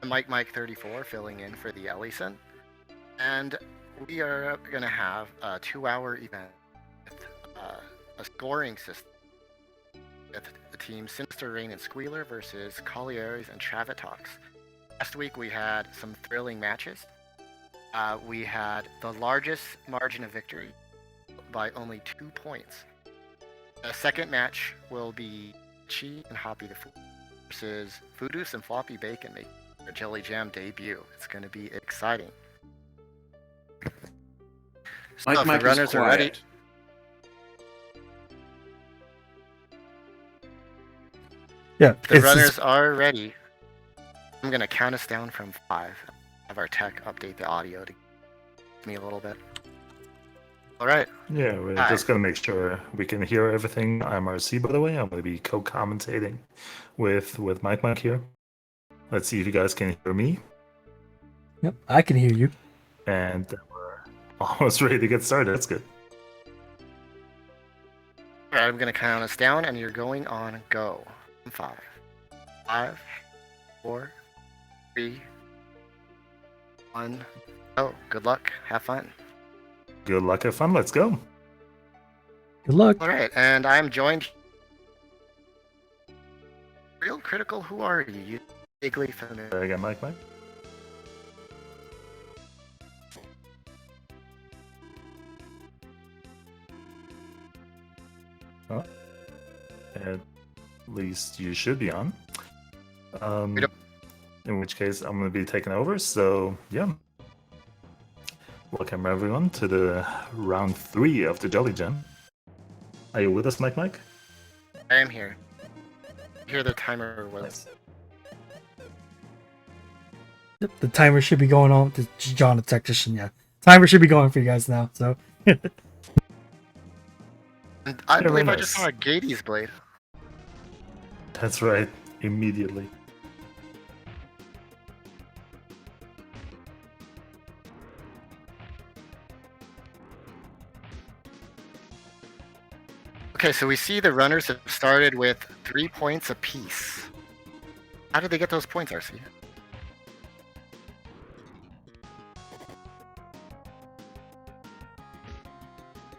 Mike34 filling in for the Ellison, and we are going to have a 2-hour event with a scoring system with the team SinisterRain and Squeeealer versus Kauliarys and Traviktox. Last week we had some thrilling matches. We had the largest margin of victory by only 2 points. The second match will be Chi and Hoppy the Fool versus Voodoo and Floppy Bacon making their Jelly Jam debut. It's going to be exciting. So if the runners are ready. Yeah, if the runners are ready, I'm going to count us down from 5. Have our tech update the audio to give me a little bit. All right. Yeah, we're just going to make sure we can hear everything. I'm RC, by the way. I'm going to be co-commentating with Mike here. Let's see if you guys can hear me. Yep, I can hear you. And we're almost ready to get started. That's good. All right, I'm going to count us down, and you're going on go. 5. 5, 4, 3, 1. Oh, good luck. Have fun. Good luck, have fun. Let's go. Good luck. All right, and I'm joined. Real Critical, who are you? You vaguely familiar. I got Mike. Oh. At least you should be on. In which case, I'm going to be taking over. So, yeah. Welcome everyone to the round 3 of the Jelly Jam. Are you with us, Mike? I am here. Here the timer was. Yep, the timer should be going on. John, the technician, yeah. Timer should be going for you guys now, so. And I believe I just saw a Gatey's blade. That's right. Immediately. Okay, so we see the runners have started with 3 points apiece. How did they get those points, RC?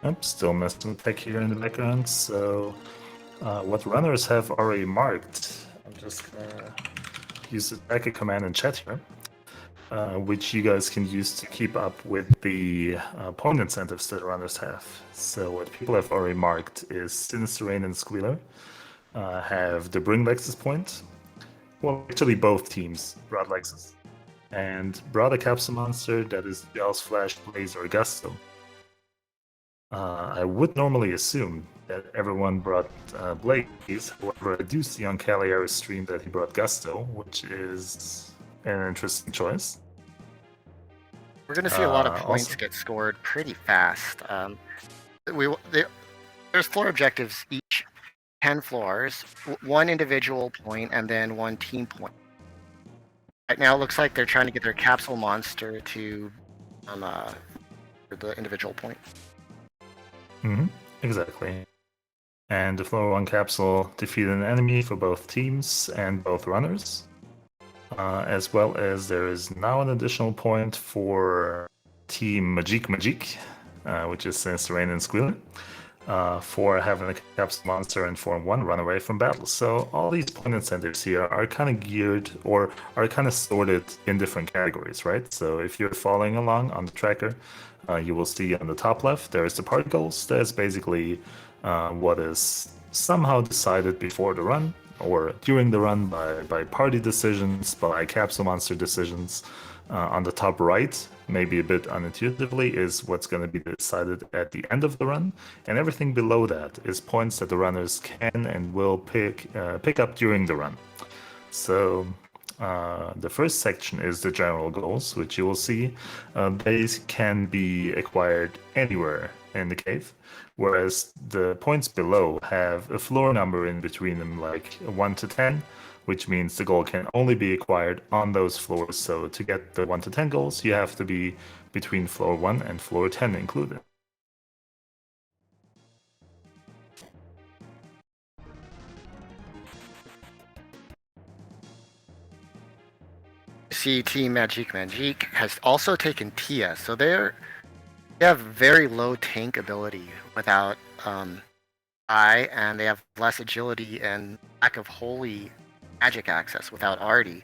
I'm still messing with tech here in the background, so what runners have already marked, I'm just gonna use the tech command in chat here, which you guys can use to keep up with the point incentives that runners have. So what people have already marked is SinisterRain and Squeeealer have the Bring Lexus point. Well, actually both teams brought Lexus. And brought a Capsule Monster that is Gels, Flash, Blaze, or Gusto. I would normally assume that everyone brought Blaze, however I do see on Kauliarys' stream that he brought Gusto, which is an interesting choice. We're going to see a lot of points get scored pretty fast. There's floor objectives, each 10 floors, 1 individual point, and then 1 team point. Right now it looks like they're trying to get their Capsule Monster to the individual point. Exactly. And the floor 1 capsule defeated an enemy for both teams and both runners. As well as there is now an additional point for Team Magic, which is SinisterRain and Squeeealer, for having a Capsule Monster and Form 1 run away from battle. So all these point incentives here are kind of geared or are kind of sorted in different categories, right? So if you're following along on the tracker, you will see on the top left, there's the party goals. That's basically what is somehow decided before the run or during the run by party decisions, by Capsule Monster decisions. On the top right, maybe a bit unintuitively, is what's going to be decided at the end of the run. And everything below that is points that the runners can and will pick up during the run. So the first section is the general goals, which you will see. They can be acquired anywhere in the cave, whereas the points below have a floor number in between them, like 1 to 10, which means the goal can only be acquired on those floors. So to get the 1 to 10 goals, you have to be between floor 1 and floor 10 included. see Team Magique has also taken Tia, so they have very low tank ability without and they have less agility and lack of holy magic access without Artie.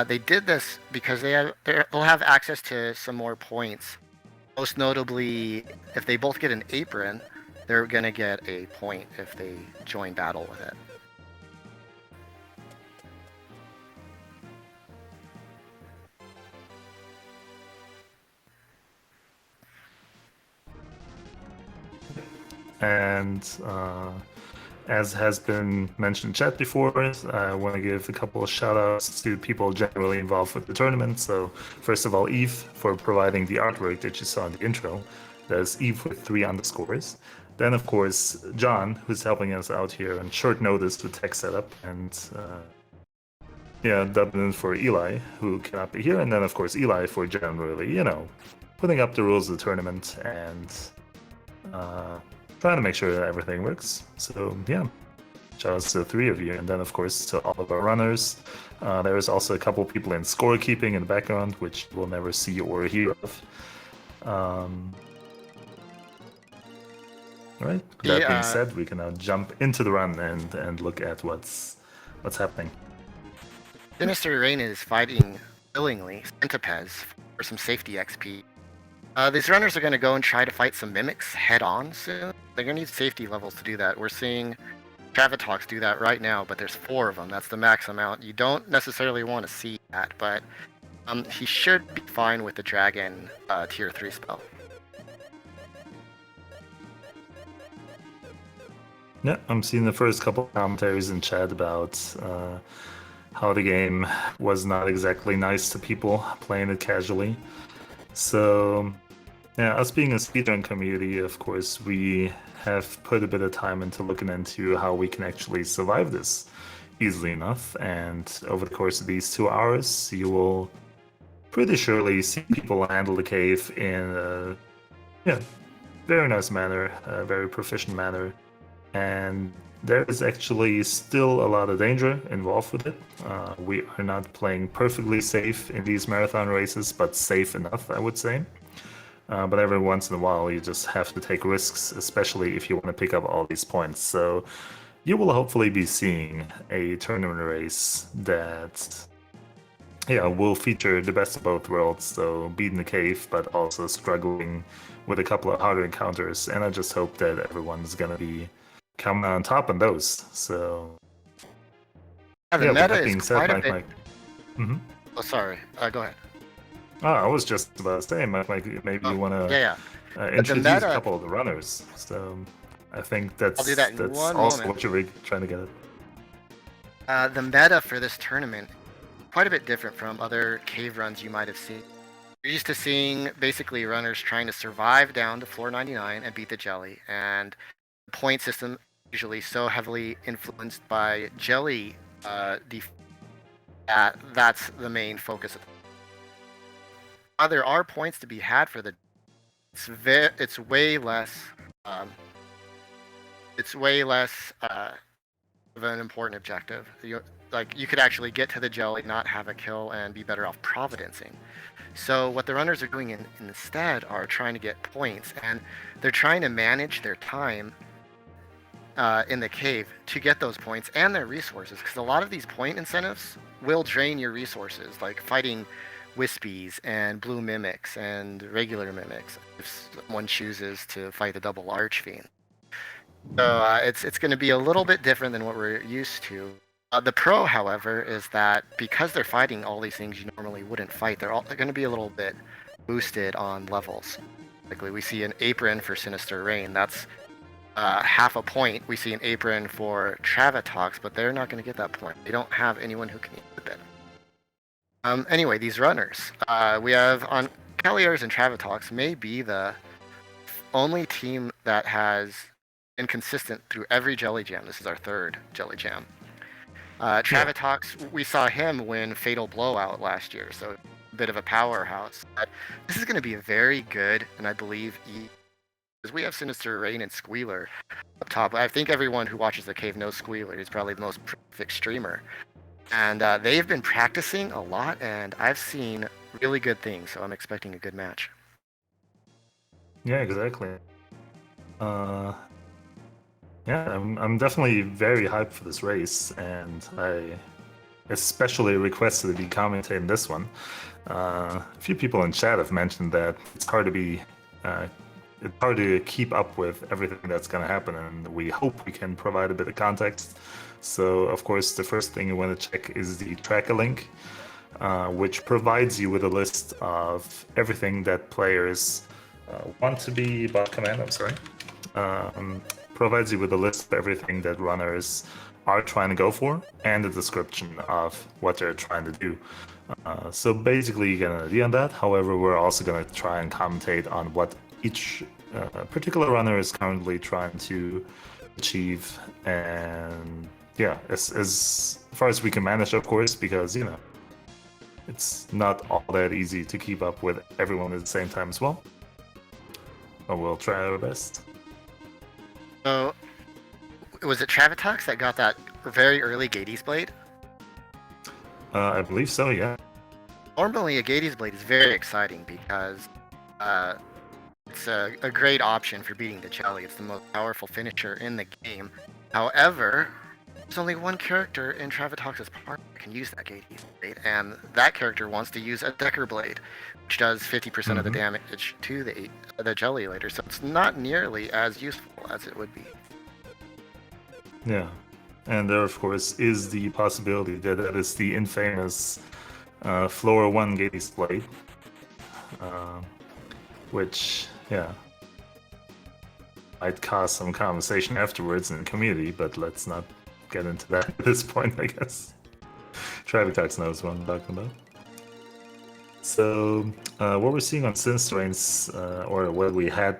They did this because they'll have access to some more points. Most notably, if they both get an apron, they're gonna get a point if they join battle with it. And as has been mentioned in chat before, I want to give a couple of shout outs to people generally involved with the tournament. So, first of all, Eve for providing the artwork that you saw in the intro. That's Eve with 3 underscores. Then, of course, John, who's helping us out here on short notice with tech setup. And Dublin for Eli, who cannot be here. And then, of course, Eli for generally, putting up the rules of the tournament and trying to make sure that everything works. So yeah, shout outs to the 3 of you, and then of course to all of our runners. There is also a couple people in scorekeeping in the background, which we'll never see or hear of. All right. That being said, we can now jump into the run and look at what's happening. SinisterRain is fighting willingly Centipez for some safety XP. These runners are going to go and try to fight some mimics head-on soon. They're going to need safety levels to do that. We're seeing Traviktox do that right now, but there's 4 of them. That's the max amount. You don't necessarily want to see that, but he should be fine with the Dragon tier 3 spell. Yeah, I'm seeing the first couple of commentaries in chat about how the game was not exactly nice to people playing it casually. So, yeah, us being a speedrun community, of course, we have put a bit of time into looking into how we can actually survive this easily enough. And over the course of these 2 hours, you will pretty surely see people handle the cave in a very nice manner, a very proficient manner. And there is actually still a lot of danger involved with it. We are not playing perfectly safe in these marathon races, but safe enough, I would say. But every once in a while, you just have to take risks, especially if you want to pick up all these points. So you will hopefully be seeing a tournament race that will feature the best of both worlds. So beating the cave, but also struggling with a couple of harder encounters. And I just hope that everyone's going to be coming on top on those. So the meta is quite a bit. Mm-hmm. Oh, sorry. Go ahead. I was just about to say, Mike, maybe you want to introduce a couple of the runners. So I think that's I'll do that in that's one also moment. what you're trying to get at. The meta for this tournament quite a bit different from other cave runs you might have seen. You're used to seeing basically runners trying to survive down to floor 99 and beat the jelly, and the point system usually so heavily influenced by jelly that's the main focus of there are points to be had for the it's way less of an important objective. You could actually get to the jelly, not have a kill, and be better off providencing. So what the runners are doing instead are trying to get points, and they're trying to manage their time in the cave to get those points and their resources, because a lot of these point incentives will drain your resources, like fighting wispies and blue mimics and regular mimics if someone chooses to fight the double archfiend. So it's going to be a little bit different than what we're used to. The pro, however, is that because they're fighting all these things you normally wouldn't fight, they're going to be a little bit boosted on levels. Like we see an apron for SinisterRain, that's half a point. We see an apron for Traviktox, but they're not going to get that point. They don't have anyone who can equip it. Anyway, these runners, we have on Kauliarys and Traviktox may be the only team that has been consistent through every Jelly Jam. This is our 3rd Jelly Jam. Traviktox, we saw him win Fatal Blowout last year, so a bit of a powerhouse. But this is going to be very good, and I believe because we have SinisterRain and Squeeealer up top. I think everyone who watches the cave knows Squeeealer. He's probably the most prolific streamer. And they've been practicing a lot, and I've seen really good things, so I'm expecting a good match. Yeah, exactly. Yeah, I'm definitely very hyped for this race, and I especially requested to be commentating this one. A few people in chat have mentioned that it's hard to keep up with everything that's going to happen, and we hope we can provide a bit of context. So, of course, the first thing you want to check is the tracker link, which provides you with a list of everything that players want to be bot command. I'm sorry. Provides you with a list of everything that runners are trying to go for and a description of what they're trying to do. So basically, you get an idea on that. However, we're also going to try and commentate on what each particular runner is currently trying to achieve. And yeah, as far as we can manage, of course, because, you know, it's not all that easy to keep up with everyone at the same time as well. But we'll try our best. So, was it Traviktox that got that very early Gades Blade? I believe so, yeah. Normally, a Gades Blade is very exciting because it's a great option for beating the Jelly. It's the most powerful finisher in the game. However, there's only one character in Traviktox's party that can use that Gades Blade, and that character wants to use a Decker Blade, which does 50% of the damage to the Jelly later, so it's not nearly as useful as it would be. Yeah, and there, of course, is the possibility that that is the infamous Floor 1 Gades Blade, which, yeah, might cause some conversation afterwards in the community, but let's not get into that at this point, I guess. Traviktox knows what I'm talking about. So, what we're seeing on SinisterRain's, or what we had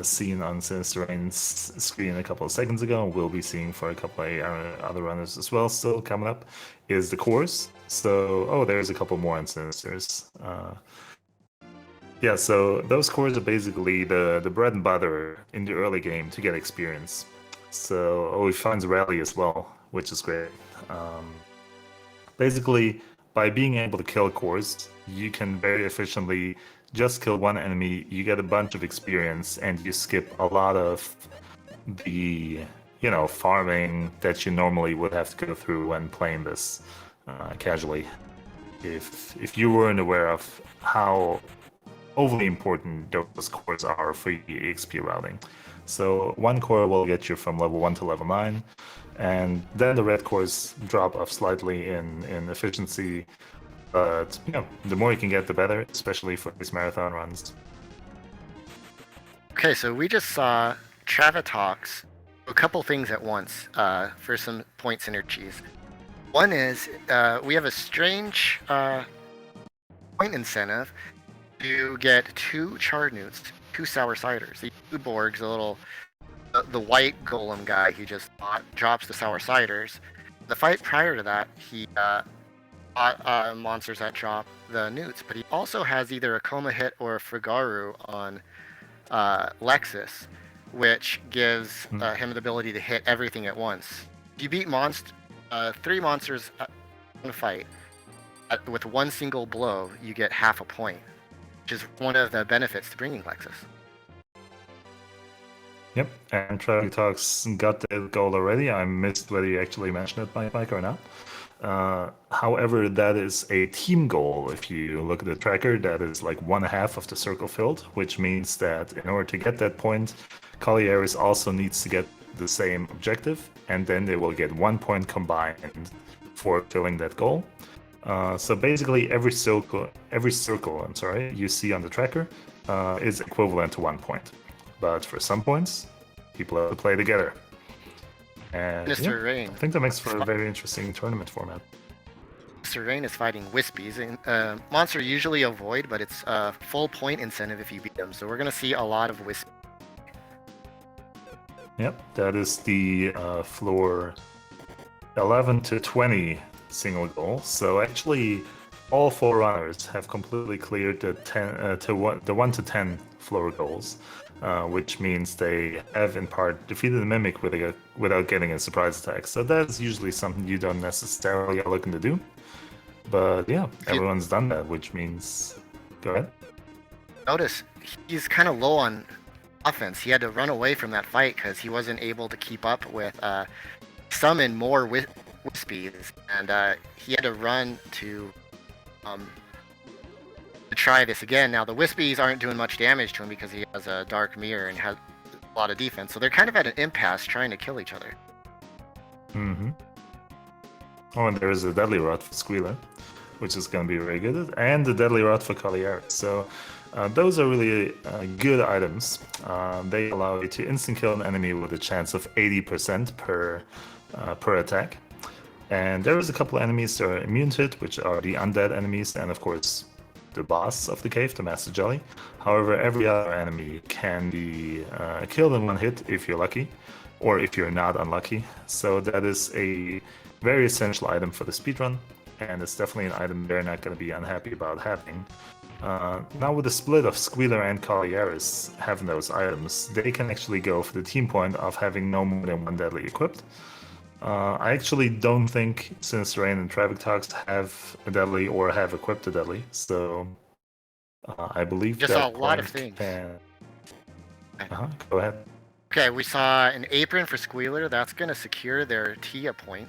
seen on SinisterRain's screen a couple of seconds ago, and we'll be seeing for a couple of other runners as well still coming up, is the cores. So, oh, there's a couple more on Sinisters. Yeah, so those cores are basically the bread and butter in the early game to get experience. So, oh, he finds rally as well, which is great. Basically, by being able to kill cores, you can very efficiently just kill one enemy, you get a bunch of experience, and you skip a lot of the, you know, farming that you normally would have to go through when playing this casually. If you weren't aware of how overly important those cores are for your EXP routing. So one core will get you from level 1 to level 9, and then the red cores drop off slightly in efficiency, but you know, the more you can get, the better, especially for these marathon runs. Okay, so we just saw Traviktox do a couple things at once for some point synergies. One is we have a strange point incentive to get 2 Char Newts, 2 Sour Ciders. The 2 Borgs, the white golem guy, he just drops the Sour Ciders. The fight prior to that, he monsters that drop the Newts, but he also has either a Coma Hit or a Frigaru on Lexus, which gives him the ability to hit everything at once. If you beat 3 monsters in a fight with one single blow, you get half a point, which is one of the benefits to bringing Lexus. Yep, and Traviktox got the goal already. I missed whether you actually mentioned it, Mike, or not. However, that is a team goal. If you look at the tracker, that is like 1/2 of the circle filled, which means that in order to get that point, Kauliarys also needs to get the same objective, and then they will get 1 point combined for filling that goal. So basically, every circle, you see on the tracker is equivalent to 1 point. But for some points, people have to play together. And SinisterRain. I think that makes for a very interesting tournament format. SinisterRain is fighting Wispies, and monster usually avoid, but it's a full point incentive if you beat them. So we're gonna see a lot of Wispies. Yep, that is the floor 11 to 20 single goal. So actually, all 4 runners have completely cleared the 1 to 10 floor goals, which means they have in part defeated the mimic without getting a surprise attack. So that's usually something you don't necessarily are looking to do. But yeah, everyone's done that, which means go ahead. Notice he's kind of low on offense. He had to run away from that fight because he wasn't able to keep up with summon more Wispies, and he had to run to try this again. Now the Wispies aren't doing much damage to him because he has a dark mirror and has a lot of defense, so they're kind of at an impasse trying to kill each other. Mm-hmm. Oh, and there is a Deadly Rod for Squeeealer, which is going to be very good, and the Deadly Rod for Kauliarys. So those are really good items. They allow you to instant kill an enemy with a chance of 80% per attack. And there is a couple enemies that are immune to it, which are the undead enemies, and of course the boss of the cave, the Master Jelly. However, every other enemy can be killed in one hit if you're lucky, or if you're not unlucky. So that is a very essential item for the speedrun, and it's definitely an item they're not going to be unhappy about having. Now with the split of Squeeealer and Kauliarys having those items, they can actually go for the team point of having no more than 1 deadly equipped. I actually don't think SinisterRain and Traviktox have a deadly or have equipped a deadly, so I believe Just that saw a lot of point things. Go ahead. Okay, we saw an apron for Squeeealer. That's going to secure their Tia point.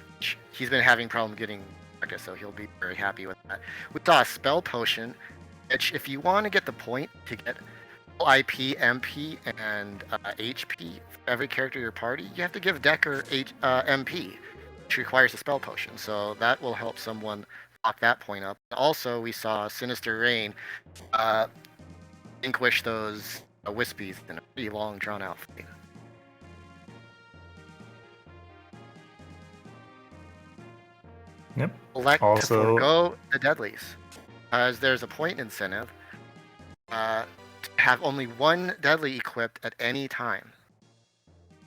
He's been having problem getting Marcus, so he'll be very happy with that. We saw a spell potion, which if you want to get the point to get IP, MP, and HP for every character in your party, you have to give Decker MP, which requires a spell potion. So that will help someone lock that point up. Also, we saw SinisterRain vanquish those Wispies in a pretty long, drawn-out fight. Yep. Elect Also, to forego the deadlies, as there's a point incentive to have only 1 deadly equipped at any time.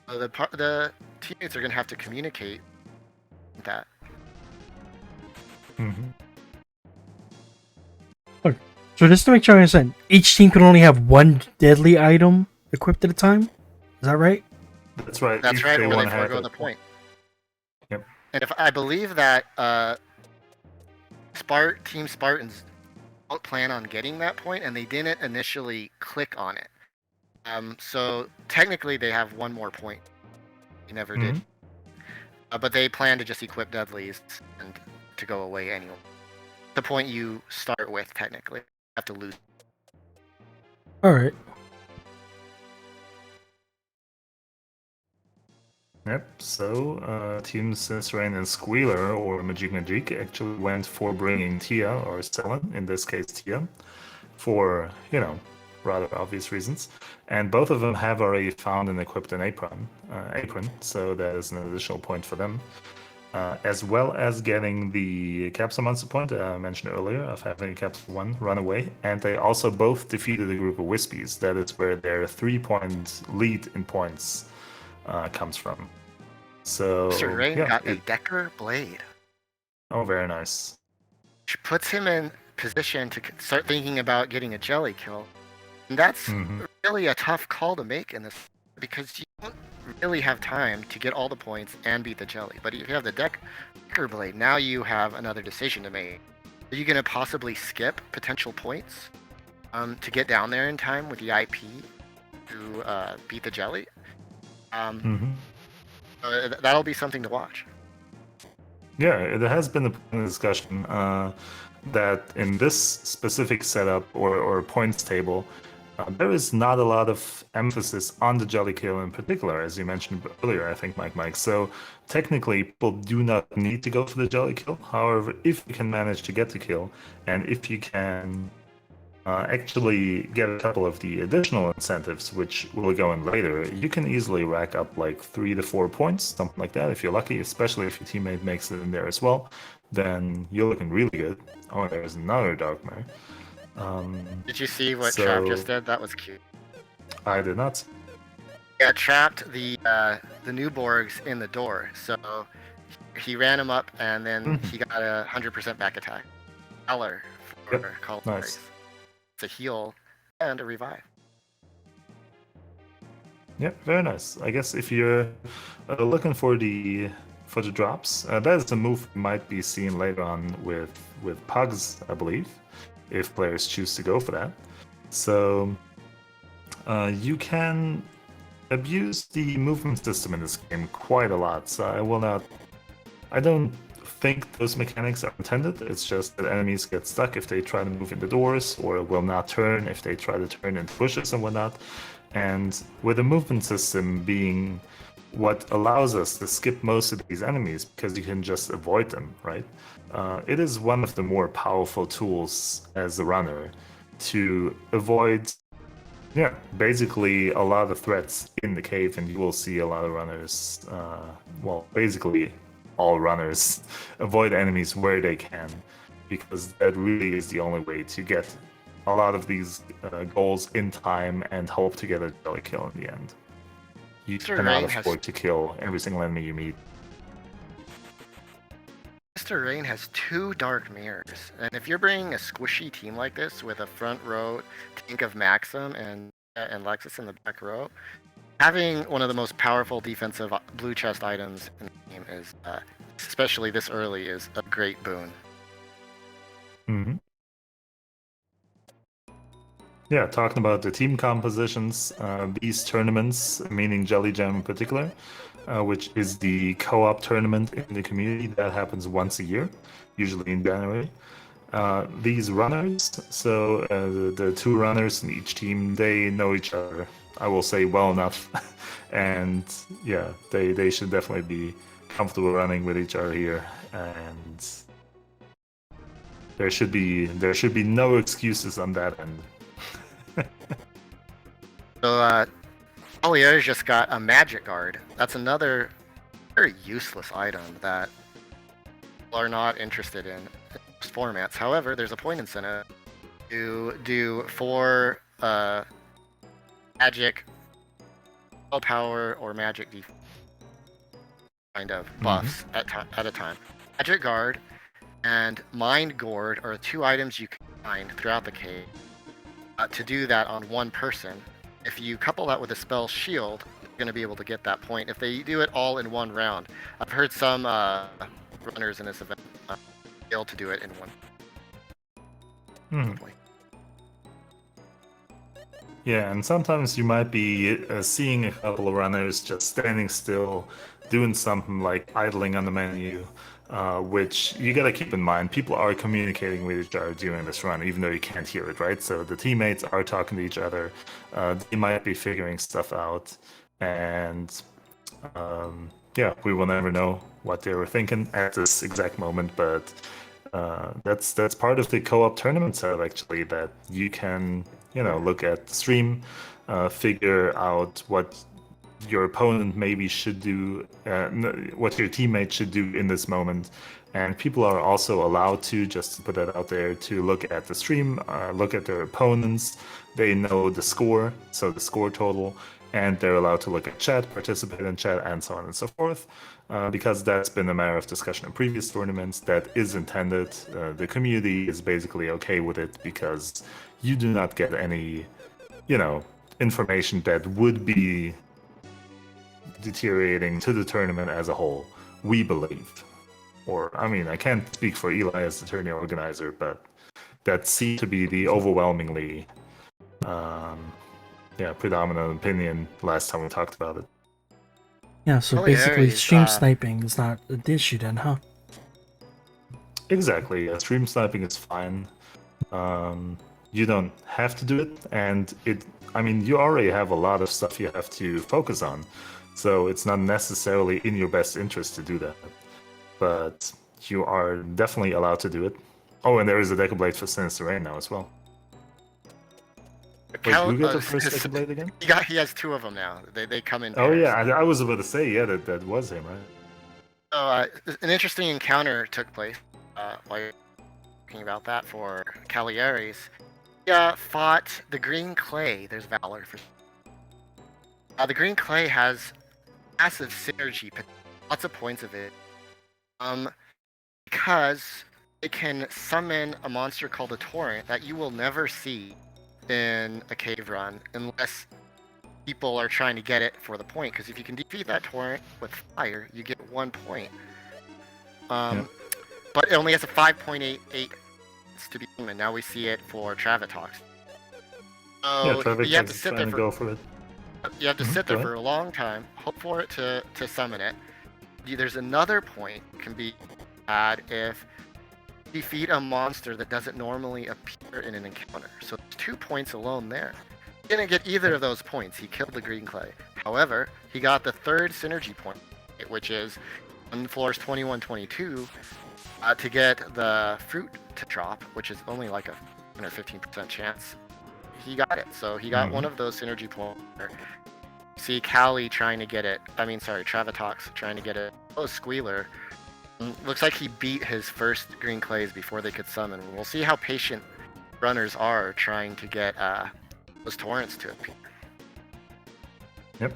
So the teammates are going to have to communicate that. mhm. So just to make sure I understand, each team can only have 1 deadly item equipped at a time? Is that right? That's right. That's if right, they or they wanna have forego it. the point. Yep. And if I believe that Team Spartans don't plan on getting that point, and they didn't initially click on it. So technically they have 1 more point. They never did. But they plan to just equip deadlies and to go away anyway. The point you start with, technically. You have to lose. Alright. Yep, so Team SinisterRain and Squeeealer, or Majik, actually went for bringing Tia, or Selen, in this case Tia, for, rather obvious reasons. And both of them have already found and equipped an apron, so that is an additional point for them. As well as getting the Capsule Monster point that I mentioned earlier, of having a Capsule 1 run away. And they also both defeated a group of Wispies. That is where their 3-point lead in points comes from. So Mr. Rain yeah, got a Decker Blade, oh, very nice. which puts him in position to start thinking about getting a jelly kill. And that's really a tough call to make in this, because you don't really have time to get all the points and beat the jelly. But if you have the Decker Blade, now you have another decision to make. Are you going to possibly skip potential points to get down there in time with the IP to beat the jelly? That'll be something to watch. Yeah, it has been a discussion that in this specific setup or points table, there is not a lot of emphasis on the jelly kill in particular, as you mentioned earlier, I think, Mike. So technically, people do not need to go for the jelly kill. However, if you can manage to get the kill, and if you can actually get a couple of the additional incentives, which will go in later, you can easily rack up like 3 to 4 points, something like that, if you're lucky, especially if your teammate makes it in there as well. Then you're looking really good. Oh, there's another Dark Mirror. Did you see what Trap just did? That was cute. I did not. Yeah, trapped the new Borgs in the door. So he ran him up, and then he got a 100% back attack. Valor for Yep, Kauliarys. nice. It's a heal and a revive. Yep, very nice. I guess if you're looking for the drops, that is a move you might be seeing later on with pugs, I believe, if players choose to go for that. So you can abuse the movement system in this game quite a lot. So I don't think those mechanics are intended. It's just that enemies get stuck if they try to move into doors, or will not turn if they try to turn into bushes and whatnot. And with the movement system being what allows us to skip most of these enemies because you can just avoid them, right? It is one of the more powerful tools as a runner to avoid, yeah, basically a lot of threats in the cave, and you will see a lot of runners, well, basically all runners, avoid enemies where they can, because that really is the only way to get a lot of these goals in time and hope to get a jelly kill in the end. You cannot afford to kill every single enemy you meet. SinisterRain has 2 Dark Mirrors, and if you're bringing a squishy team like this with a front row tank of Maxim and Lexus in the back row, having one of the most powerful defensive blue chest items in the game is, especially this early, is a great boon. Mm-hmm. Yeah, talking about the team compositions, these tournaments, meaning Jelly Jam in particular, which is the co-op tournament in the community that happens once a year, usually in January. These runners, so the 2 runners in each team, they know each other, I will say, well enough. And yeah, they should definitely be comfortable running with each other here. And there should be no excuses on that end. So, Kauliarys just got a Magic Guard. That's another very useless item that people are not interested in most formats. However, there's a point incentive to do 4 magic power or magic defense kind of buffs at a time. Magic Guard and Mind Gourd are 2 items you can find throughout the cave to do that on one person. If you couple that with a spell Shield, you're going to be able to get that point. If they do it all in one round, I've heard some runners in this event fail to do it in one point. Yeah, and sometimes you might be seeing a couple of runners just standing still, doing something like idling on the menu, which you gotta keep in mind. People are communicating with each other during this run, even though you can't hear it, right? So the teammates are talking to each other. They might be figuring stuff out, and yeah, we will never know what they were thinking at this exact moment, but that's part of the co-op tournament setup, actually, that you can, look at the stream, figure out what your opponent maybe should do, what your teammate should do in this moment. And people are also allowed to, just to put that out there, to look at the stream, look at their opponents. They know the score, so the score total, and they're allowed to look at chat, participate in chat, and so on and so forth, because that's been a matter of discussion in previous tournaments. That is intended. The community is basically okay with it because you do not get any, information that would be deteriorating to the tournament as a whole, we believe. Or, I mean, I can't speak for Eli as the tourney organizer, but that seemed to be the overwhelmingly predominant opinion last time we talked about it. Yeah, so basically stream sniping is not an issue then, huh? Exactly, yeah, stream sniping is fine. You don't have to do it, and you already have a lot of stuff you have to focus on, so it's not necessarily in your best interest to do that. But you are definitely allowed to do it. Oh, and there is a Deca Blade for SinisterRain now as well. Wait, who got the first Deca Blade again? He has 2 of them now. They come in pairs. Oh yeah, I was about to say, yeah, that was him, right? So an interesting encounter took place while you're talking about that for Kauliarys. He fought the Green Clay. There's Valor for. The Green Clay has massive synergy, lots of points of it. Because it can summon a monster called a torrent that you will never see in a cave run unless people are trying to get it for the point. Because if you can defeat that torrent with fire, you get 1 point. But it only has a 5.88 to be human. Now we see it for Traviktox. So Traviktox you have to is sit trying there to for go for it. you have to sit there go for a long time, hope for it to summon it. There's another point can be had if you defeat a monster that doesn't normally appear in an encounter. So there's 2 points alone there. He didn't get either of those points. He killed the green clay. However, he got the third synergy point, which is on floors 21, 22, to get the fruit to drop, which is only like a 10 or 15% chance. He got it. So he got one of those synergy points. See Callie trying to get it. Traviktox trying to get it. Oh, Squeeealer. Looks like he beat his first green clays before they could summon. We'll see how patient runners are trying to get those torrents to appear. Yep.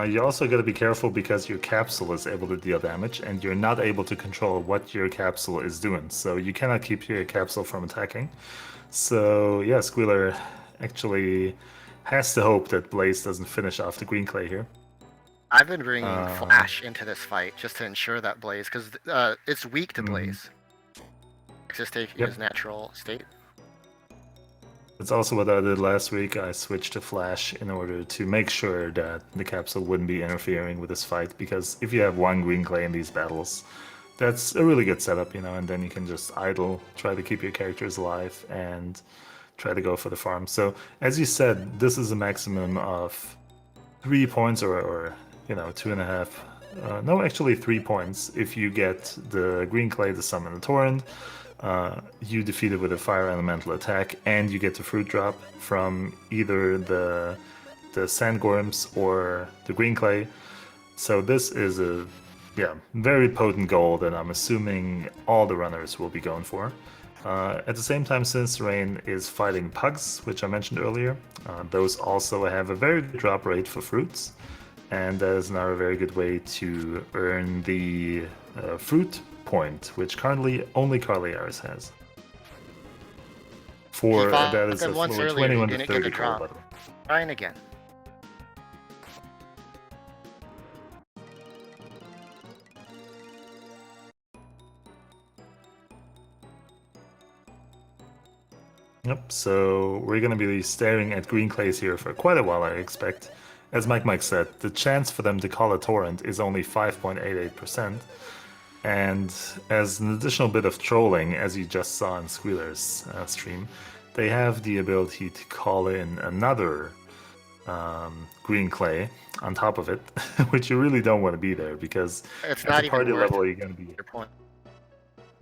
You also got to be careful because your capsule is able to deal damage, and you're not able to control what your capsule is doing. So you cannot keep your capsule from attacking. So yeah, Squeeealer actually has to hope that Blaze doesn't finish off the green clay here. I've been bringing Flash into this fight just to ensure that Blaze, because it's weak to Blaze. Just taking his natural state. That's also what I did last week. I switched to Flash in order to make sure that the capsule wouldn't be interfering with this fight, because if you have one green clay in these battles, that's a really good setup, and then you can just idle, try to keep your characters alive, and try to go for the farm. So, as you said, this is a maximum of 3 points or 2.5. No, actually 3 points if you get the green clay to summon the torrent. You defeat it with a fire elemental attack, and you get the fruit drop from either the sandworms or the green clay. So this is a very potent goal that I'm assuming all the runners will be going for. At the same time, SinisterRain is fighting pugs, which I mentioned earlier. Those also have a very good drop rate for fruits, and that is another very good way to earn the fruit point, which currently only Kauliarys has. That is a floor 21 to 30 goal button. Trying again. Yep, so we're going to be staring at green clays here for quite a while, I expect. As Mike said, the chance for them to call a torrent is only 5.88%. And as an additional bit of trolling, as you just saw in Squeeealer's stream, they have the ability to call in another green clay on top of it, which you really don't want to be there, because it's at not the party even level you're going to be...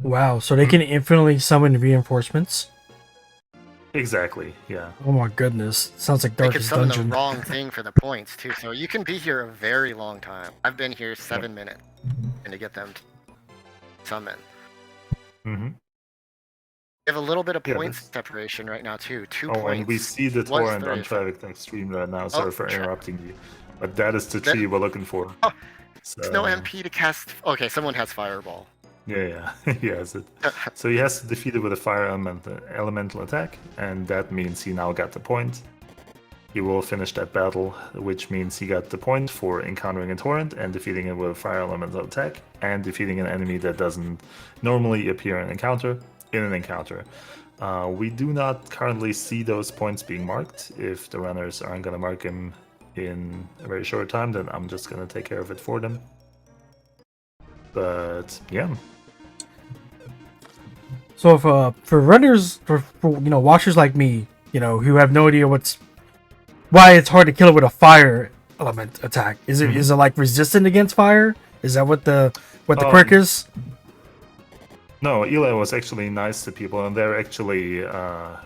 Wow, so they can infinitely summon reinforcements? Exactly, yeah. Oh my goodness. Sounds like Darkest Dungeon. They could summon Dungeon. the wrong thing for the points, too, so you can be here a very long time. I've been here 7 minutes and to get them to summon. Mm-hmm. We have a little bit of points separation right now, too. 2 points. Oh, and we see the torrent on Traviktox stream right now. Sorry for interrupting you. But that is the tree we're looking for. Oh, there's no MP to cast... Okay, someone has Fireball. Yeah, he has it. So he has to defeat it with a fire elemental attack, and that means he now got the point. He will finish that battle, which means he got the point for encountering a torrent and defeating it with a fire elemental attack, and defeating an enemy that doesn't normally appear in an encounter. We do not currently see those points being marked. If the runners aren't going to mark him in a very short time, then I'm just going to take care of it for them. But yeah. So for runners, for watchers like me, who have no idea why it's hard to kill it with a fire element attack. Is it like resistant against fire? Is that what the quirk is? No, Eli was actually nice to people, and they're actually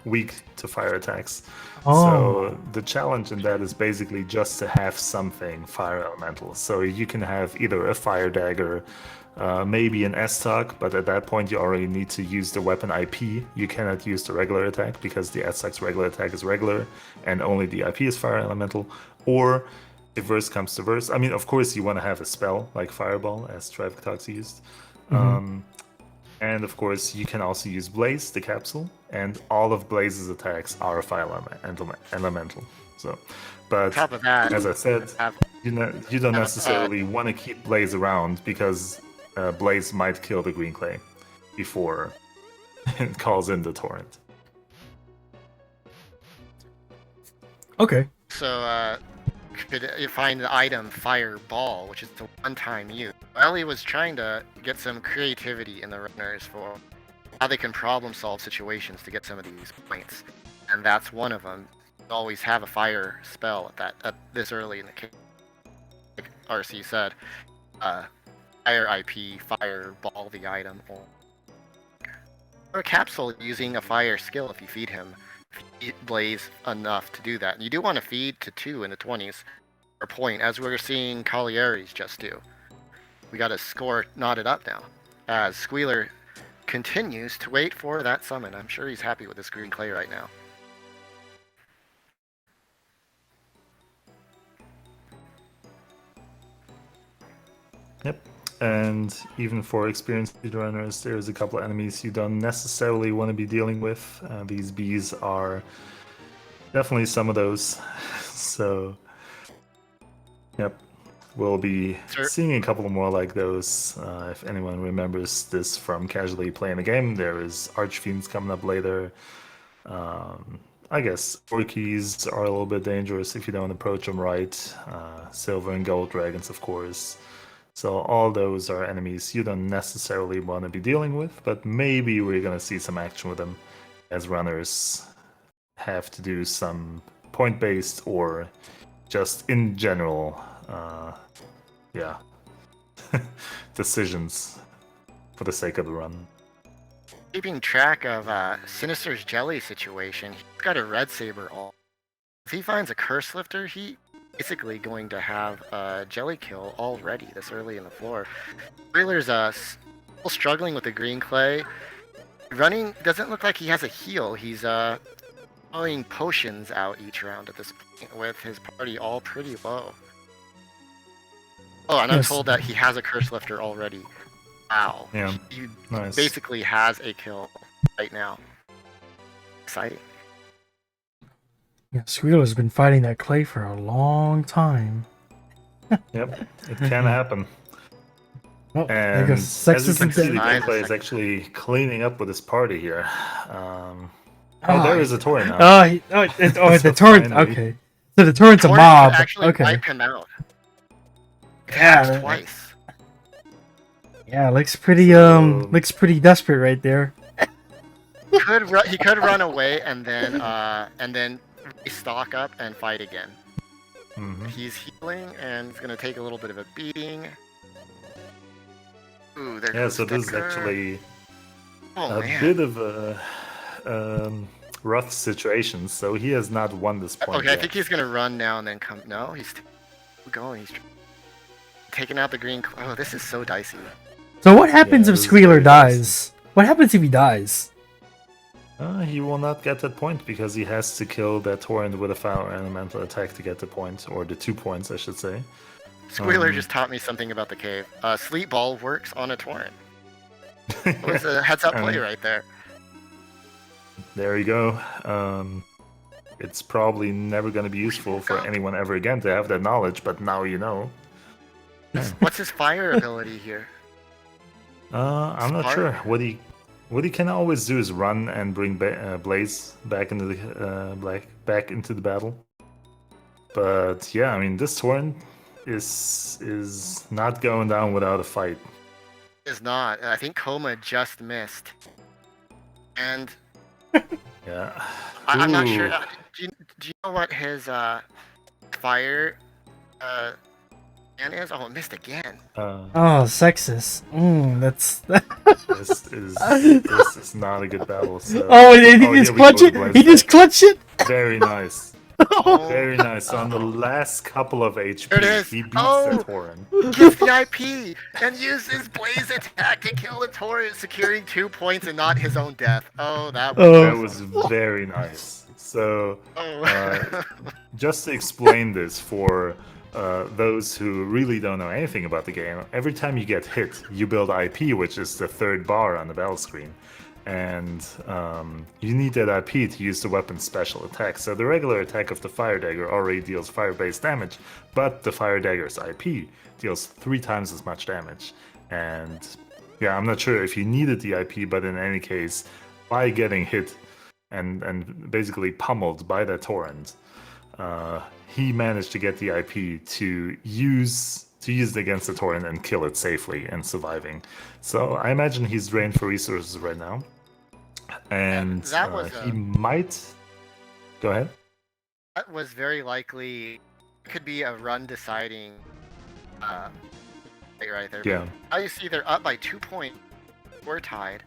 weak to fire attacks. Oh. So the challenge in that is basically just to have something fire elemental. So you can have either a fire dagger, maybe an S-Talk, but at that point you already need to use the weapon IP. You cannot use the regular attack because the S-Talk's regular attack is regular and only the IP is fire elemental. Or if worse comes to worse, I mean, of course you want to have a spell like Fireball, as Traviktox used. And of course, you can also use Blaze, the capsule, and all of Blaze's attacks are fire elemental. So, but top of that, as I said, have you don't have, necessarily want to keep Blaze around because Blaze might kill the green clay before it calls in the torrent. Okay. so could you find the item Fireball, which is the one-time use. Ellie was trying to get some creativity in the runners for how they can problem-solve situations to get some of these points, and that's one of them. You always have a fire spell at this early in the game. Like RC said, fire IP, Fireball the item, or a capsule using a fire skill if you feed him. Feed Blaze enough to do that. And you do want to feed to 2 in the 20s for a point, as we're seeing Kauliarys just do. We got a score knotted up now, as Squeeealer continues to wait for that summon. I'm sure he's happy with this green clay right now. Yep. And even for experienced speedrunners, there's a couple of enemies you don't necessarily want to be dealing with. These bees are definitely some of those. So, yep, we'll be seeing a couple more like those. If anyone remembers this from casually playing the game, there is Archfiends coming up later. I guess Orkies are a little bit dangerous if you don't approach them right. Silver and gold dragons, of course. So all those are enemies you don't necessarily want to be dealing with, but maybe we're going to see some action with them as runners have to do some point-based or just in general, decisions for the sake of the run. Keeping track of Sinister's jelly situation, he's got a red saber all. If he finds a curse lifter, he basically going to have a jelly kill already this early in the floor. Squeeealer's still struggling with the green clay. Running doesn't look like he has a heal. He's throwing potions out each round at this point with his party all pretty low. Oh, and I'm told that he has a curse lifter already. Wow. Yeah. He Nice. basically has a kill right now. Exciting. Yeah, Squeeealer's been fighting that clay for a long time. Yep, it can happen. Oh, And goes as you Sextus can and see, the Dead. gameplay is actually cleaning up with his party here. There is a torrent now. The torrent. Finally. Okay, so the torrent's a Torrent mob. could actually Okay, wipe him out. Yeah, Attacks twice. yeah, looks pretty desperate right there. He could run away and then stock up and fight again. Mhm. He's healing and he's gonna take a little bit of a beating. Ooh, there Yeah, goes so this is Sticker. actually Oh a man. bit of a rough situation. So he has not won this point Okay, I yet. think he's gonna run now and then come. No, he's going. He's taking out the green. Oh, this is so dicey. So what happens Yeah, if this is Squeeealer very dies? What happens if he dies? He will not get that point because he has to kill that torrent with a fire elemental attack to get the point, or the 2 points, I should say. Squeeealer just taught me something about the cave. Sleep ball works on a torrent. It was a heads-up play right there. There you go. It's probably never going to be useful for anyone ever again to have that knowledge, but now you know. What's his fire ability here? I'm not Smart. sure. What he can always do is run and bring Blaze back into the battle. But yeah, I mean, this torrent is not going down without a fight. Is not. I think Coma just missed. And Yeah. I'm not Ooh. sure. Do you know what his fire man is? Oh, it missed again. Oh, sexist. That's. This is not a good battle. So. Oh, and he here just we clutched go, it. Blaze He just back. clutched it. Very nice. Oh, Very nice. On the last couple of HP, There it is. he beats Oh. that torrent. gets the IP and uses Blaze attack to kill the torrent, securing 2 points and not his own death. Oh, that was. Oh. That was very nice. So, Oh. just to explain this for those who really don't know anything about the game, every time you get hit, you build IP, which is the third bar on the battle screen. And you need that IP to use the weapon's special attack. So the regular attack of the Fire Dagger already deals fire-based damage, but the Fire Dagger's IP deals 3 times as much damage. And yeah, I'm not sure if you needed the IP, but in any case, by getting hit and basically pummeled by that torrent, he managed to get the IP to use it against the torrent and kill it safely and surviving. So I imagine he's drained for resources right now, and that was he might. Go ahead. That was very likely could be a run deciding right there. Yeah. Now you see they're up by 2 points. We're tied.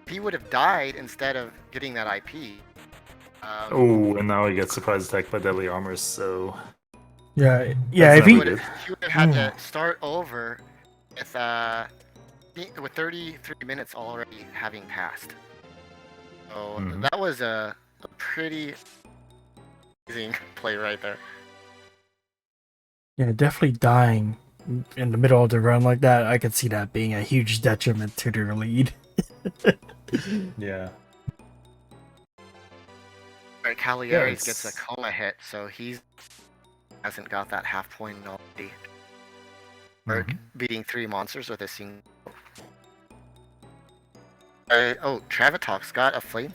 If he would have died instead of getting that IP. Oh, and now he gets surprise attacked by deadly armor. So Yeah. That's If he, not good. he would have had to start over with 33 minutes already having passed. So that was a pretty amazing play right there. yeah, definitely dying in the middle of the run like that, I could see that being a huge detriment to their lead. Yeah. Right, Kauliarys gets a coma hit, so he hasn't got that half point already. Beating 3 monsters with a single. Oh, Traviktox got a flame.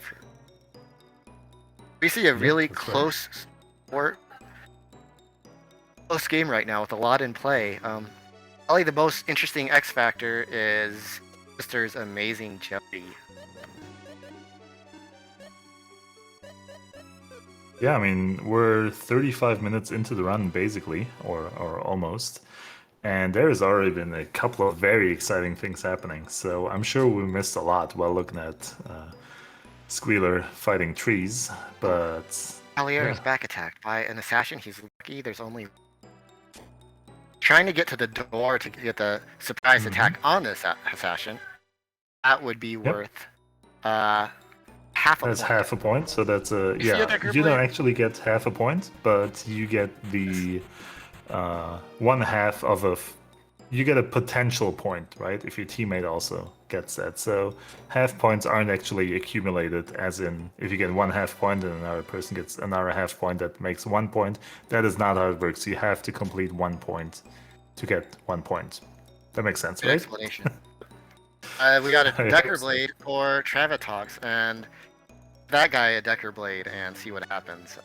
We see a really close game right now with a lot in play. Probably the most interesting X factor is Sister's amazing jelly. Yeah, I mean, we're 35 minutes into the run, basically, or almost. And there's already been a couple of very exciting things happening. So I'm sure we missed a lot while looking at Squeeealer fighting trees. But Kauliarys back attacked by an assassin. He's lucky. There's only trying to get to the door to get the surprise attack on this assassin. That would be worth half a point. That's half a point, so that's a you don't actually get half a point, but you get the one half of you get a potential point, right? If your teammate also gets that. So half points aren't actually accumulated, as in if you get 1/2 point and another person gets another half point that makes 1 point. That is not how it works. You have to complete 1 point to get 1 point. That makes sense, Good right? explanation. We got a Decker Blade for Traviktox, and that guy a Decker Blade, and see what happens.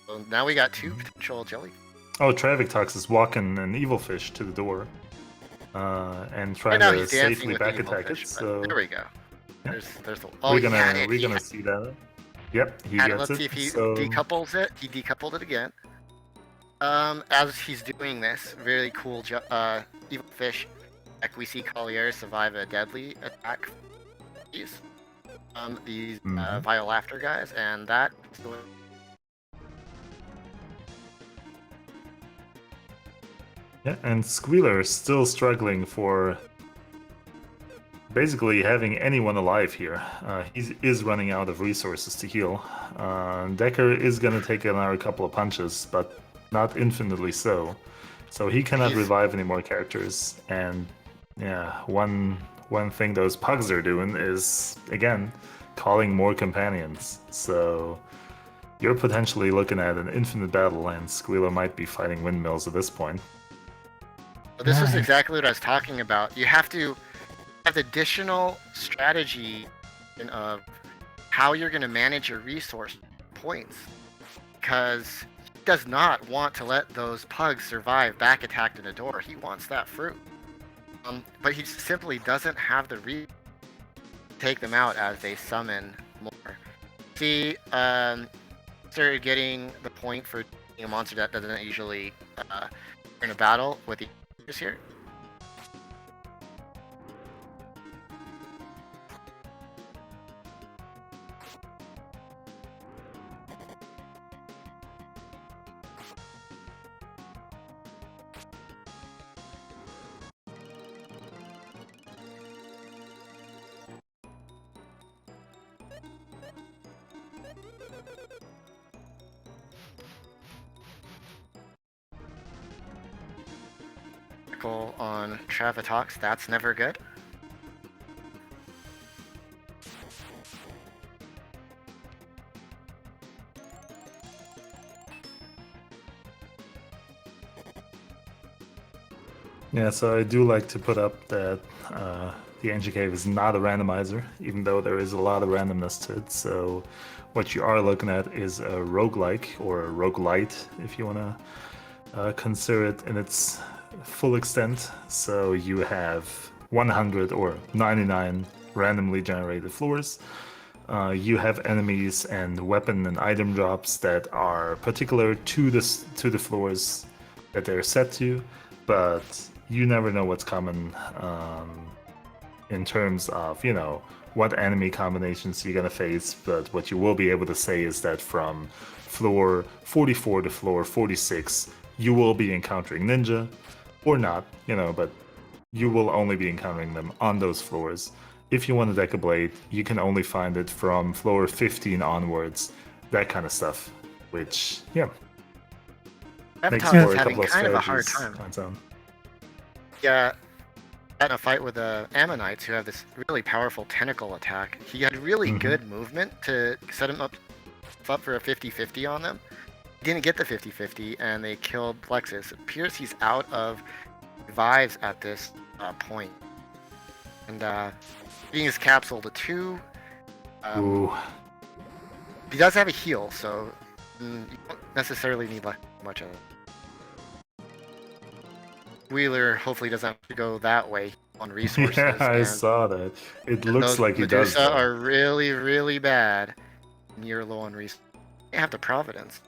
So now we got 2 potential jelly. Oh, Traviktox is walking an evil fish to the door, and trying to safely back attack it. So there we go. Yeah. There's the. We're gonna see that. Yep, he gets it. Let's see if he decouples it. He decoupled it again. As he's doing this, very cool evil fish. Like we see Kauliarys survive a deadly attack. These vile laughter guys, and that. Yeah, and Squeeealer is still struggling for basically having anyone alive here. He is running out of resources to heal. Decker is going to take another couple of punches, but not infinitely so. So he cannot revive any more characters. And yeah, one thing those pugs are doing is, again, calling more companions. So you're potentially looking at an infinite battle, and Squeeealer might be fighting windmills at this point. This is exactly what I was talking about. You have to have additional strategy of how you're going to manage your resource points, because he does not want to let those pugs survive back attacked in a door. He wants that fruit, but he simply doesn't have the to take them out as they summon more. See, started getting the point for being a monster that doesn't usually in a battle with the here. critical on Traviktox. That's never good. Yeah, so I do like to put up that the Engine Cave is not a randomizer, even though there is a lot of randomness to it. So what you are looking at is a roguelike, or a roguelite, if you want to consider it in its full extent. So you have 100 or 99 randomly generated floors. You have enemies and weapon and item drops that are particular to the floors that they're set to, but you never know what's coming in terms of, you know, what enemy combinations you're gonna face. But what you will be able to say is that from floor 44 to floor 46, you will be encountering ninja, or not, you know, but you will only be encountering them on those floors. If you want to deck a blade, you can only find it from floor 15 onwards, that kind of stuff, which, yeah, makes Traviktox for is a having couple of kind of a hard strategies time. on its own. Yeah, in a fight with the Ammonites, who have this really powerful tentacle attack. He had really good movement to set him up for a 50-50 on them. He didn't get the 50-50, and they killed Plexus. It appears he's out of revives at this point. And being his capsule to 2. Ooh. He does have a heal, so you don't necessarily need much of it. Wheeler hopefully doesn't have to go that way on resources. Yeah, I and saw that. It looks those like he does. Medusa Though. are really, really bad. And you're low on resources. You have the Providence.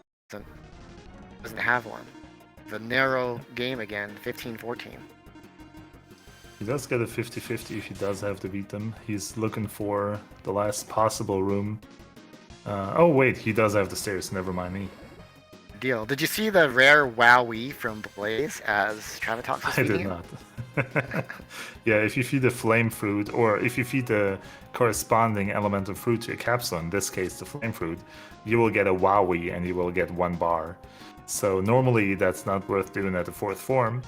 Doesn't have one. The narrow game again, 15-14. He does get a 50-50 if he does have to beat them. He's looking for the last possible room. Oh wait, he does have the stairs. Never mind me. Deal. Did you see the rare Wowee from Blaze as Traviktox was I feeding did it? not. Yeah, if you feed the flame fruit, or if you feed the corresponding elemental fruit to a capsule, in this case the flame fruit, you will get a Wowie and you will get 1 bar. So normally that's not worth doing at the 4th form,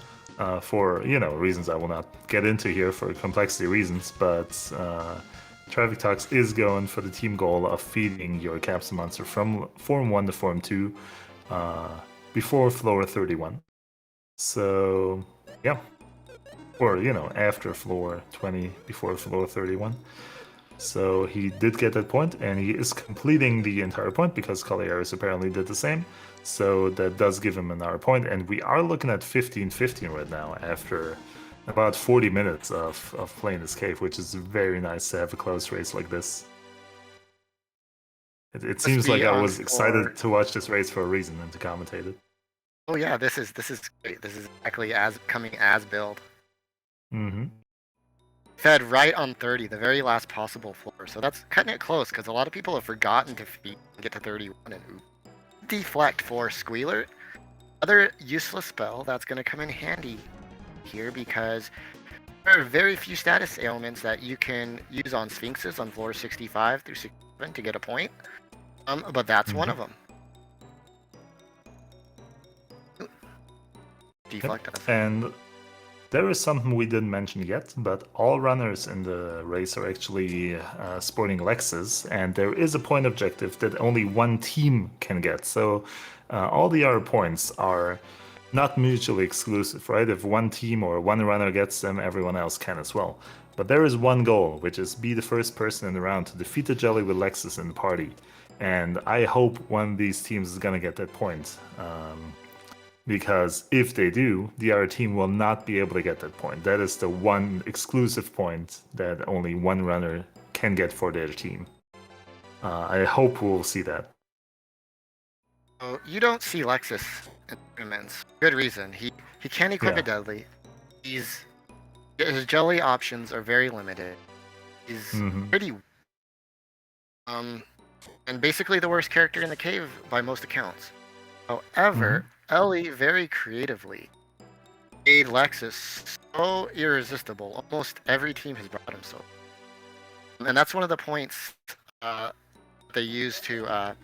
for, you know, reasons I will not get into here for complexity reasons, but Traviktox is going for the team goal of feeding your capsule monster from form 1 to form 2 before floor 31. So, yeah. Or, you know, after floor 20, before floor 31. So he did get that point, and he is completing the entire point because Kauliarys apparently did the same. So that does give him another point, and we are looking at 15-15 right now after about 40 minutes of playing this cave, which is very nice to have a close race like this. It seems like I was excited to watch this race for a reason and to commentate it. Oh yeah, this is great. This is exactly as coming as build. Mm-hmm. Fed right on 30, the very last possible floor. So that's cutting it close because a lot of people have forgotten to feed and get to 31 and deflect for Squeeealer. Other useless spell that's going to come in handy here because there are very few status ailments that you can use on Sphinxes on floor 65 through 67 to get a point. But that's one of them. Deflect us. And there is something we didn't mention yet, but all runners in the race are actually sporting Lexes, and there is a point objective that only one team can get. So all the other points are not mutually exclusive, right? If one team or one runner gets them, everyone else can as well. But there is one goal, which is be the first person in the round to defeat the jelly with Lexes in the party. And I hope one of these teams is going to get that point. Because if they do, the other team will not be able to get that point. That is the one exclusive point that only one runner can get for their team. I hope we'll see that. So you don't see Lexus in tournaments. Good reason. He can't equip a deadly. His jelly options are very limited. He's pretty and basically the worst character in the cave by most accounts. However, Ellie very creatively made Lexus so irresistible. Almost every team has brought him so. And that's one of the points they use to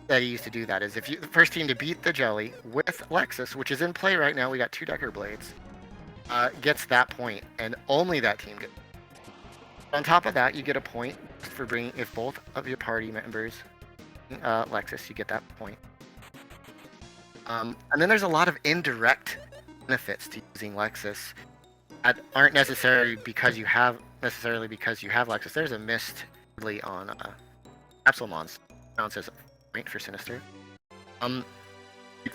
that he used to do that is if you the first team to beat the jelly with Lexus, which is in play right now, we got 2 Decker Blades, gets that point, and only that team gets. On top of that, you get a point for bringing if both of your party members Lexus, you get that point. And then there's a lot of indirect benefits to using Lexus that aren't necessarily because you have Lexus. There's a mist on Capsule Mons. Counts as a point for Sinister. The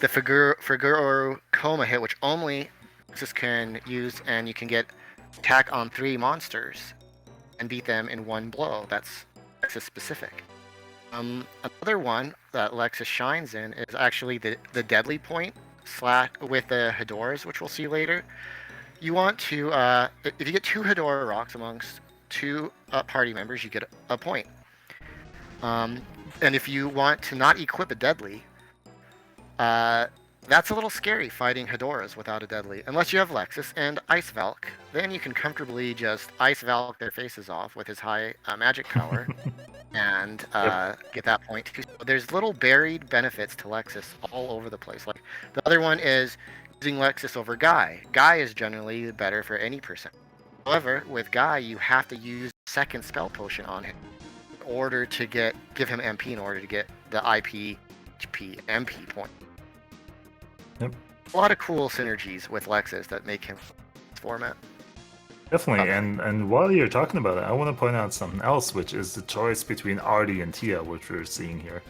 Figuro Coma hit, which only Lexus can use, and you can get attack on 3 monsters and beat them in 1 blow. That's Lexus specific. Another one that Lexus shines in is actually the deadly point with the Hedoras, which we'll see later. You want to, if you get 2 Hedora rocks amongst 2 party members, you get a point. And if you want to not equip a deadly, that's a little scary fighting Hedoras without a deadly, unless you have Lexus and Ice Valk. Then you can comfortably just Ice Valk their faces off with his high magic power and get that point too. So there's little buried benefits to Lexus all over the place. Like the other one is using Lexus over Guy. Guy is generally better for any percent. However, with Guy, you have to use second spell potion on him in order to give him MP in order to get the IP, HP, MP point. Yep. A lot of cool synergies with Lexus that make him this format. Definitely, and while you're talking about it, I want to point out something else, which is the choice between Artie and Tia, which we're seeing here.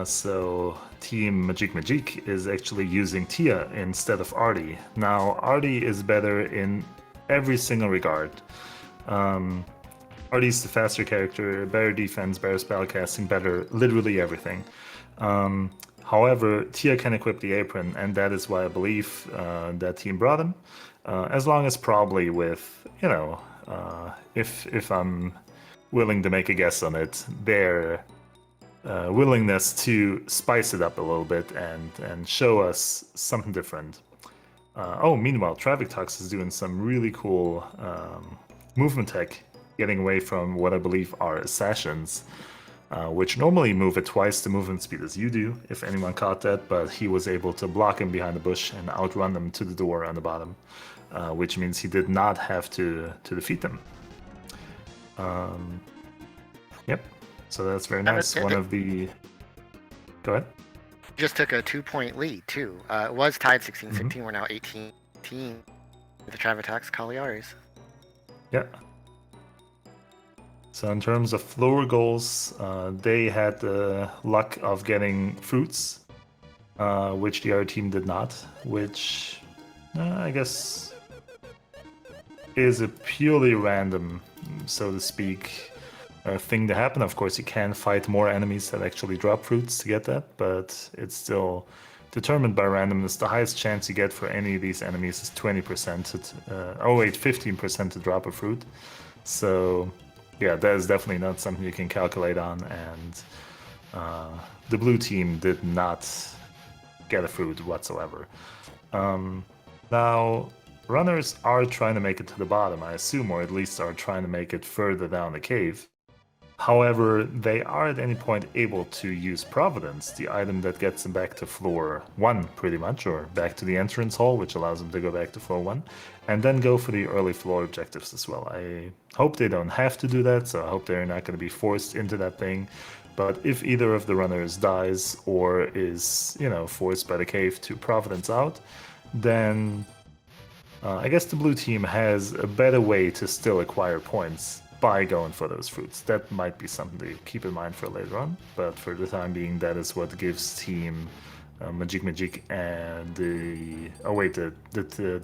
So Team Magic is actually using Tia instead of Artie. Now, Artie is better in every single regard. Artie's the faster character, better defense, better spellcasting, better literally everything. However, Tia can equip the apron, and that is why I believe that team brought him. As long as probably with, if I'm willing to make a guess on it, their willingness to spice it up a little bit and show us something different. Meanwhile, Traviktox is doing some really cool movement tech, getting away from what I believe are assassins. Which normally move at twice the movement speed as you do, if anyone caught that, but he was able to block him behind the bush and outrun them to the door on the bottom, which means he did not have to defeat them. Yep, so that's very nice. One of the... Go ahead. Just took a 2-point lead, too. It was tied 16-16, we're now 18-18 with the Traviktox Kauliarys. Yeah. So in terms of floor goals, they had the luck of getting fruits, which the other team did not, which I guess is a purely random, so to speak, thing to happen. Of course, you can fight more enemies that actually drop fruits to get that, but it's still determined by randomness. The highest chance you get for any of these enemies is 20%, 15% to drop a fruit. So... yeah, that is definitely not something you can calculate on, and the blue team did not get a fruit whatsoever. Now, runners are trying to make it to the bottom, I assume, or at least are trying to make it further down the cave. However, they are at any point able to use Providence, the item that gets them back to floor 1, pretty much, or back to the entrance hall, which allows them to go back to floor 1, and then go for the early floor objectives as well. I hope they don't have to do that, so I hope they're not going to be forced into that thing. But if either of the runners dies or is, forced by the cave to Providence out, then I guess the blue team has a better way to still acquire points by going for those fruits. That might be something to keep in mind for later on, but for the time being, that is what gives Team Magic and the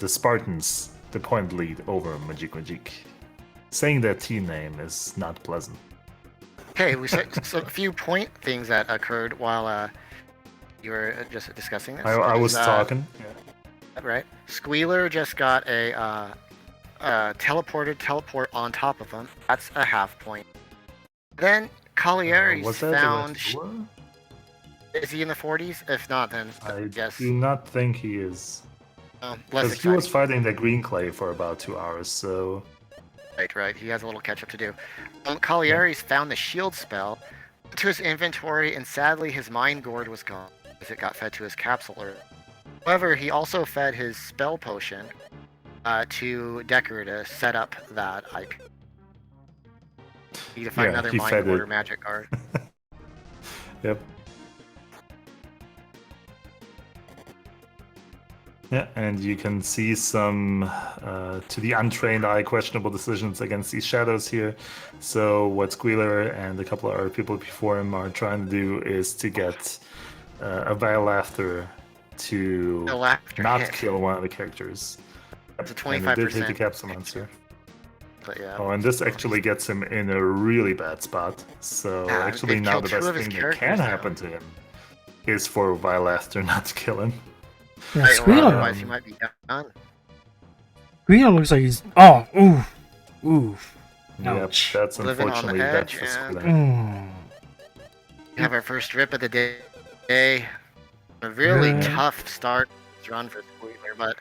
Spartans the point lead over Magic. Saying that team name is not pleasant. Okay, we said a few point things that occurred while you were just discussing this. I was talking. Right. Squeeealer just got a teleport on top of him. That's a half point. Then Kauliarys found... Is he in the 40s? If not, then yes. I do not think he is. Because he was fighting the green clay for about 2 hours, so... Right. He has a little catch-up to do. Kauliarys found the shield spell, to his inventory, and sadly his mind gourd was gone as it got fed to his capsuler. However, he also fed his spell potion to Decker to set up that IP. Need to find another he mind fed gourd it. or magic card. Yep. Yeah, and you can see some, to the untrained eye, questionable decisions against these shadows here. So what Squeeealer and a couple of other people before him are trying to do is to get a Vile Laughter to The laughter not hit. kill one of the characters. It's a And it did hit the 25%. capsule monster. But yeah. Oh, and this actually gets him in a really bad spot. So Yeah, actually it now killed the two best of his thing that can characters now. happen to him is for Vile Laughter not to kill him. Yeah, Right, or Squeeealer. otherwise he might be done. Squeeealer looks like he's. Oh, ooh. Ouch. Yep, that's Living on the unfortunately that's edge, for and- Squeeealer. We have our first rip of the day. A really Yeah. tough start run for Squeeealer, but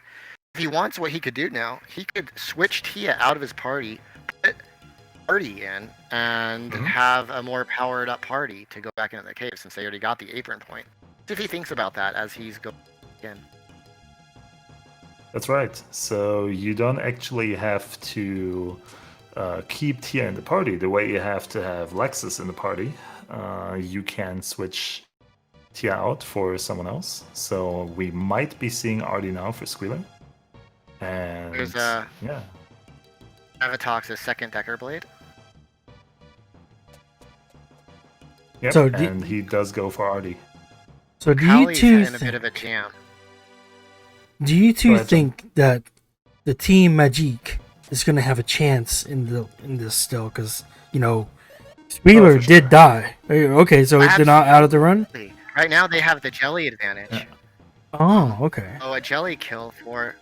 if he wants what he could do now, he could switch Tia out of his party, put Party in, and Mhm. have a more powered up party to go back into the cave since they already got the apron point. See if he thinks about that as he's going in. That's right. So you don't actually have to keep Tia in the party the way you have to have Lexus in the party. You can switch Tia out for someone else. So we might be seeing Artie now for Squeeealer. And There's yeah. Traviktox's second Decker Blade. Yep, So and he does go for Artie. So do you Callie's two in a bit of a jam. Do you Go two ahead, John. think that the Team Magic is going to have a chance in this still? Because Squeeealer for did sure. die. Okay, so they're not out of the run. Right now they have the jelly advantage. Yeah. Oh, okay. So a jelly kill for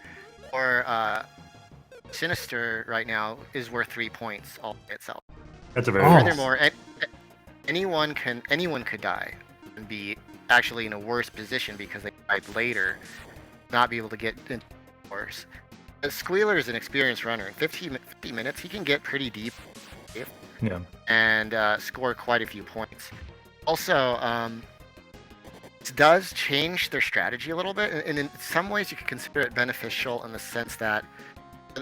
Sinister right now is worth 3 points all by itself. At the very Oh. least. Furthermore, anyone could die and be actually in a worse position because they died later, not be able to get into worse. Squeeealer is an experienced runner. In 50 minutes, he can get pretty deep Yeah. and score quite a few points. Also, this does change their strategy a little bit, and in some ways you could consider it beneficial in the sense that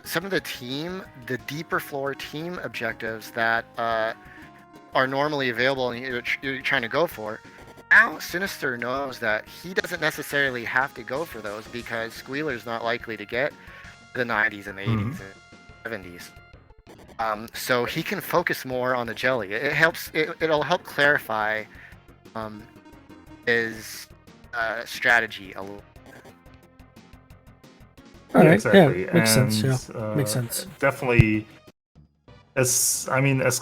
some of the deeper floor team objectives that are normally available and you're trying to go for, now Sinister knows that he doesn't necessarily have to go for those because Squeeealer's not likely to get the 90s and the 80s and 70s. So he can focus more on the jelly. It'll help clarify his strategy a little. All right. exactly. Yeah, makes sense. And, Yeah, makes sense. Definitely, as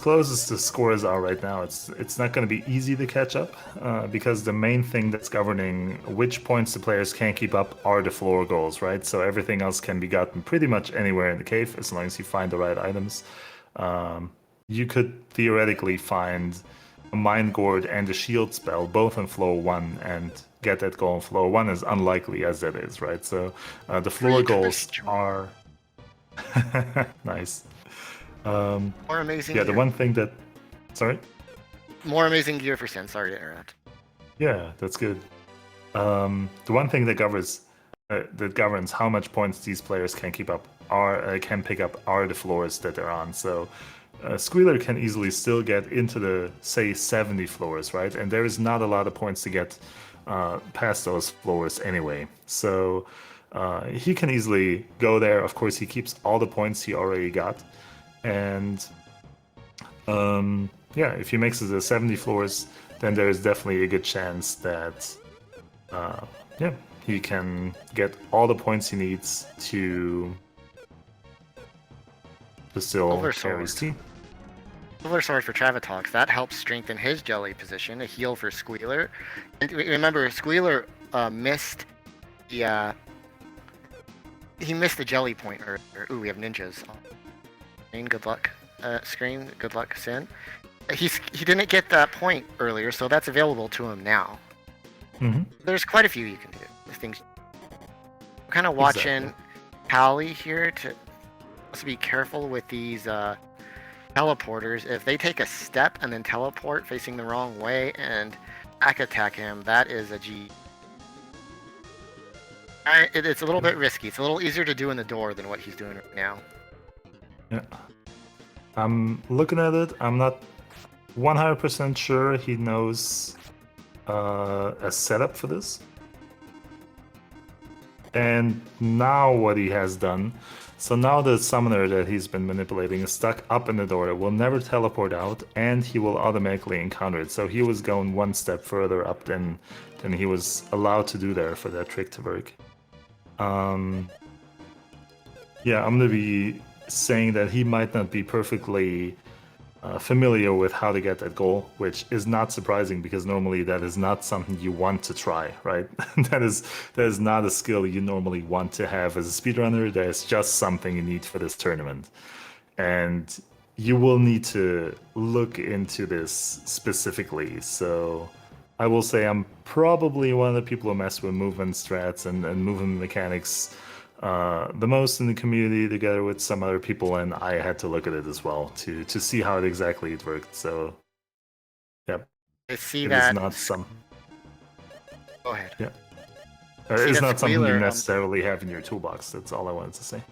close as the scores are right now, it's not going to be easy to catch up because the main thing that's governing which points the players can keep up are the floor goals, right? So everything else can be gotten pretty much anywhere in the cave as long as you find the right items. You could theoretically find a Mind Gourd and a Shield spell both in floor 1 and get that goal in floor 1, as unlikely as that is, right? So the floor goals are nice. More amazing. Yeah, the gear. one thing that, sorry. More amazing gear for Sin. Sorry to interrupt. Yeah, that's good. The one thing that governs how much points these players can keep up can pick up are the floors that they're on. So Squeeealer can easily still get into the, say, 70 floors, right? And there is not a lot of points to get past those floors anyway. So he can easily go there. Of course, he keeps all the points he already got. And yeah, if he makes it to 70 floors, then there is definitely a good chance that he can get all the points he needs to still Silver carry his Sword. team. Silver Sword for Traviktox. That helps strengthen his jelly position. A heal for Squeeealer. And remember, Squeeealer missed the he missed the jelly point earlier. Ooh, we have ninjas. Screen, good luck. Screen, good luck, Sin. He didn't get that point earlier, so that's available to him now. Mm-hmm. There's quite a few you can do. Things. I'm kind of watching Callie here to also be careful with these teleporters, if they take a step and then teleport facing the wrong way and back attack him, that is a G. It's a little bit risky. It's a little easier to do in the door than what he's doing right now. Yeah. I'm looking at it. I'm not 100% sure he knows a setup for this. And now what he has done. So now the summoner that he's been manipulating is stuck up in the door. It will never teleport out, and he will automatically encounter it. So he was going one step further up than he was allowed to do there for that trick to work. Yeah, I'm gonna be saying that he might not be perfectly familiar with how to get that goal, which is not surprising because normally that is not something you want to try, right? that is not a skill you normally want to have as a speedrunner. That is just something you need for this tournament, and you will need to look into this specifically. So I will say I'm probably one of the people who mess with movement strats and movement mechanics the most in the community, together with some other people, and I had to look at it as well to see how exactly it worked. So, yeah, I see it that. is not some. Go ahead. Yeah, See it's that not something you Squeeealer, necessarily have in your toolbox. That's all I wanted to say.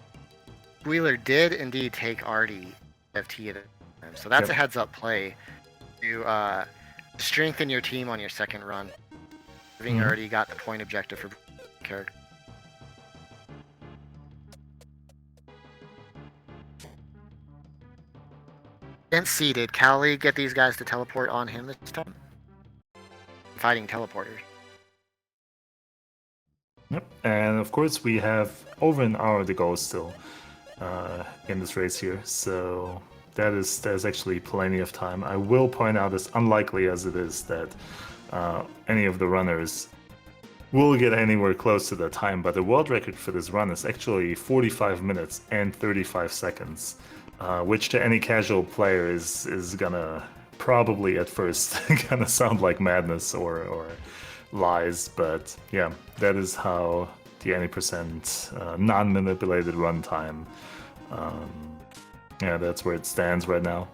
Squeeealer did indeed take Artie FT at the time, so that's Yep. a heads-up play to strengthen your team on your second run. Having Mhm. already got the point objective for character. Didn't see, did Cali get these guys to teleport on him this time? Fighting teleporters. Yep, and of course we have over an hour to go still in this race here, so there's actually plenty of time. I will point out, as unlikely as it is, that any of the runners will get anywhere close to that time, but the world record for this run is actually 45 minutes and 35 seconds, which to any casual player is gonna probably at first gonna sound like madness or lies, but yeah, that is how the any percent non-manipulated runtime, yeah, that's where it stands right now.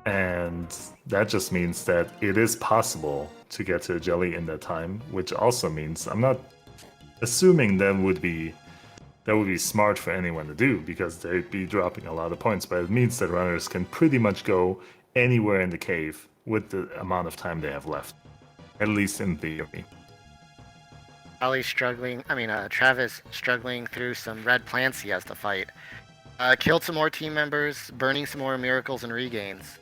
And that just means that it is possible to get to a jelly in that time, which also means I'm not assuming that would be smart for anyone to do because they'd be dropping a lot of points, but it means that runners can pretty much go anywhere in the cave with the amount of time they have left, at least in theory. Ali's struggling, Travis struggling through some red plants he has to fight. Killed some more team members, burning some more miracles and regains.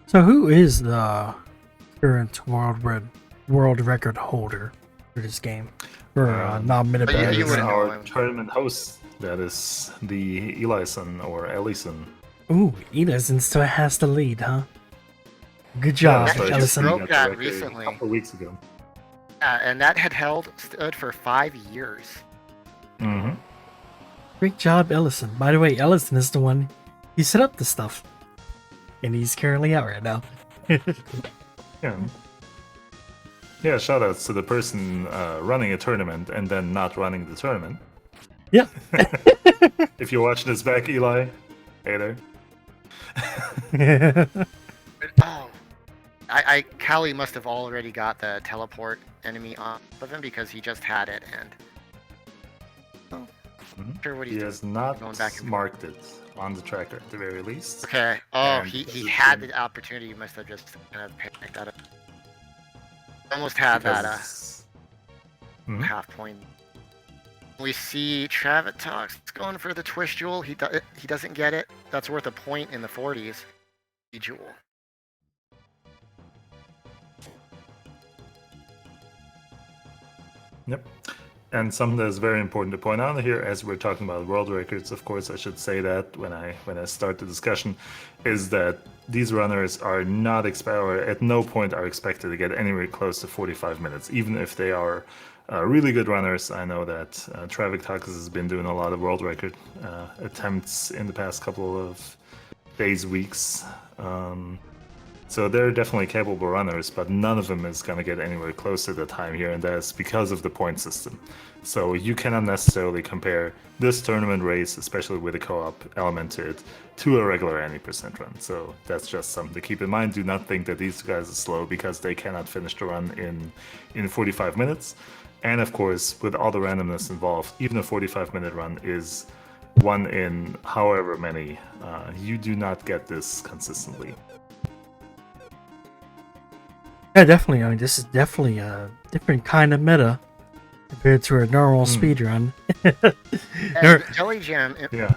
So who is the current world record holder for this game for non-minute you That is wouldn't know our him. tournament host. That is the Elison or Ellison. Ooh, Edison still has the lead, huh? Good job, that's so I just just Ellison. broke got the that record recently. a couple of weeks ago. Yeah, and that had stood for 5 years. Mm-hmm. Great job, Ellison. By the way, Ellison is the one he set up this stuff, and he's currently out right now. Yeah. Yeah, shout outs to the person running a tournament and then not running the tournament. Yeah. If you watch this back, Eli, hey there. Oh, Callie must have already got the teleport enemy off of him because he just had it, and Mhm. sure what He he's has not going back and forth. marked it on the tracker at the very least. Okay. Oh, And he this is had good. the opportunity. He must have just kind of picked that up. Almost had that Because- Mhm. half point. We see Traviktox going for the twist jewel. He doesn't get it. That's worth a point in the 40s. Jewel. Yep. And something that is very important to point out here, as we're talking about world records, of course, I should say that when I start the discussion, is that these runners are not or at no point are expected to get anywhere close to 45 minutes, even if they are really good runners. I know that Traviktox has been doing a lot of world record attempts in the past couple of days, weeks. So they're definitely capable runners, but none of them is going to get anywhere close to the time here, and that's because of the point system. So you cannot necessarily compare this tournament race, especially with a co-op element to it, to a regular any percent run. So that's just something to keep in mind. Do not think that these guys are slow because they cannot finish the run in 45 minutes. And of course, with all the randomness involved, even a 45-minute run is one in however many. You do not get this consistently. Yeah, definitely. I mean, this is definitely a different kind of meta compared to a normal speed run. And Jelly Jam, Yeah.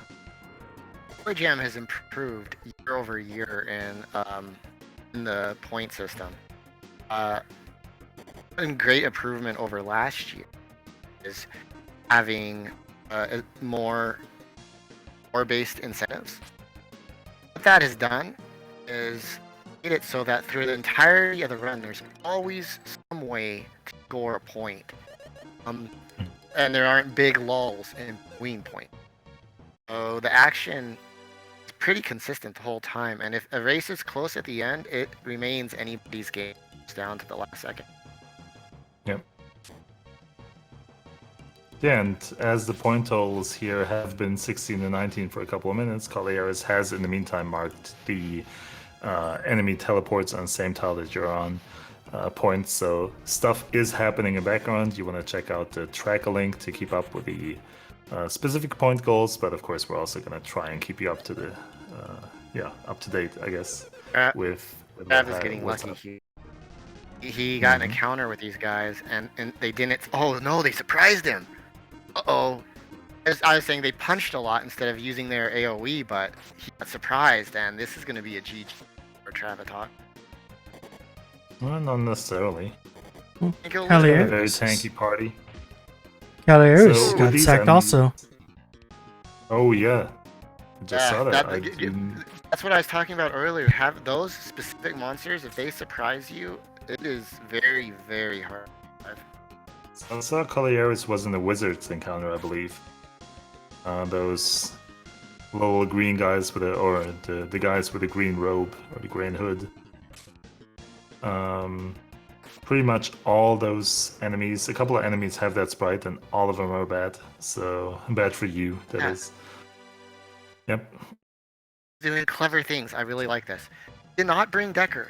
Jelly Jam has improved year over year in the point system. A great improvement over last year is having more based incentives. What that has done is made it so that through the entirety of the run, there's always some way to score a point. And there aren't big lulls in between points. So the action is pretty consistent the whole time. And if a race is close at the end, it remains anybody's game down to the last second. Yep. Yeah, and as the point totals here have been 16 and 19 for a couple of minutes, Kauliarys has in the meantime marked the enemy teleports on the same tile that you're on points. So stuff is happening in background. You want to check out the tracker link to keep up with the specific point goals, but of course we're also going to try and keep you up to the up to date, I guess, with Trav is getting lucky here. He got an encounter with these guys, and they didn't. Oh no, they surprised him. Uh-oh. As I was saying, they punched a lot instead of using their AoE, but he got surprised, and this is going to be a GG for Traviktox. Well, not necessarily. Kauliarys. A very tanky party. Kauliarys So, got with these sacked also. Oh yeah, I just saw that. That's what I was talking about earlier. Have those specific monsters, if they surprise you, it is very, very hard. So I saw Kauliarys was in the Wizards encounter, I believe. Those little green guys with the guys with the green robe or the green hood. Pretty much all those enemies, a couple of enemies have that sprite, and all of them are bad. So bad for you, that is. Yep. Doing clever things. I really like this. Did not bring Decker.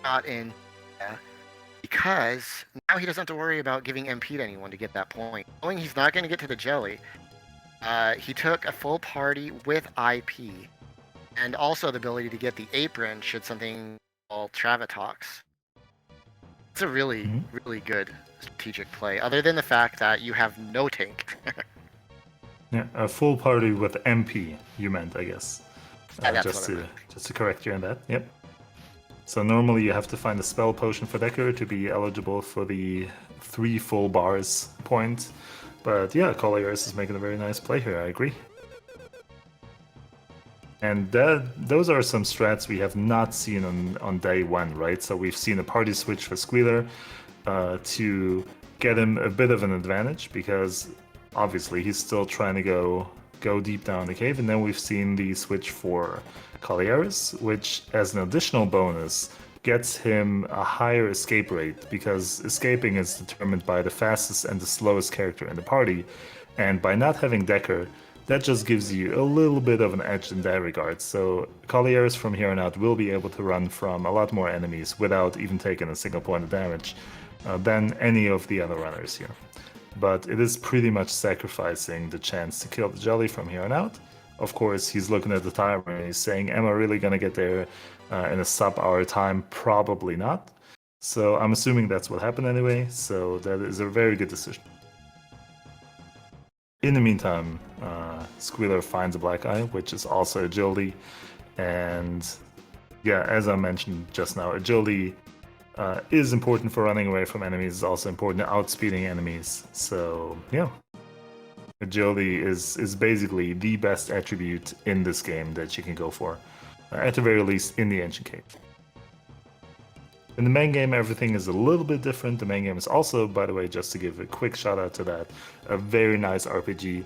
Not in. Because now he doesn't have to worry about giving MP to anyone to get that point. Knowing he's not going to get to the jelly, he took a full party with IP, and also the ability to get the apron should something called Traviktox. It's a really, really good strategic play, other than the fact that you have no tank. Yeah, a full party with MP, you meant, I guess. That's just what I meant. to correct you on that, yep. So normally you have to find a spell potion for Decker to be eligible for the 3 full bars point. But yeah, Kauliarys is making a very nice play here, I agree. And those are some strats we have not seen on day one, right? So we've seen a party switch for Squeeealer to get him a bit of an advantage, because obviously he's still trying to go deep down the cave, and then we've seen the switch for Kauliarys, which as an additional bonus gets him a higher escape rate, because escaping is determined by the fastest and the slowest character in the party, and by not having Decker, that just gives you a little bit of an edge in that regard. So Kauliarys from here on out will be able to run from a lot more enemies without even taking a single point of damage than any of the other runners here. But it is pretty much sacrificing the chance to kill the jelly from here on out. Of course, he's looking at the timer and he's saying, am I really going to get there in a sub-hour time? Probably not. So I'm assuming that's what happened anyway, so that is a very good decision. In the meantime, Squeeealer finds a black eye, which is also agility. And yeah, as I mentioned just now, agility is important for running away from enemies. It's also important to outspeeding enemies. So yeah, agility is basically the best attribute in this game that you can go for, at the very least in the Ancient Cave. In the main game, everything is a little bit different. The main game is also, by the way, just to give a quick shout out to that, a very nice RPG.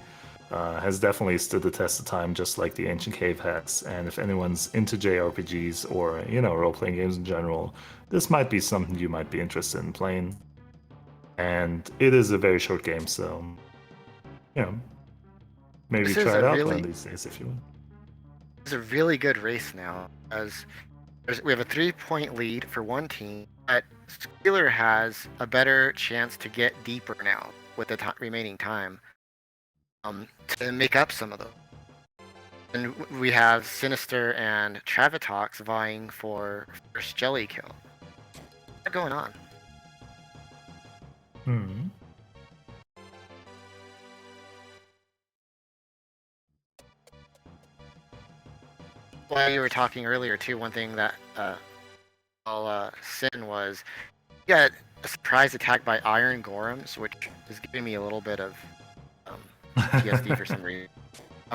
has definitely stood the test of time, just like the Ancient Cave has. And if anyone's into JRPGs or role-playing games in general, this might be something you might be interested in playing. And it is a very short game, so maybe This is try a it out one really of these days if you want. It's a really good race now, as we have a 3-point lead for one team, but Squeeealer has a better chance to get deeper now with the remaining time to make up some of those. And we have Sinister and Traviktox vying for first jelly kill. What's going on? While you were talking earlier too, one thing that Sin was he got a surprise attack by Iron Gorems, which is giving me a little bit of PTSD for some reason.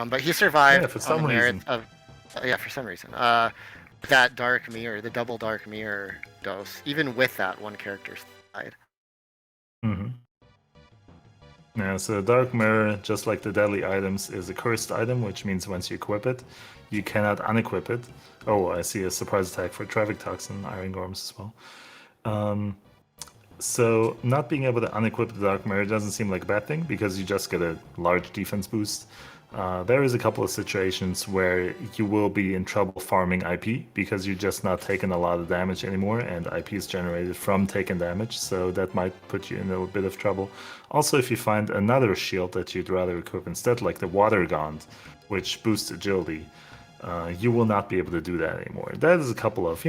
But he survived Yeah, for some on the merits reason. of for some reason. That dark mirror, the double dark mirror dose, even with that, one character died. Yeah, so Dark Mirror, just like the deadly items, is a cursed item, which means once you equip it, you cannot unequip it. Oh, I see a surprise attack for Traviktox and Iron Gorms as well. So not being able to unequip the Dark Mirror doesn't seem like a bad thing, because you just get a large defense boost. There is a couple of situations where you will be in trouble farming IP, because you're just not taking a lot of damage anymore, and IP is generated from taking damage, so that might put you in a little bit of trouble. Also, if you find another shield that you'd rather equip instead, like the Water Gaunt, which boosts agility, you will not be able to do that anymore. That is a couple of,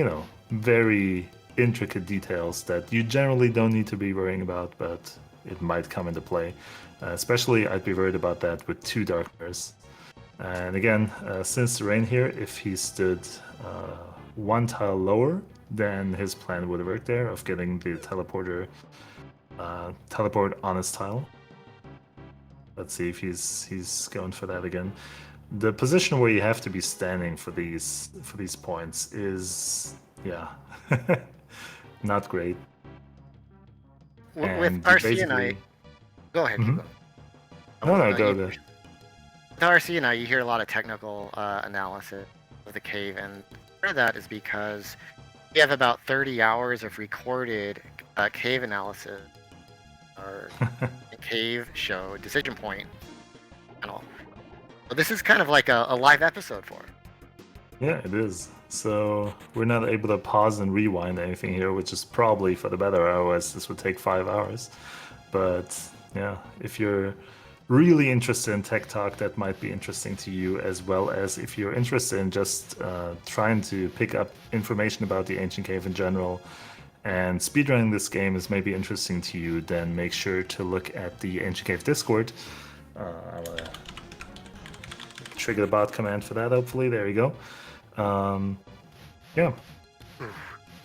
very intricate details that you generally don't need to be worrying about, but it might come into play. Especially, I'd be worried about that with 2 Dark Mirrors. And again, SinisterRain here, if he stood 1 tile lower, then his plan would have worked there of getting the teleport on his tile. Let's see if he's going for that again. The position where you have to be standing for these points is not great. With RC and I, go ahead. Mm-hmm. Keep No, going. go ahead. With RC and I, you hear a lot of technical analysis of the cave, and part of that is because we have about 30 hours of recorded cave analysis, or cave show decision point channel. So this is kind of like a live episode for it. Yeah, it is. So we're not able to pause and rewind anything here, which is probably for the better. Otherwise, this would take 5 hours. But yeah, if you're really interested in tech talk, that might be interesting to you, as well as if you're interested in just trying to pick up information about the Ancient Cave in general, and speedrunning this game is maybe interesting to you, then make sure to look at the Ancient Cave Discord. I'm gonna trigger the bot command for that, hopefully. There you go.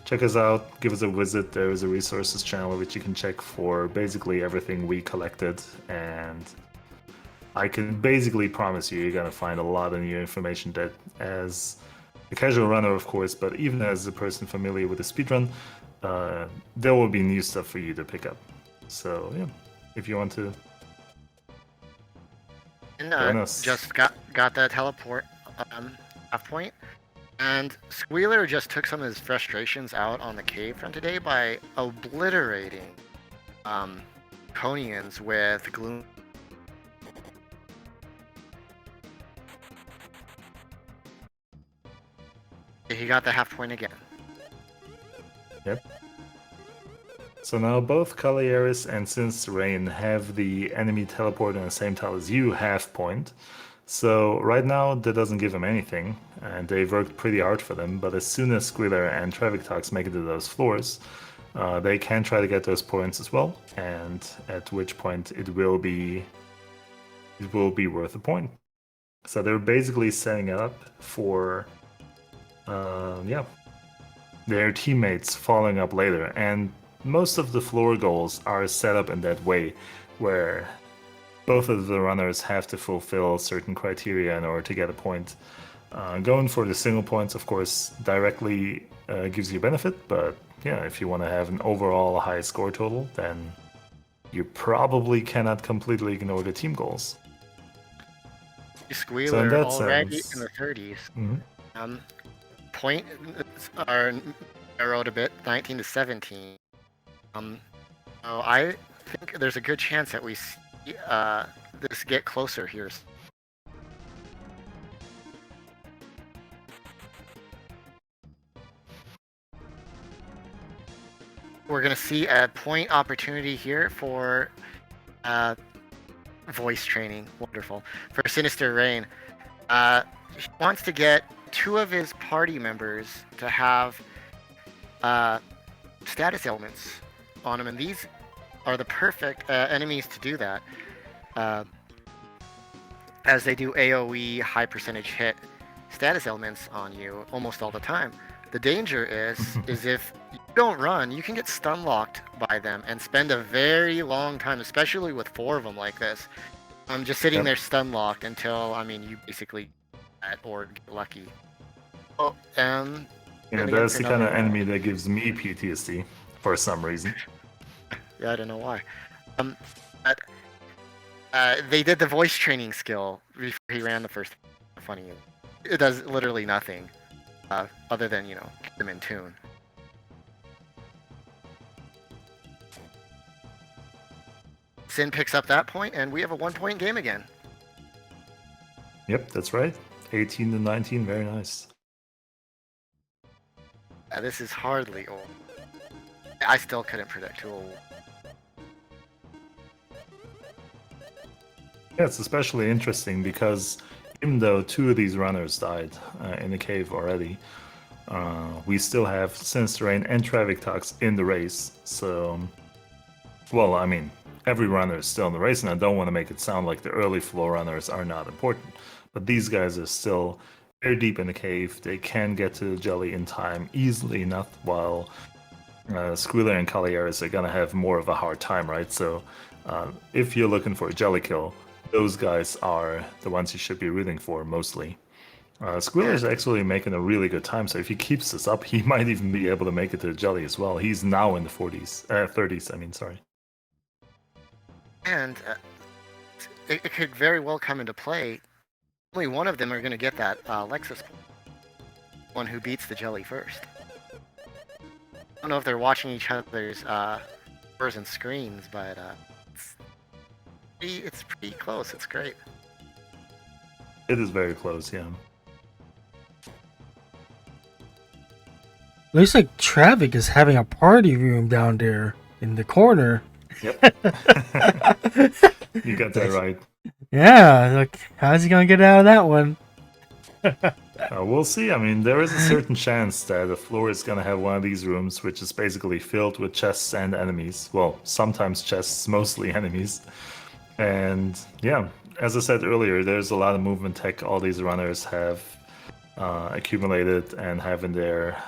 Check us out, give us a visit. There is a resources channel which you can check for basically everything we collected, and I can basically promise you you're gonna find a lot of new information that, as a casual runner of course, but even as a person familiar with the speedrun, there will be new stuff for you to pick up. So yeah, if you want to join us. Just got that teleport half point. And Squeeealer just took some of his frustrations out on the cave from today by obliterating Conians with Gloom. He got the half point again. Yep. So now both Kauliarys and SinisterRain have the enemy teleport on the same tile as you, half point. So right now that doesn't give them anything, and they've worked pretty hard for them, but as soon as Squeeealer and Traviktox make it to those floors, they can try to get those points as well, and at which point it will be worth a point. So they're basically setting it up for their teammates following up later, and most of the floor goals are set up in that way, where both of the runners have to fulfill certain criteria in order to get a point. Going for the single points, of course, directly gives you benefit, but yeah, if you want to have an overall high score total, then you probably cannot completely ignore the team goals. So in Squeeealer that already in sense, the 30s. mhm. Point are narrowed a bit, 19 to 17. So I think there's a good chance that we see this get closer here. We're gonna see a point opportunity here for voice training. Wonderful for SinisterRain. He wants to get 2 of his party members to have status ailments on them, and these are the perfect enemies to do that, as they do AoE high percentage hit status ailments on you almost all the time. The danger is if you don't run, you can get stun locked by them and spend a very long time, especially with 4 of them like this. I'm just sitting Yep. there stun locked until, I mean, you basically get or get lucky. Oh, Yeah, really that's into the kind of another- enemy that gives me PTSD for some reason. Yeah, I don't know why. But they did the voice training skill before he ran the first. Funny, it does literally nothing other than keep them in tune. Sin picks up that point, and we have a 1-point game again. Yep, that's right. 18 to 19, very nice. This is hardly old. I still couldn't predict who will. Yeah, it's especially interesting because even though 2 of these runners died in the cave already, we still have SinisterRain and Traviktox in the race. So, well, I mean, every runner is still in the race, and I don't want to make it sound like the early floor runners are not important. But these guys are still very deep in the cave. They can get to the jelly in time easily enough, while Squeeealer and Kauliarys are going to have more of a hard time, right? So if you're looking for a jelly kill, those guys are the ones you should be rooting for mostly. Squeeealer is actually making a really good time, so if he keeps this up, he might even be able to make it to the jelly as well. He's now in the 30s, I mean, sorry. And it could very well come into play. Only one of them are going to get that Lexus one who beats the jelly first. I don't know if they're watching each other's scores and screens, but it's pretty close. It's great. It is very close, yeah. Looks like Travik is having a party room down there in the corner. Yep. You got that right. Yeah, look, how's he gonna get out of that one? We'll see. I mean, there is a certain chance that the floor is going to have one of these rooms, which is basically filled with chests and enemies. Well, sometimes chests, mostly enemies. And yeah, as I said earlier, there's a lot of movement tech all these runners have accumulated and have in their,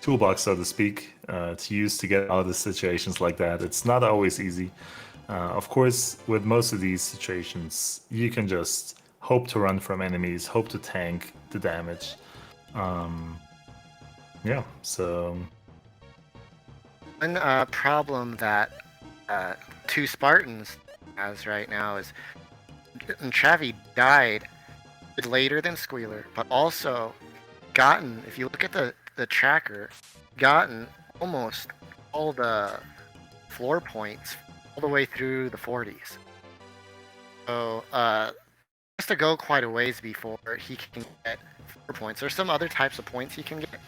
toolbox, so to speak, to use to get out of situations like that. It's not always easy. Of course, with most of these situations, you can just hope to run from enemies, hope to tank the damage. Yeah, so... One problem that 2 Spartans has right now is Travi died later than Squeeealer, but also gotten, if you look at the tracker, gotten almost all the floor points all the way through the 40s. So has to go quite a ways before he can get 4 points. There's some other types of points he can get,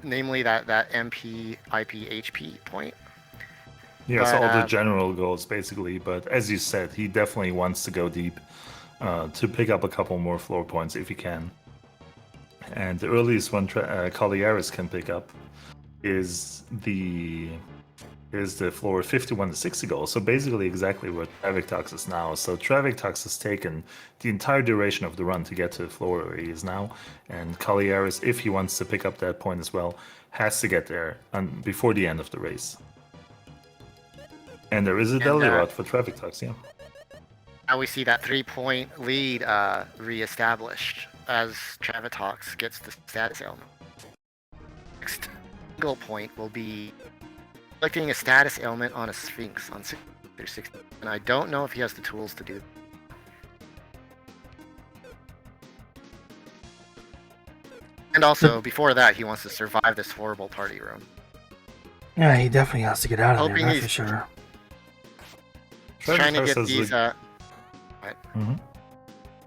namely that MP, IP, HP point. Yeah, so But, all the general goals, basically. But as you said, he definitely wants to go deep to pick up a couple more floor points if he can. And the earliest one Kauliarys can pick up is the floor 51 to 60 goals. So basically exactly where Traviktox is now. So Traviktox has taken the entire duration of the run to get to the floor where he is now. And Kauliarys, if he wants to pick up that point as well, has to get there before the end of the race. And there is a deli route for Traviktox, yeah. Now we see that 3-point lead reestablished as Traviktox gets the status ailment. Next single point will be inflicting a status ailment on a Sphinx on 6 through 60. and I don't know if he has the tools to do that. And also, before that, he wants to survive this horrible party room. Yeah, he definitely has to get out of there, Hoping that's he's- for sure. He's trying to Traviktox get has these, Mhm.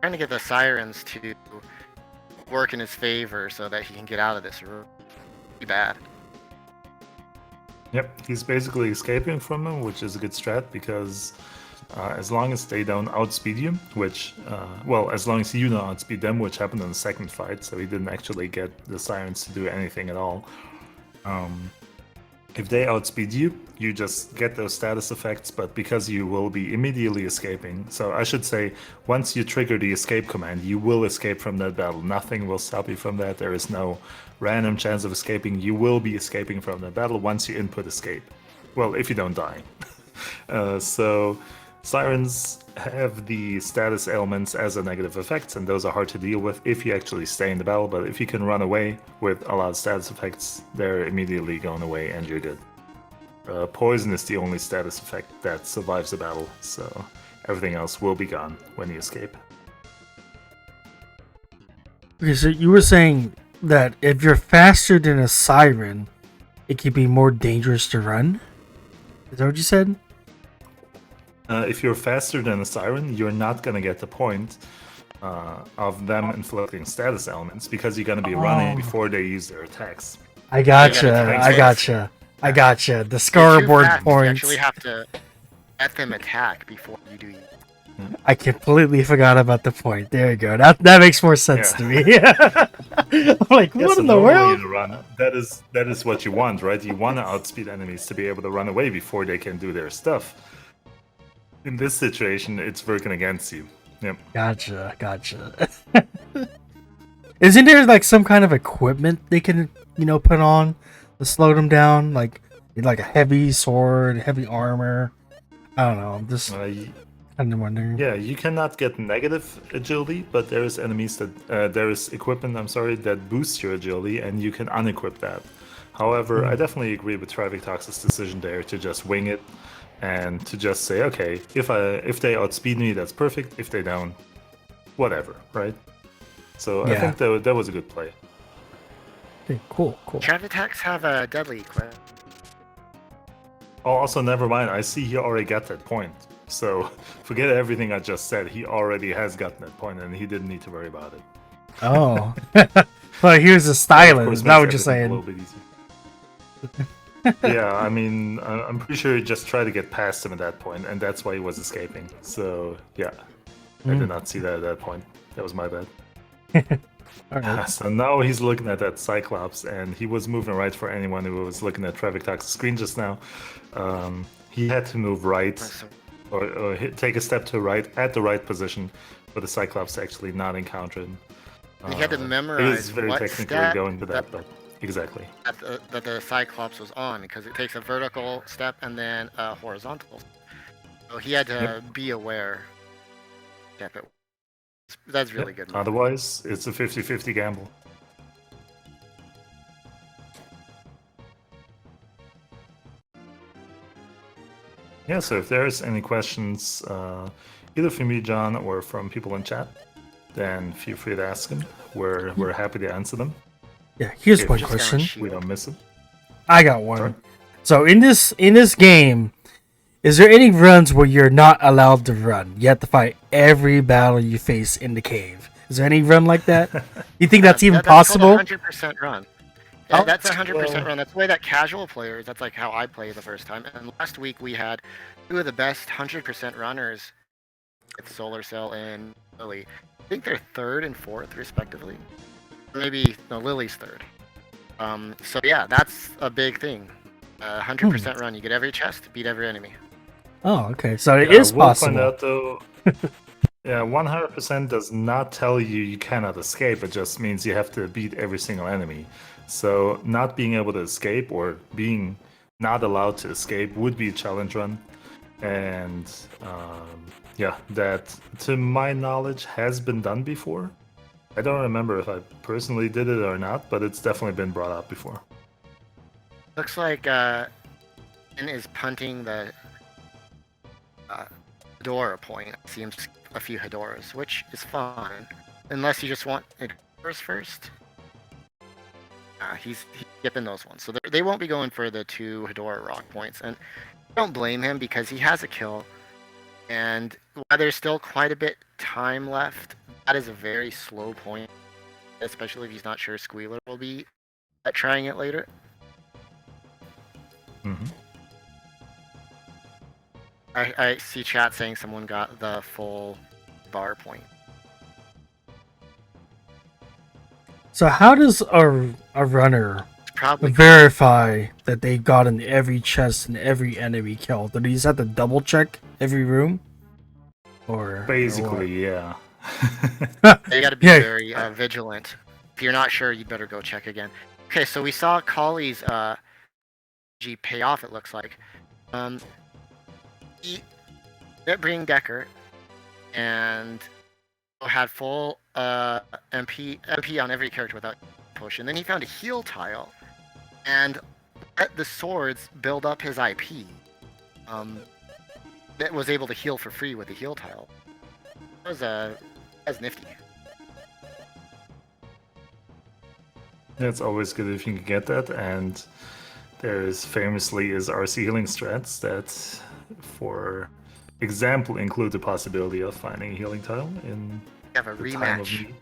trying to get the sirens to work in his favor so that he can get out of this room. Pretty bad. Yep, he's basically escaping from them, which is a good strat because as long as they don't outspeed you, which, well, as long as you don't outspeed them, which happened in the second fight, so he didn't actually get the sirens to do anything at all. If they outspeed you, you just get those status effects, but because you will be immediately escaping, so I should say, once you trigger the escape command, you will escape from that battle. Nothing will stop you from that. There is no random chance of escaping. You will be escaping from that battle once you input escape. Well, if you don't die. So sirens have the status ailments as a negative effect, and those are hard to deal with if you actually stay in the battle, but if you can run away with a lot of status effects, they're immediately going away and you're good. Poison is the only status effect that survives the battle, so everything else will be gone when you escape. Okay, so you were saying that if you're faster than a siren, it can be more dangerous to run? Is that what you said? If you're faster than a siren, you're not going to get the point of them inflicting status elements because you're going to be running before they use their attacks. I gotcha. Yeah, I gotcha. I gotcha. The If you're scoreboard fast, You points. actually have to let them attack before you do. I completely forgot about the point. There you go. That makes more sense Yeah. to me. I'm like, Yeah, what so in the normally world? in a run, that is what you want, right? You want to outspeed enemies to be able to run away before they can do their stuff. In this situation, it's working against you. Yep. Gotcha. Isn't there like some kind of equipment they can, put on to slow them down? Like a heavy sword, heavy armor? I don't know. I'm just kind of wondering. Yeah, you cannot get negative agility, but there is there is equipment. I'm sorry, that boosts your agility, and you can unequip that. However, I definitely agree with Traviktox's decision there to just wing it, and to just say, okay, if they outspeed me, that's perfect. If they don't, whatever, right? So I Yeah. think that was a good play. Okay, cool. Traviktox have a deadly equip. Oh, also, never mind. I see he already got that point. So forget everything I just said. He already has gotten that point, and he didn't need to worry about it. Oh. Well, here's the Of styling. course, Is that what makes you're everything saying? a little bit easier. Yeah, I mean, I'm pretty sure he just tried to get past him at that point, and that's why he was escaping. So yeah, I did not see that at that point. That was my bad. All right. So now he's looking at that Cyclops, and he was moving right for anyone who was looking at Traviktox's screen just now. He had to move right, or take a step to right at the right position for the Cyclops to actually not encounter him. He had to It is memorize very what technically step going to that, but exactly. that the Cyclops was on, because it takes a vertical step and then a horizontal. So he had to be aware. Step it. That's really good. Otherwise, it's a 50-50 gamble. Yeah, so if there's any questions, either from you, John, or from people in chat, then feel free to ask them. We're happy to answer them. Yeah, here's If one just question. We don't miss them. I got one. Sorry? So in this game, is there any runs where you're not allowed to run? You have to fight every battle you face in the cave. Is there any run like that? You think that's even possible? That's 100% run. Yeah, Oh, that's a 100% well- run. That's the way that casual players. That's like how I played the first time. And last week we had two of the best 100% runners with Solar Cell and Lily. I think they're third and fourth respectively. Maybe no, Lily's third. So yeah, that's a big thing. 100% run. You get every chest, beat every enemy. Oh, okay. So it Yeah, is we'll possible. find out though. Yeah, 100% does not tell you cannot escape. It just means you have to beat every single enemy. So not being able to escape or being not allowed to escape would be a challenge run. And yeah, that to my knowledge has been done before. I don't remember if I personally did it or not, but it's definitely been brought up before. Looks like Finn is punting the Hedora point. It seems a few Hedoras, which is fine. Unless you just want Hedoras first. He's skipping those ones. So they won't be going for the 2 Hedora rock points. And I don't blame him because he has a kill. And while there's still quite a bit time left, that is a very slow point. Especially if he's not sure Squeeealer will be trying it later. Mm-hmm. I see chat saying someone got the full bar point. So how does a runner Probably verify that they got in every chest and every enemy kill? Do they just have to double check every room? Or Basically, yeah. you got to be very vigilant. If you're not sure, you'd better go check again. Okay, so we saw Kali's G pay off. It looks like. He didn't bring Decker, and had full MP on every character without push, and then he found a heal tile, and let the swords build up his IP. That was able to heal for free with the heal tile. That was nifty. It's always good if you can get that, and there's famously is RC healing strats that, for example, include the possibility of finding a healing tile in Have a the time of rematch. need.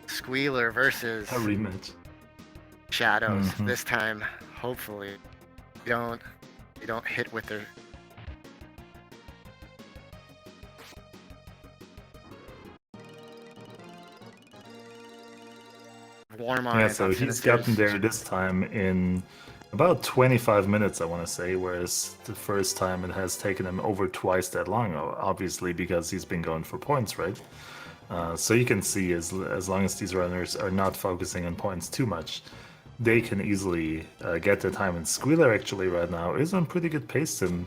Squeeealer versus A rematch. Shadows. Mhm. This time, hopefully, you don't hit with their. Warm eyes. Yeah, so on he's gotten Sinister's- there this time in about 25 minutes, I want to say, whereas the first time it has taken him over twice that long, obviously, because he's been going for points, right? So you can see as long as these runners are not focusing on points too much, they can easily get the time. And Squeeealer actually right now is on pretty good pace, and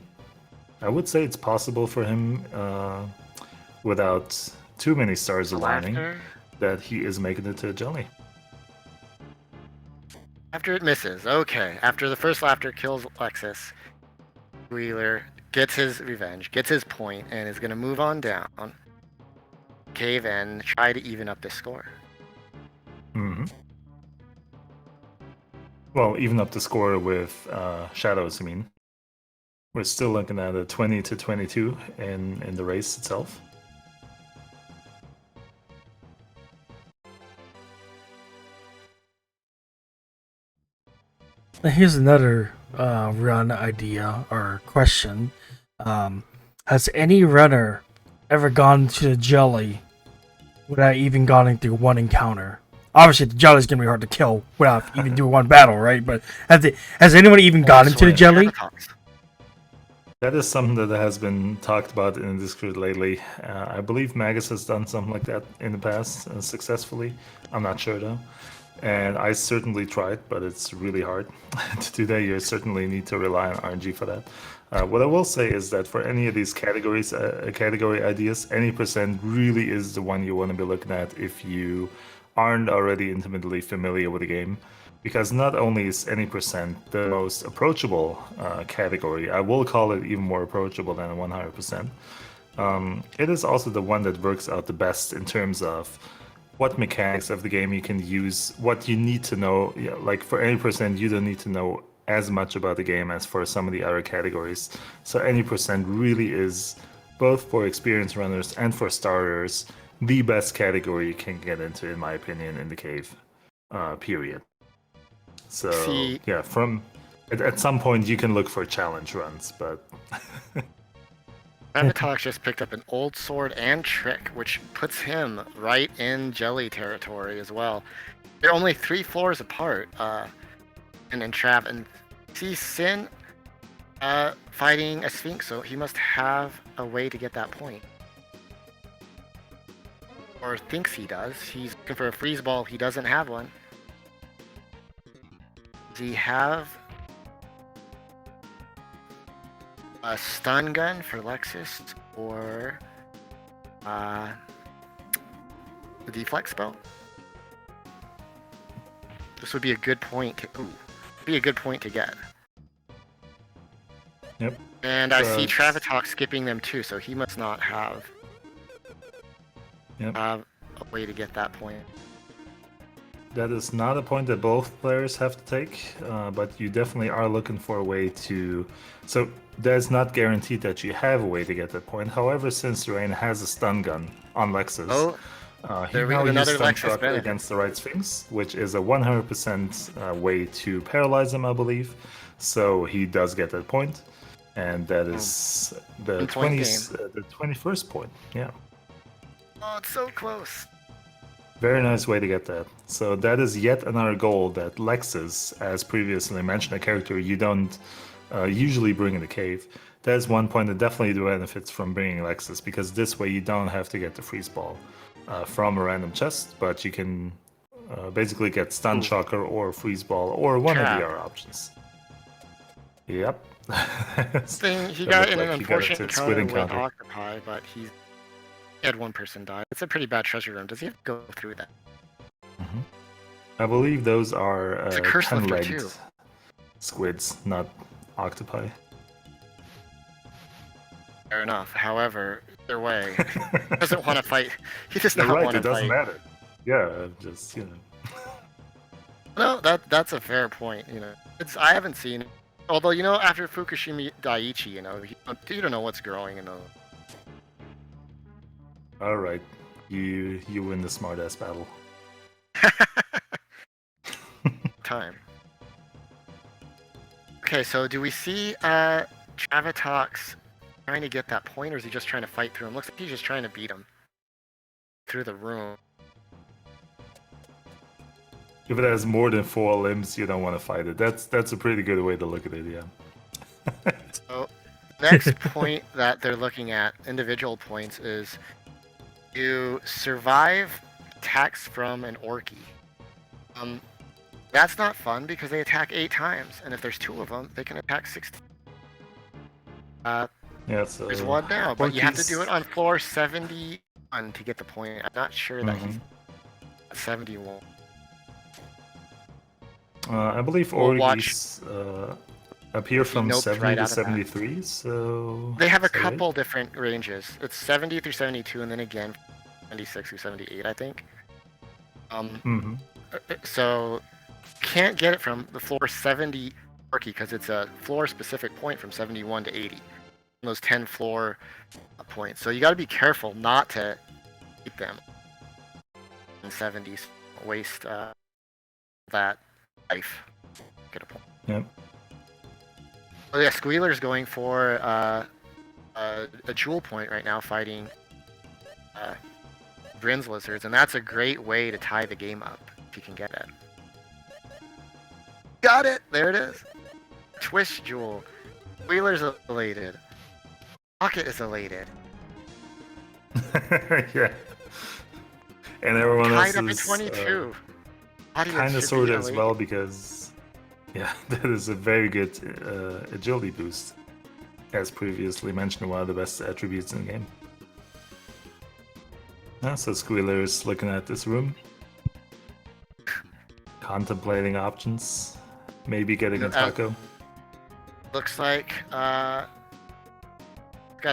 I would say it's possible for him, without too many stars aligning, Laughter. that he is making it to Jelly. After it misses, okay. After the first laughter kills Lexus, Squeeealer gets his revenge, gets his point, and is going to move on down, cave in, try to even up the score. Mm-hmm. Well, even up the score with Shadows, I mean. We're still looking at a 20-22 in the race itself. Now here's another run idea or question. Has any runner ever gone to the jelly without even going through one encounter? Obviously, the jelly's gonna be hard to kill without even doing one battle, right? But has anyone even gotten to the jelly? Traviktox. That is something that has been talked about in the Discord lately. I believe Magus has done something like that in the past successfully. I'm not sure though. And I certainly tried, but it's really hard to do that. You certainly need to rely on RNG for that. What I will say is that for any of these categories, category ideas, any percent really is the one you want to be looking at if you aren't already intimately familiar with the game. Because not only is any percent the most approachable category, I will call it even more approachable than a 100%. It is also the one that works out the best in terms of what mechanics of the game you can use, what you need to know. Yeah, like for any percent, you don't need to know as much about the game as for some of the other categories. So any percent really is, both for experienced runners and for starters, the best category you can get into, in my opinion, in the cave. Period. So See- yeah, from at some point you can look for challenge runs, but Traviktox just picked up an old sword and trick, which puts him right in jelly territory as well. They're only 3 floors apart. And then Trav and see Sin fighting a Sphinx, so he must have a way to get that point. Or thinks he does. He's looking for a freeze ball. He doesn't have one. Does he have a stun gun for Lexus or the deflect spell? This would be a good point to get. Yep. And I see But- Traviktox skipping them too, so he must not have Yep. a way to get that point. That is not a point that both players have to take, but you definitely are looking for a way to. So that's not guaranteed that you have a way to get that point. However, SinisterRain has a stun gun on Lexus. Oh, He there we now go, another uses stun Lexus truck benefit. against the right Sphinx, which is a 100% way to paralyze him, I believe. So he does get that point, and that is the 1-point 20, game. the 21st point. Yeah. Oh, it's so close. Very nice way to get that. So that is yet another goal that Lexus, as previously mentioned, a character you don't usually bring in the cave. That is one point that definitely benefits from bringing Lexus, because this way you don't have to get the freeze ball from a random chest, but you can basically get stun shocker or freeze ball or one of the Trap. other options. Yep. Thing he That got looked in an like he got into unfortunate a squid encounter with encounter. Octopi, but he had one person die. It's a pretty bad treasure room. Does he have to go through that? I believe those are It's a curse lifter, 10-legged too. squids, not octopi. Fair enough. However, either way, he doesn't want to fight. He does You're not right, want it to doesn't fight. matter. Yeah, just, No, that's a fair point. I haven't seen. Although after Fukushima Daiichi, you don't know what's growing. All right, you win the smartass battle. Time. Okay, so do we see Traviktox trying to get that point, or is he just trying to fight through him? Looks like he's just trying to beat him through the room. If it has more than 4 limbs, you don't want to fight it. That's a pretty good way to look at it, yeah. So, next point that they're looking at, individual points, is you survive attacks from an Orky. That's not fun because they attack 8 times, and if there's 2 of them, they can attack 16. Yeah, so There's one now, but you have to do Orkies- it on floor 71 to get the point. I'm not sure that he's Mhm. at 71. I believe We'll watch- Orgies appear from noped 70 right to out of that. 73, so... They have a is that right? couple different ranges. It's 70 through 72, and then again 76 through 78, I think. Mhm. So can't get it from the floor 70 Orky because it's a floor-specific point from 71 to 80. Those 10 floor points. So you got to be careful not to keep them in 70s. Waste that life. Get a point. Yep. Oh yeah, Squeealer's going for a jewel point right now, fighting Bryn's lizards, and that's a great way to tie the game up if you can get it. Got it! There it is. Twist jewel. Squealer's elated. Pocket is elated. Yeah. And everyone else Tied up at is 22. Audience kind of should sort be as elated. well, because yeah, that is a very good agility boost, as previously mentioned, one of the best attributes in the game. So Squeealer is looking at this room, contemplating options, maybe getting a taco. Looks like got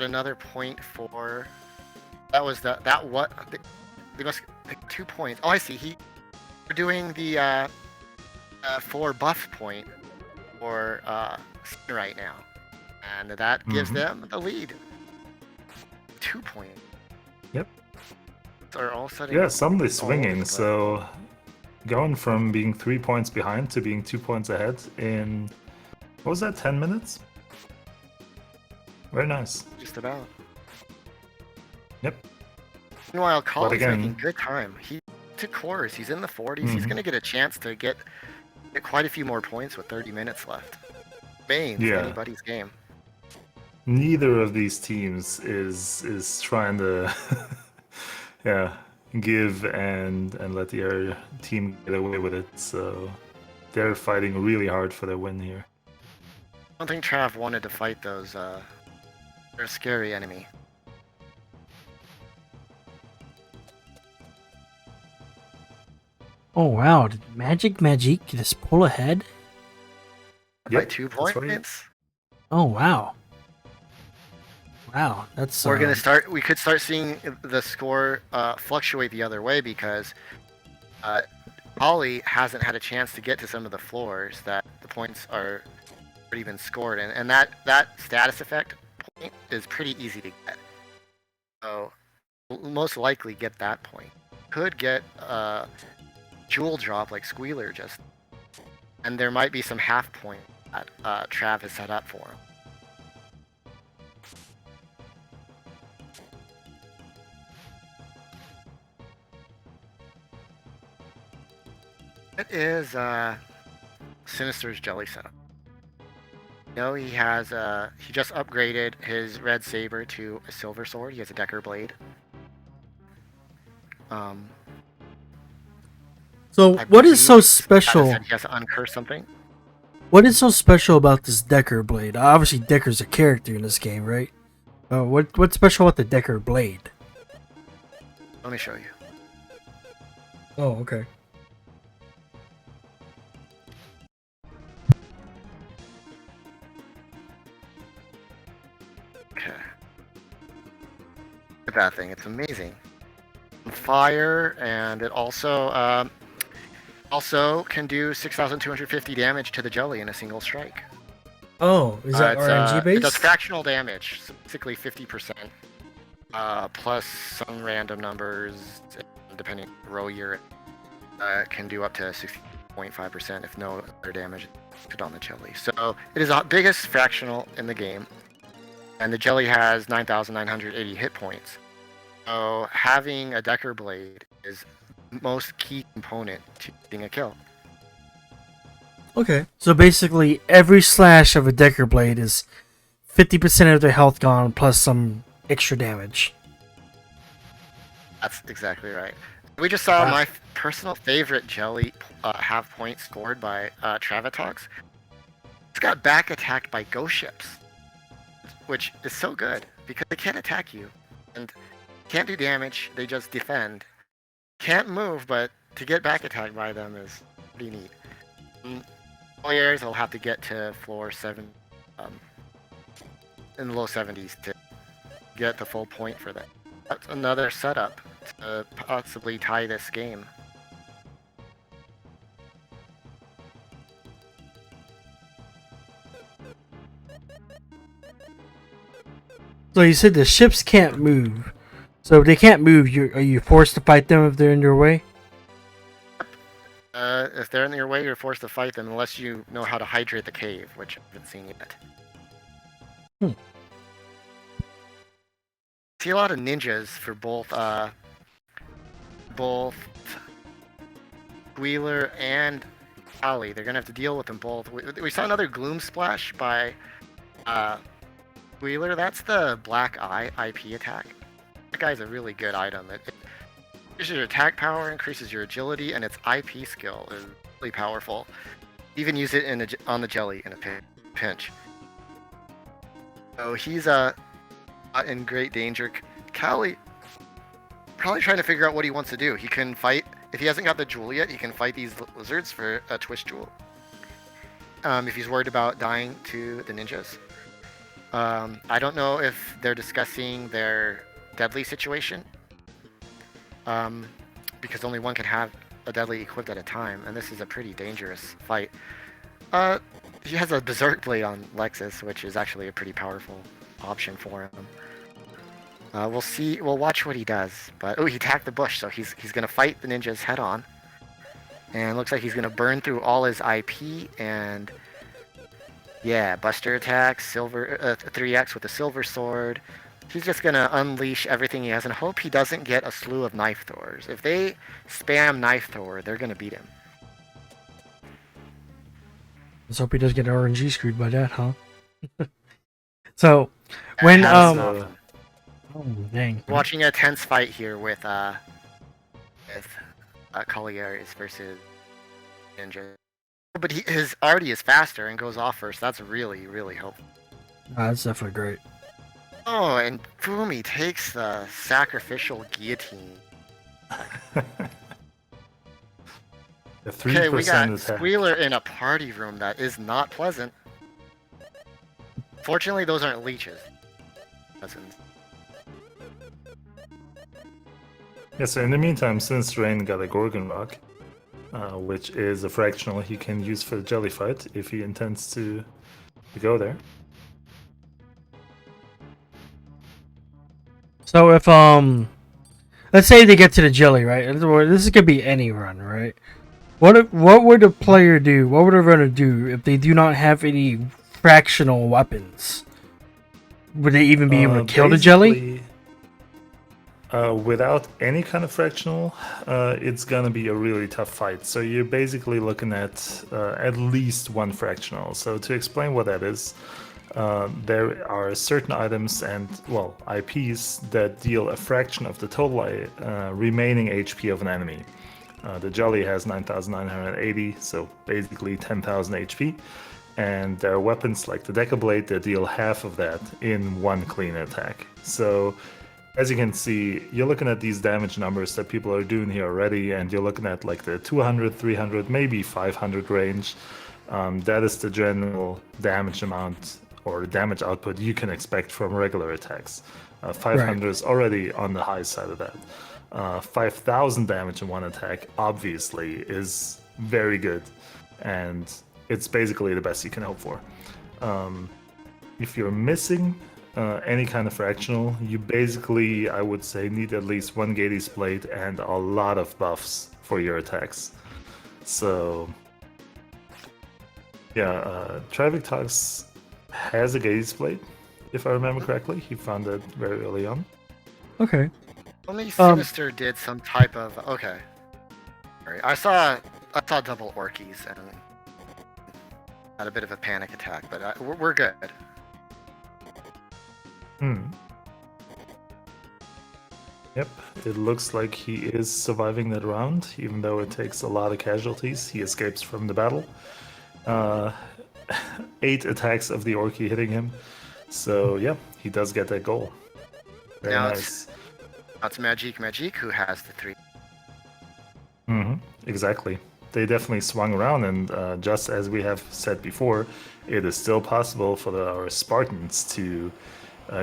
another point for that was what they must pick 2 points. Oh, I see. We're doing the 4 buff point for right now, and that gives them the lead. 2 points. Yep. Are all setting. Yeah, suddenly all over swinging. the place. So going from being 3 points behind to being 2 points ahead in, what was that, 10 minutes? Very nice. Just about. Yep. Meanwhile, Kauliarys again- making good time. He to cores. He's in the 40s. He's Mhm. going to get a chance to get quite a few more points with 30 minutes left. Bane's Yeah. anybody's game. Neither of these teams is trying to yeah, give and let the other team get away with it. So they're fighting really hard for their win here. I don't think Trav wanted to fight those. They're a scary enemy. Oh wow! Did Magic just pull ahead? By Yep, 2 that's right. points. Oh wow. Wow, that's We're gonna start. We could start seeing the score fluctuate the other way because Ollie hasn't had a chance to get to some of the floors that the points are already been scored, and that status effect point is pretty easy to get. So we'll most likely get that point. Could get a jewel drop like Squeeealer just, and there might be some half point that Trav has set up for him. It is Sinister's jelly setup. No, he has he just upgraded his red saber to a silver sword. He has a Decker blade. So I what is so believe special? he has to uncurse something. What is so special about this Decker blade? Obviously, Decker's a character in this game, right? What's special about the Decker blade? Let me show you. Oh, okay. Okay. Look at that thing. It's amazing. Fire, and it also can do 6,250 damage to the jelly in a single strike. Oh, is that RNG based? It does fractional damage, so basically 50%, plus some random numbers, depending on the row you're in. Can do up to 60.5% if no other damage is put on the jelly. So it is the biggest fractional in the game, and the jelly has 9,980 hit points. So having a Decker blade is the most key component to getting a kill. Okay. So basically, every slash of a Decker blade is 50% of their health gone plus some extra damage. That's exactly right. We just saw Wow. my personal favorite jelly half point scored by Traviktox. It's got back attacked by ghost ships, which is so good because they can't attack you and can't do damage. They just defend. Can't move, but to get back attacked by them is pretty neat. Kauliarys will have to get to floor 7 in the low 70s to get the full point for that. That's another setup to possibly tie this game. So you said the ships can't move. So if they can't move, are you forced to fight them if they're in your way? If they're in your way, you're forced to fight them unless you know how to hydrate the cave, which I haven't seen yet. See a lot of ninjas for both Squeeealer and Kali. They're gonna have to deal with them both. We saw another Gloom Splash by Squeeealer. That's the Black Eye IP attack. That guy's a really good item. It increases your attack power, increases your agility, and its IP skill is really powerful. Even use it on the jelly in a pinch. So he's in great danger. Kali probably trying to figure out what he wants to do. He can fight if he hasn't got the jewel yet. He can fight these lizards for a twist jewel. If he's worried about dying to the ninjas. I don't know if they're discussing their deadly situation. Because only one can have a deadly equipped at a time, and this is a pretty dangerous fight. He has a Berserk Blade on Lexus, which is actually a pretty powerful option for him. We'll see. We'll watch what he does. But he attacked the bush, so he's gonna fight the ninjas head on. And looks like he's gonna burn through all his IP and yeah, Buster attack, silver 3x with a silver sword. He's just gonna unleash everything he has and hope he doesn't get a slew of knife throwers. If they spam knife thrower, they're gonna beat him. Let's hope he does get RNG screwed by that, huh? So when oh dang, Watching a tense fight here with Kauliarys versus Ninja. But his arty is faster and goes off first. That's really, really helpful. that's definitely great. Oh, and Fumi takes the sacrificial guillotine. The 3% Okay, we got attack. Squeeealer in a party room that is not pleasant. Fortunately, those aren't leeches. Cousins. Yeah, so in the meantime, SinisterRain got a Gorgon Rock, which is a fractional he can use for the jelly fight if he intends to go there. So if let's say they get to the jelly, right? This could be any run, right? What would a player do? What would a runner do if they do not have any fractional weapons? Would they even be able to kill the jelly? Without any kind of fractional, it's gonna be a really tough fight. So you're basically looking at least one fractional. So to explain what that is, there are certain items and, well, IPs that deal a fraction of the total remaining HP of an enemy. The jelly has 9,980, so basically 10,000 HP. And there are weapons like the Deca Blade that deal half of that in one clean attack. So as you can see, you're looking at these damage numbers that people are doing here already, and you're looking at like the 200, 300, maybe 500 range. That is the general damage amount or damage output you can expect from regular attacks. 500 is already on the high side of that. 5,000 damage in one attack, obviously, is very good, and it's basically the best you can hope for. If you're missing any kind of fractional, you basically, I would say, need at least one Gades Blade and a lot of buffs for your attacks. So, yeah, Traviktox has a Gades Blade, if I remember correctly. He found it very early on. Okay. Only Sinister did some type of okay. Sorry, I saw double Orkies and had a bit of a panic attack, but we're good. Yep, it looks like he is surviving that round, even though it takes a lot of casualties. He escapes from the battle. 8 attacks of the Orky hitting him. So, yeah, he does get that goal. Very now nice. It's Magic who has the 3. Exactly. They definitely swung around, and just as we have said before, it is still possible for our Spartans to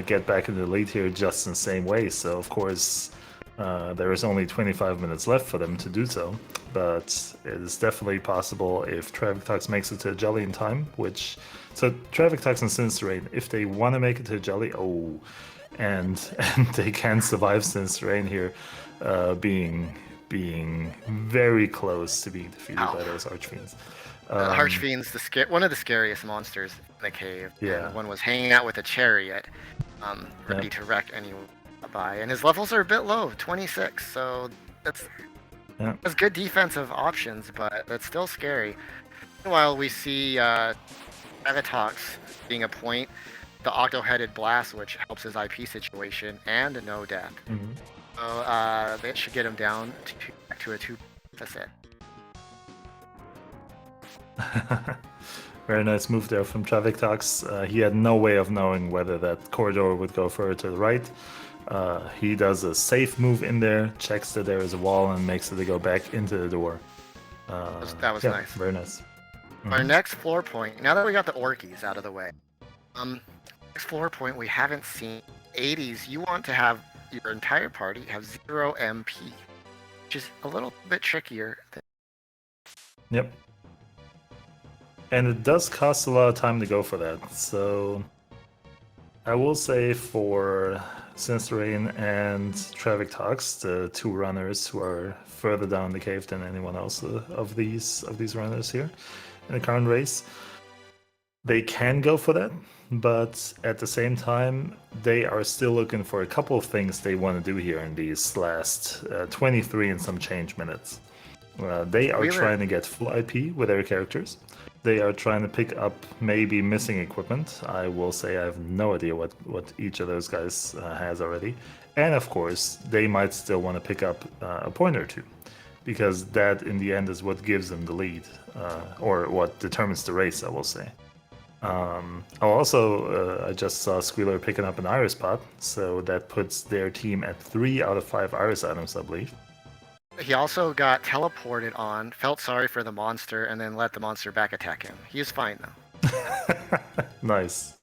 get back in the lead here just in the same way. So, of course, there is only 25 minutes left for them to do so, but it is definitely possible if Traviktox makes it to Jelly in time, which... So, Traviktox and SinisterRain, if they want to make it to Jelly, and they can survive SinisterRain here, being very close to being defeated by those Archfiends. Archfiends, one of the scariest monsters in the cave. Yeah. And one was hanging out with a chariot, ready to wreck anyone by. And his levels are a bit low, 26. So that's good defensive options, but that's still scary. Meanwhile, we see Traviktox being a point, the Octo-Headed Blast, which helps his IP situation, and a no death. So that should get him down to a 2 deficit. Very nice move there from Traviktox. He had no way of knowing whether that corridor would go further to the right. He does a safe move in there, checks that there is a wall, and makes it to go back into the door. That was nice. Very nice. Our next floor point, now that we got the Orkies out of the way, next floor point we haven't seen. 80s, you want to have your entire party have 0 MP, which is a little bit trickier. Yep. And it does cost a lot of time to go for that. So I will say for SinisterRain and Traviktox, the 2 runners who are further down the cave than anyone else of these runners here in the current race, they can go for that, but at the same time, they are still looking for a couple of things they want to do here in these last 23 and some change minutes. They are trying to get full IP with their characters. They are trying to pick up maybe missing equipment. I will say I have no idea what each of those guys has already. And of course, they might still want to pick up a point or 2, because that in the end is what gives them the lead, or what determines the race, I will say. I just saw Squeeealer picking up an Iris pot, so that puts their team at 3 out of 5 Iris items, I believe. He also got teleported on, felt sorry for the monster, and then let the monster back attack him. He is fine, though. Nice.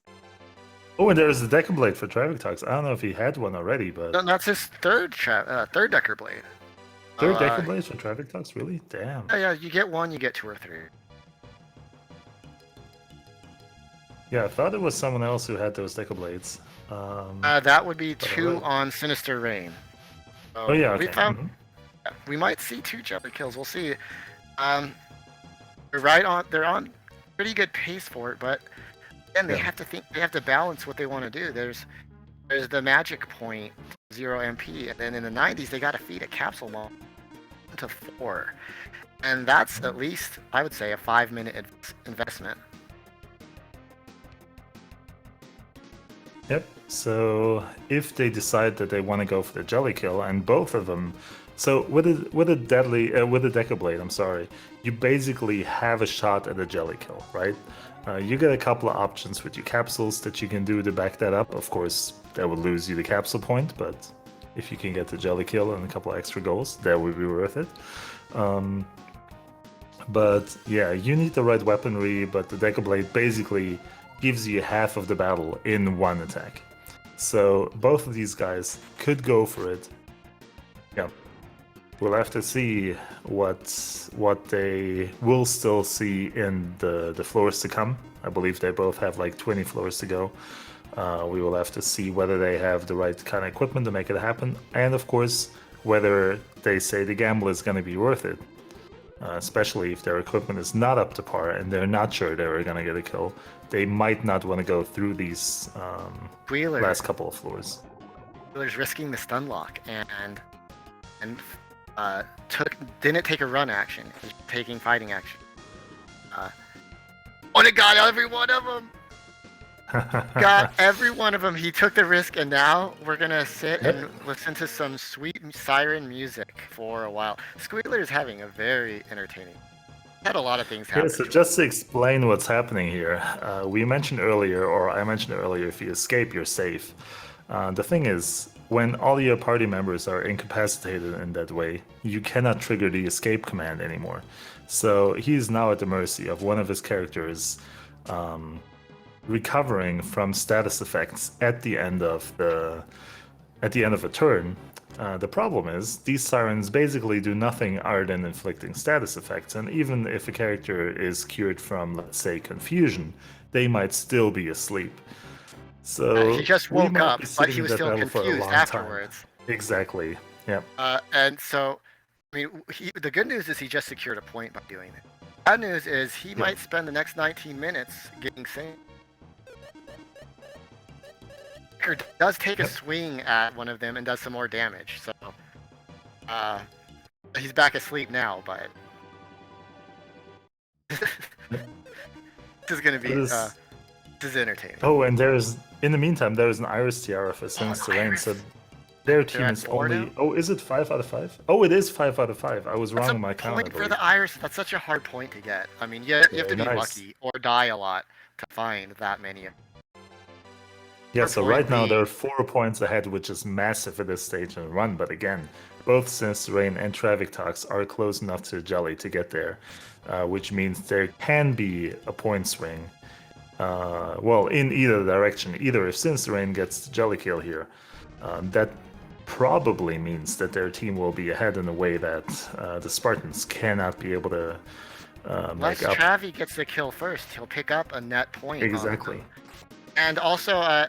Oh, and there's the Deca Blade for Traviktox. I don't know if he had one already, but That's his third Decker Blade. third Deca Blade for Traviktox, really? Damn. Yeah, you get one, you get two or three. Yeah, I thought it was someone else who had those Deca Blades. That would be two alright. on SinisterRain. So Oh yeah, okay. We found we might see 2 jelly kills. We'll see. They're on pretty good pace for it, but then they have to think. They have to balance what they want to do. There's the magic point, 0 MP, and then in the 90s they got to feed a capsule long to 4, and that's at least, I would say, a 5-minute investment. Yep. So if they decide that they want to go for the jelly kill, and both of them, so with a Deca Blade, I'm sorry, you basically have a shot at a jelly kill, right? You get a couple of options with your capsules that you can do to back that up. Of course, that would lose you the capsule point, but if you can get the jelly kill and a couple of extra goals, that would be worth it. But yeah, you need the right weaponry, but the Deca Blade basically gives you half of the battle in one attack. So both of these guys could go for it. Yeah. We'll have to see what they will still see in the floors to come. I believe they both have like 20 floors to go. We will have to see whether they have the right kind of equipment to make it happen, and of course whether they say the gamble is going to be worth it. Especially if their equipment is not up to par and they're not sure they're going to get a kill, they might not want to go through these last couple of floors. Squeealer's risking the stun lock and didn't take a run action. He's taking fighting action. It got every one of them. Got every one of them. He took the risk, and now we're gonna sit and listen to some sweet siren music for a while. Squeealer is having a very entertaining. Had a lot of things happen. Yeah, so just to explain what's happening here, we mentioned earlier, or I mentioned earlier, if you escape, you're safe. The thing is, when all your party members are incapacitated in that way, you cannot trigger the escape command anymore. So he's now at the mercy of one of his characters recovering from status effects at the end of a turn. The problem is these sirens basically do nothing other than inflicting status effects, and even if a character is cured from, let's say, confusion, they might still be asleep. So he just woke up, but he was still confused afterwards. Exactly. Yeah. And so, I mean, the good news is he just secured a point by doing it. Bad news is he might spend the next 19 minutes getting sane. Does take a swing at one of them and does some more damage. So, he's back asleep now, but this is gonna be this is entertaining. Oh, and in the meantime, there's an Iris Tiara for SinisterRain, so their team is only... Now? Oh, is it 5 out of 5? Oh, it is 5 out of 5. I was wrong in my count, I believe. For the Iris, that's such a hard point to get. I mean, you have to be lucky or die a lot to find that many. Yeah, so right now there are 4 points ahead, which is massive at this stage in the run, but again, both SinisterRain and Traviktox are close enough to Jelly to get there, which means there can be a point swing. Well, in either direction. Either if SinisterRain gets the jelly kill here, that probably means that their team will be ahead in a way that the Spartans cannot be able to make up. Unless Travi gets the kill first, he'll pick up a net point. Exactly. And also,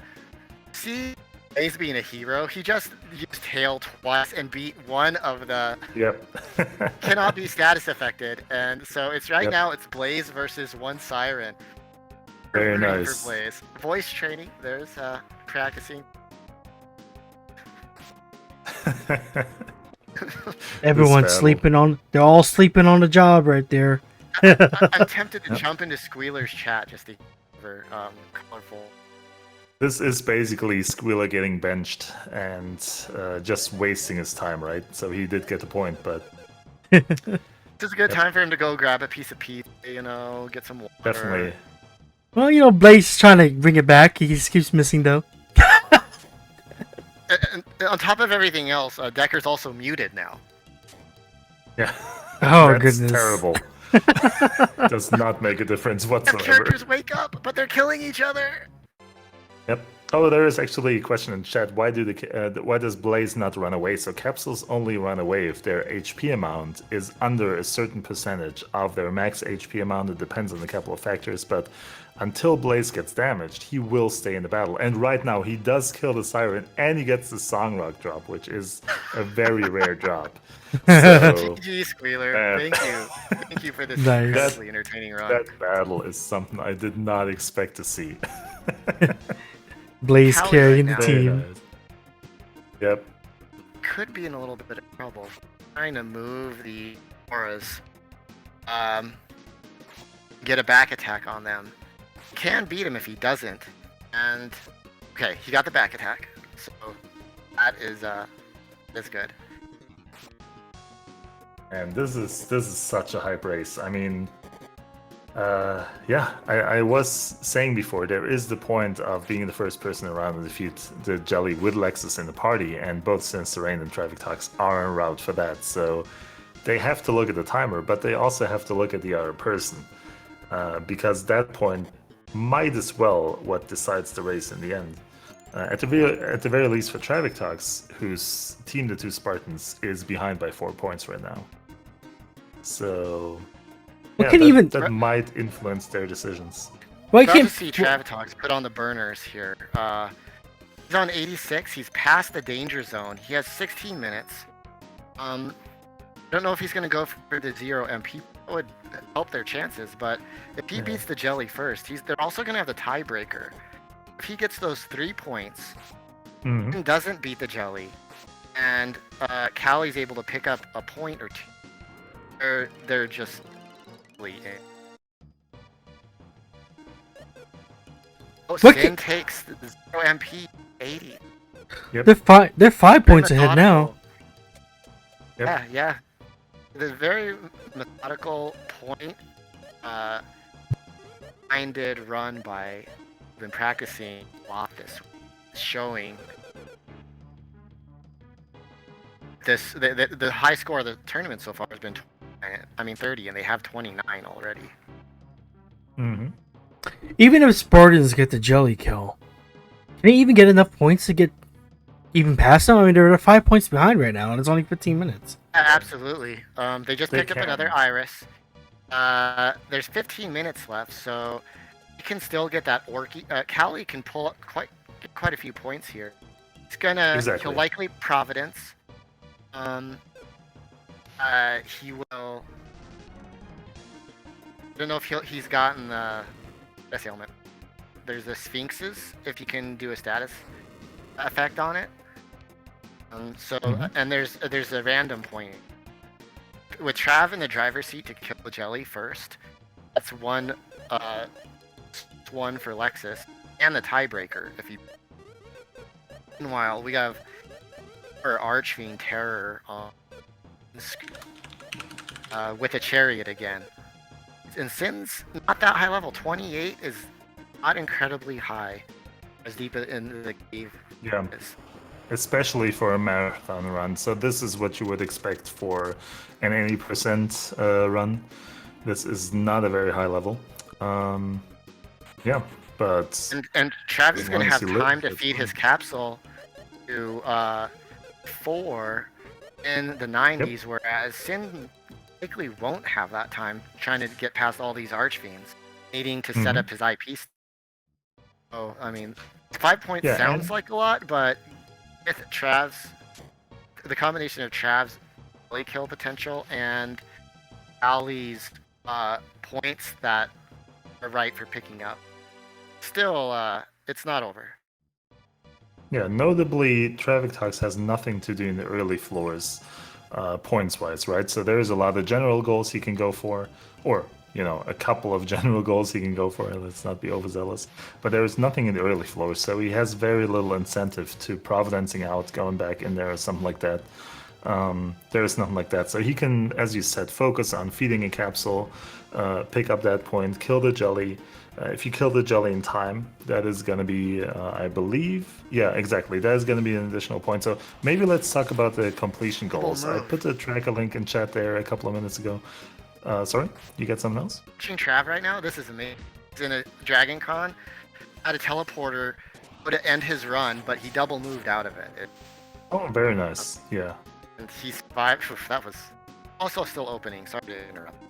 see, Blaze being a hero, he just used Hail twice and beat one of the... Yep. cannot be status affected. And so it's now it's Blaze versus one Siren. Very nice. For Blaze. Voice training, there's practicing. Everyone's sleeping on... They're all sleeping on the job right there. I'm tempted to jump into Squeealer's chat just to for colorful. This is basically Squeealer getting benched and just wasting his time, right? So he did get the point, but... This is a good time for him to go grab a piece of pizza, get some water. Definitely. Well, Blaze is trying to bring it back. He just keeps missing, though. And on top of everything else, Decker's also muted now. Yeah. Oh, That's goodness. terrible. Does not make a difference The whatsoever. characters wake up, but they're killing each other. Yep. Oh, there is actually a question in chat. Why does Blaze not run away? So capsules only run away if their HP amount is under a certain percentage of their max HP amount. It depends on a couple of factors, but until Blaze gets damaged, he will stay in the battle. And right now, he does kill the Siren, and he gets the Song Rock drop, which is a very rare drop. So GG, Squeealer. Thank you. Thank you for this Nice. incredibly entertaining run. that battle is something I did not expect to see. Blaze Cali carrying right the now. Very team. nice. Yep. Could be in a little bit of trouble trying to move the auras. Get a back attack on them. Can beat him if he doesn't. And okay, he got the back attack. So that is that's good. And this is such a hype race. I mean, yeah, I was saying before, there is the point of being the first person around to defeat the Jelly with Lexus in the party, and both SinisterRain and Traviktox are en route for that. So they have to look at the timer, but they also have to look at the other person, because that point might as well what decides the race in the end. At the very least for Traviktox, whose team, the two Spartans, is behind by 4 points right now. So What yeah, can that, even- that might influence their decisions. Why Love can't to see Traviktox put on the burners here. He's on 86. He's past the danger zone. He has 16 minutes. Don't know if he's gonna go for the 0 MP. That would help their chances, but if he beats the Jelly first, they're also gonna have the tiebreaker. If he gets those 3 points Mhm. and doesn't beat the Jelly, and Cali's able to pick up a point or two, they're just really in. Oh, What Sin takes the 0 MP 80. they're 5 points ahead now. Yep. Yeah. The very methodical point minded run by been practicing a lot this week, showing this the high score of the tournament so far has been 30, and they have 29 already. Mhm. Even if Spartans get the Jelly kill, can they even get enough points to get even past them? I mean, they're 5 points behind right now, and it's only 15 minutes. Absolutely. They just They picked up can. another Iris. There's 15 minutes left, so you can still get that Orky. Cali can pull up quite a few points here. Exactly. He'll likely Providence. He will. I don't know if he's gotten the best ailment. There's the Sphinxes, if you can do a status effect on it. And there's a random point with Trav in the driver's seat to kill the Jelly first. That's one for Lexus and the tiebreaker. If you. Meanwhile, we have our Archfiend Terror on with a Chariot again. And Sin's not that high level. 28 is not incredibly high, as deep in the cave Yeah. is. Especially for a marathon run. So this is what you would expect for an 80% run. This is not a very high level. Yeah, but And Travis is as going to long as have he lives, time to that's feed his fine. capsule to 4 in the 90s, whereas Sin likely won't have that time trying to get past all these Archfiends, needing to set up his IP. So, I mean, 5 points Yeah, sounds and- like a lot, but with Trav's, the combination of Trav's early kill potential and Ali's points that are right for picking up, still, it's not over. Yeah, notably, Traviktox has nothing to do in the early floors, points-wise, right? So there's a lot of general goals he can go for, or, a couple of general goals he can go for, let's not be overzealous. But there's nothing in the early floors, so he has very little incentive to providencing out, going back in there or something like that. There's nothing like that. So he can, as you said, focus on feeding a capsule, pick up that point, kill the Jelly. If you kill the Jelly in time, that is going to be, I believe, yeah, exactly. That is going to be an additional point. So maybe let's talk about the completion goals. I put the tracker link in chat there a couple of minutes ago. Sorry, you got something else? Watching Trav right now, this is amazing. He's in a Dragon Con, at a teleporter, to end his run, but he double moved out of it. Oh, very nice. Yeah. And he survived. That was also still opening. Sorry to interrupt.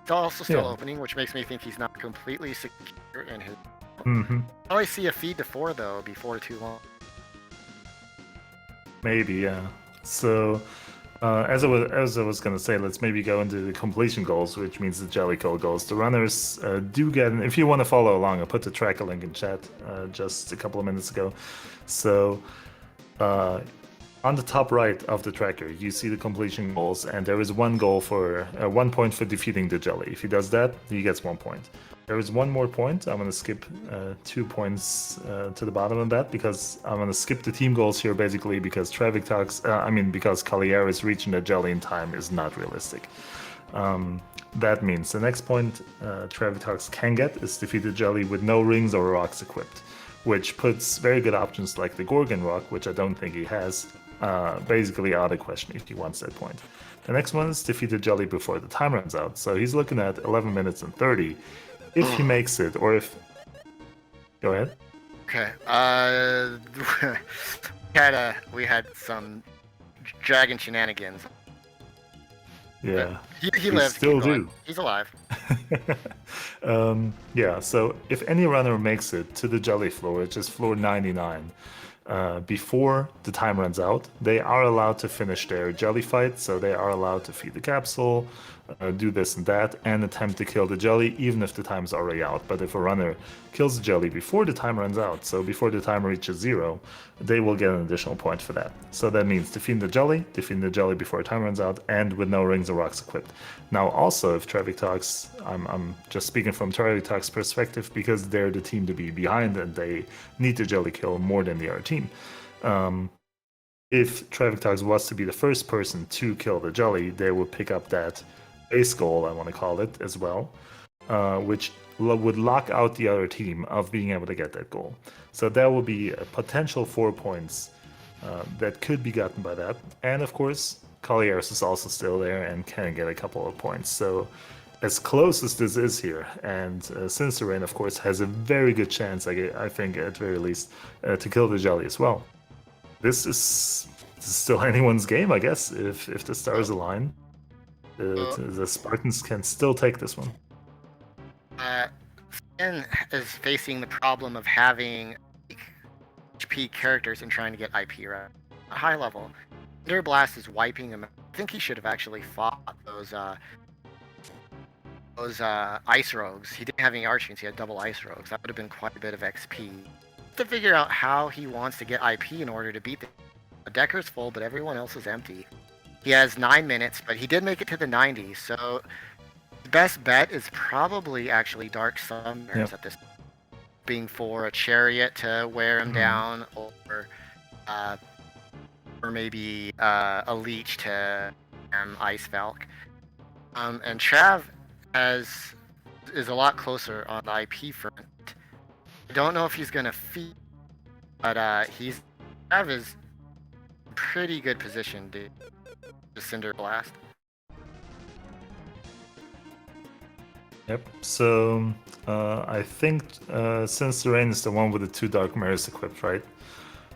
It's also still Yeah. opening, which makes me think he's not completely secure in his. Mm-hmm. I always see a feed to 4 though before too long. Maybe, yeah. So, as I was gonna say, let's maybe go into the completion goals, which means the Jellicle goals. The runners do get, if you want to follow along, I put the tracker link in chat just a couple of minutes ago. So, on the top right of the tracker, you see the completion goals, and there is one goal for 1 point for defeating the jelly. If he does that, he gets 1 point. There is one more point. I'm going to skip 2 points to the bottom of that because I'm going to skip the team goals here basically because because Kauliarys reaching the jelly in time is not realistic. That means the next point Traviktox can get is defeat the jelly with no rings or rocks equipped, which puts very good options like the Gorgon Rock, which I don't think he has, basically out of question if he wants that point. The next one is defeat the jelly before the time runs out. So he's looking at 11 minutes and 30. If he makes it, or if... Go ahead. Okay. We had some dragon shenanigans. Yeah. He We lives. still Keep going. do. He's alive. Yeah, so if any runner makes it to the jelly floor, which is floor 99, before the time runs out, they are allowed to finish their jelly fight, so they are allowed to feed the capsule, do this and that, and attempt to kill the jelly, even if the time is already out. But if a runner kills the jelly before the time runs out, so before the time reaches 0, they will get an additional point for that. So that means defeating the jelly before time runs out, and with no rings or rocks equipped. Now also, if Traviktox, I'm just speaking from Traviktox's perspective, because they're the team to be behind and they need the jelly kill more than the other team. If Traviktox was to be the first person to kill the jelly, they would pick up that base goal, I want to call it, as well, which would lock out the other team of being able to get that goal. So that would be a potential 4 points that could be gotten by that. And of course, Kauliarys is also still there and can get a couple of points. So as close as this is here, and SinisterRain, of course, has a very good chance, I think, at very least, to kill the jelly as well. This is still anyone's game, I guess, if the stars align. The Spartans can still take this one. Finn is facing the problem of having HP characters and trying to get IP right. At high level, Blast is wiping him. I think he should have actually fought those ice rogues. He didn't have any archers, he had double ice rogues. That would have been quite a bit of XP. To figure out how he wants to get IP in order to beat the Decker's full, but everyone else is empty. He has 9 minutes, but he did make it to the 90s, so the best bet is probably actually Dark Summoners at this point, being for a chariot to wear him down, or maybe a leech to Ice Valk. And Trav is a lot closer on the IP front. I don't know if he's gonna feed, but Trav is in pretty good position to Cinder Blast. Yep. So I think SinisterRain is the one with the 2 Dark Mirrors equipped, right?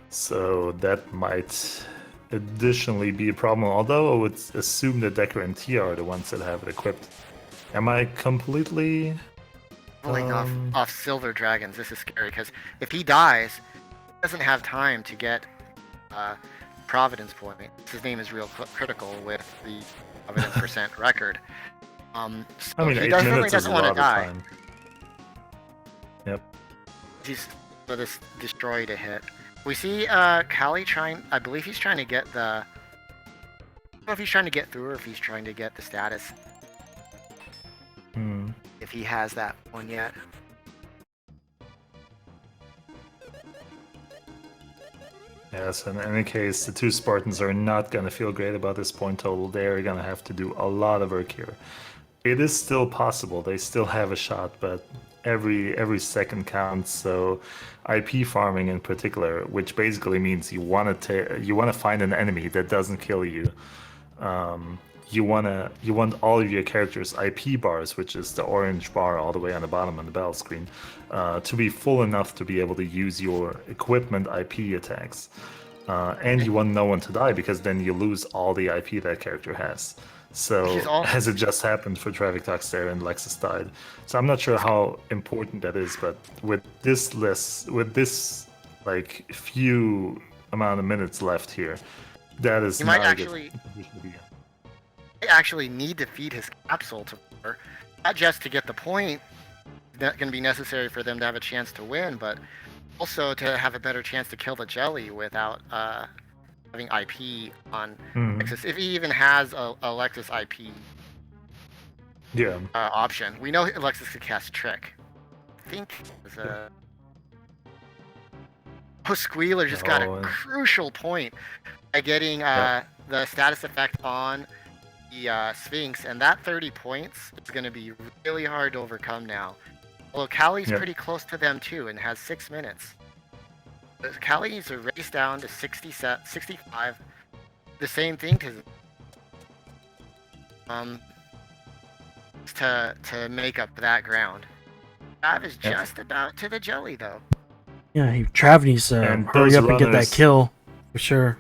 So that might additionally be a problem. Although I would assume that Decker and Tia are the ones that have it equipped. Am I completely Pulling off Silver Dragons? This is scary because if he dies, he doesn't have time to get Providence point. His name is real critical with the Providence percent record. So I mean, he 8 definitely minutes is doesn't a want lot to of die. time. Yep. He's for this destroy to hit. We see Kali trying. I believe he's trying to get the. I don't know if he's trying to get through or if he's trying to get the status. If he has that one yet. Yes, in any case, the 2 Spartans are not going to feel great about this point total. They're going to have to do a lot of work here. It is still possible. They still have a shot, but every second counts. So IP farming in particular, which basically means you want to find an enemy that doesn't kill you you want all of your characters' IP bars, which is the orange bar all the way on the bottom on the battle screen, to be full enough to be able to use your equipment IP attacks. And you want no one to die, because then you lose all the IP that character has. So, as it just happened for Traviktox there, and Lexus died. So I'm not sure how important that is, but with this like few amount of minutes left here, that is He not might a good actually position to be in. actually need to feed his capsule to her, not just to get the point that's going to be necessary for them to have a chance to win, but also to have a better chance to kill the jelly without having IP on Lexus. If he even has a Lexus IP option, we know Lexus could cast Trick. I think it was Squeeealer just got a crucial point by getting the status effect on the Sphinx, and that 30 points is going to be really hard to overcome now. Although Callie's pretty close to them too and has 6 minutes. Callie needs to race down to 65. The same thing to make up that ground. Trav is just about to the jelly though. Yeah, Trav needs to hurry up and get that kill for sure.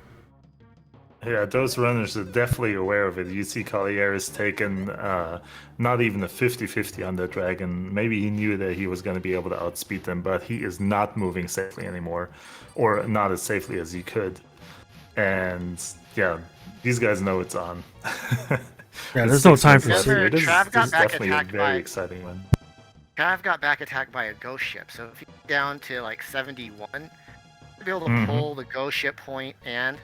Yeah, those runners are definitely aware of it. You see Kauliarys taking not even a 50-50 on that dragon. Maybe he knew that he was going to be able to outspeed them, but he is not moving safely anymore, or not as safely as he could. And yeah, these guys know it's on. Yeah, there's no time for it. Trav got back attacked by exciting one. Trav got back attacked by a ghost ship, so if he's down to like 71, he'll be able to pull the ghost ship point and...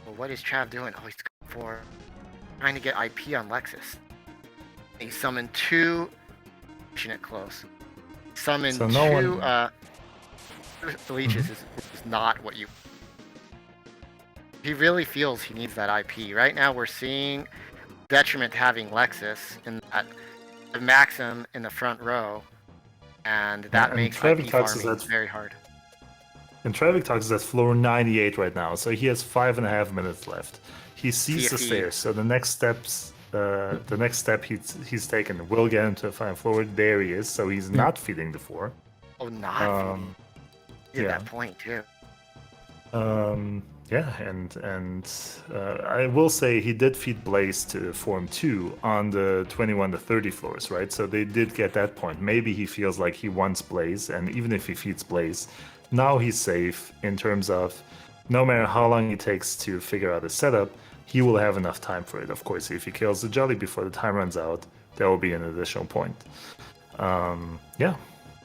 Well, what is Trav doing? Oh, he's going for trying to get IP on Lexus. He summoned 2, pushing it close. Summoned 2 the leeches is not what you... He really feels he needs that IP. Right now we're seeing detriment to having Lexus in that the Maxim in the front row, and that makes IP farming very hard. And Traviktox is at floor 98 right now, so he has 5.5 minutes left. He sees the stairs, so the next step he's taken will get him to the final floor. There he is, so he's not feeding the 4. Oh, not feeding. He did that point too. Yeah, and I will say he did feed Blaze to Form 2 on the 21 to 30 floors, right? So they did get that point. Maybe he feels like he wants Blaze, and even if he feeds Blaze, now he's safe in terms of no matter how long it takes to figure out a setup, he will have enough time for it. Of course, if he kills the jelly before the time runs out, there will be an additional point. Yeah,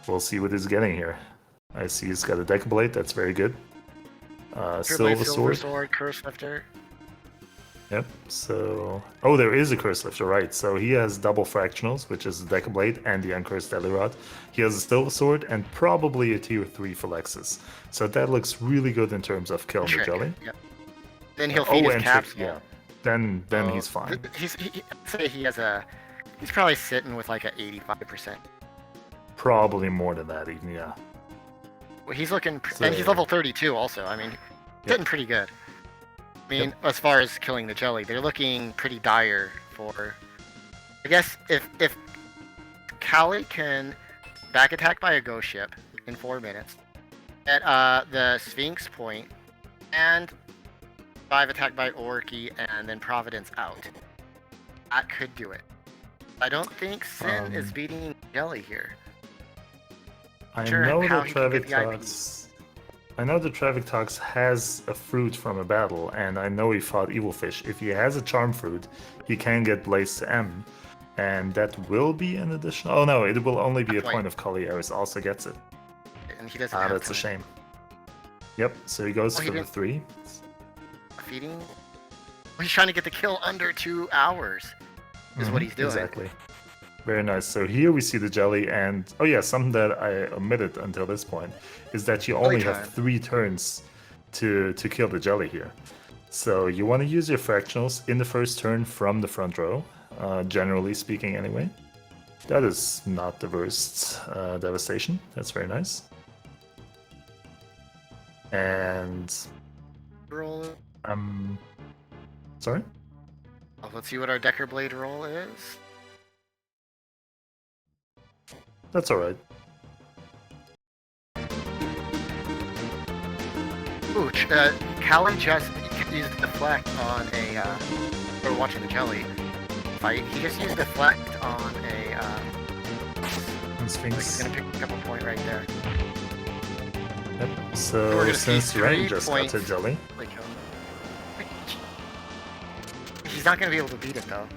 we'll see what he's getting here. I see he's got a Decablade, that's very good. Silver Sword, Curse Lifter. Yep, so... Oh, there is a Curse Lifter, right. So he has double Fractionals, which is the Decablade and the Uncursed Deadly Rod. He has a Silver Sword and probably a tier 3 for Lexus. So that looks really good in terms of killing the jelly. Yep. Then he'll feed his capsule. Yeah, then he's fine. He's probably sitting with like a 85%. Probably more than that even, yeah. Well, he's looking... And he's level 32 also. I mean, getting pretty good. I mean, as far as killing the jelly, they're looking pretty dire for... I guess if Callie can back attack by a ghost ship in 4 minutes, at the Sphinx point, and 5 attack by Orky, and then Providence out, that could do it. I don't think Sin is beating jelly here. I know that Traviktox has a fruit from a battle, and I know he fought Evil Fish. If he has a Charm Fruit, he can get Blaze to M, and that will be an additional... Oh no, it will only be a point if Kauliarys also gets it. And he doesn't have that's a shame. Yep, so he goes for the 3. Feeding? Well, he's trying to get the kill under 2 hours, is what he's doing. Exactly. Very nice. So here we see the jelly, and oh yeah, something that I omitted until this point is that you only have 3 turns to kill the jelly here. So you want to use your fractionals in the first turn from the front row, generally speaking anyway. That is not the worst devastation. That's very nice. And sorry? Let's see what our Decker Blade roll is. That's alright. Ooh, Callie just used deflect on a. We're watching the jelly fight. He just used deflect on a. And He's Sphinx. gonna pick up a point right there. Yep. We're So gonna see since Rain 3 just got points. to jelly, Like, he's not gonna be able to beat it though.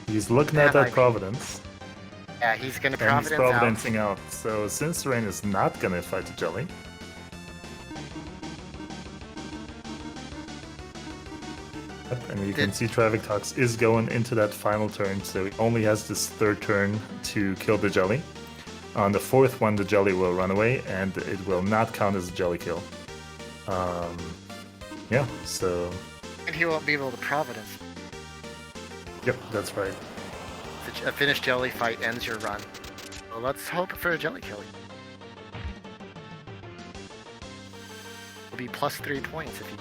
he's looking at that Providence. Yeah, he's gonna And he's Providence providencing out. So SinisterRain is not gonna fight the jelly. Yep, and you can see Traviktox is going into that final turn, so he only has this third turn to kill the jelly. On the fourth one, the jelly will run away, and it will not count as a jelly kill. Yeah, so... and he won't be able to Providence. Yep, that's right. A finished jelly fight ends your run. Well, let's hope for a jelly kill. It'll be plus 3 points if you.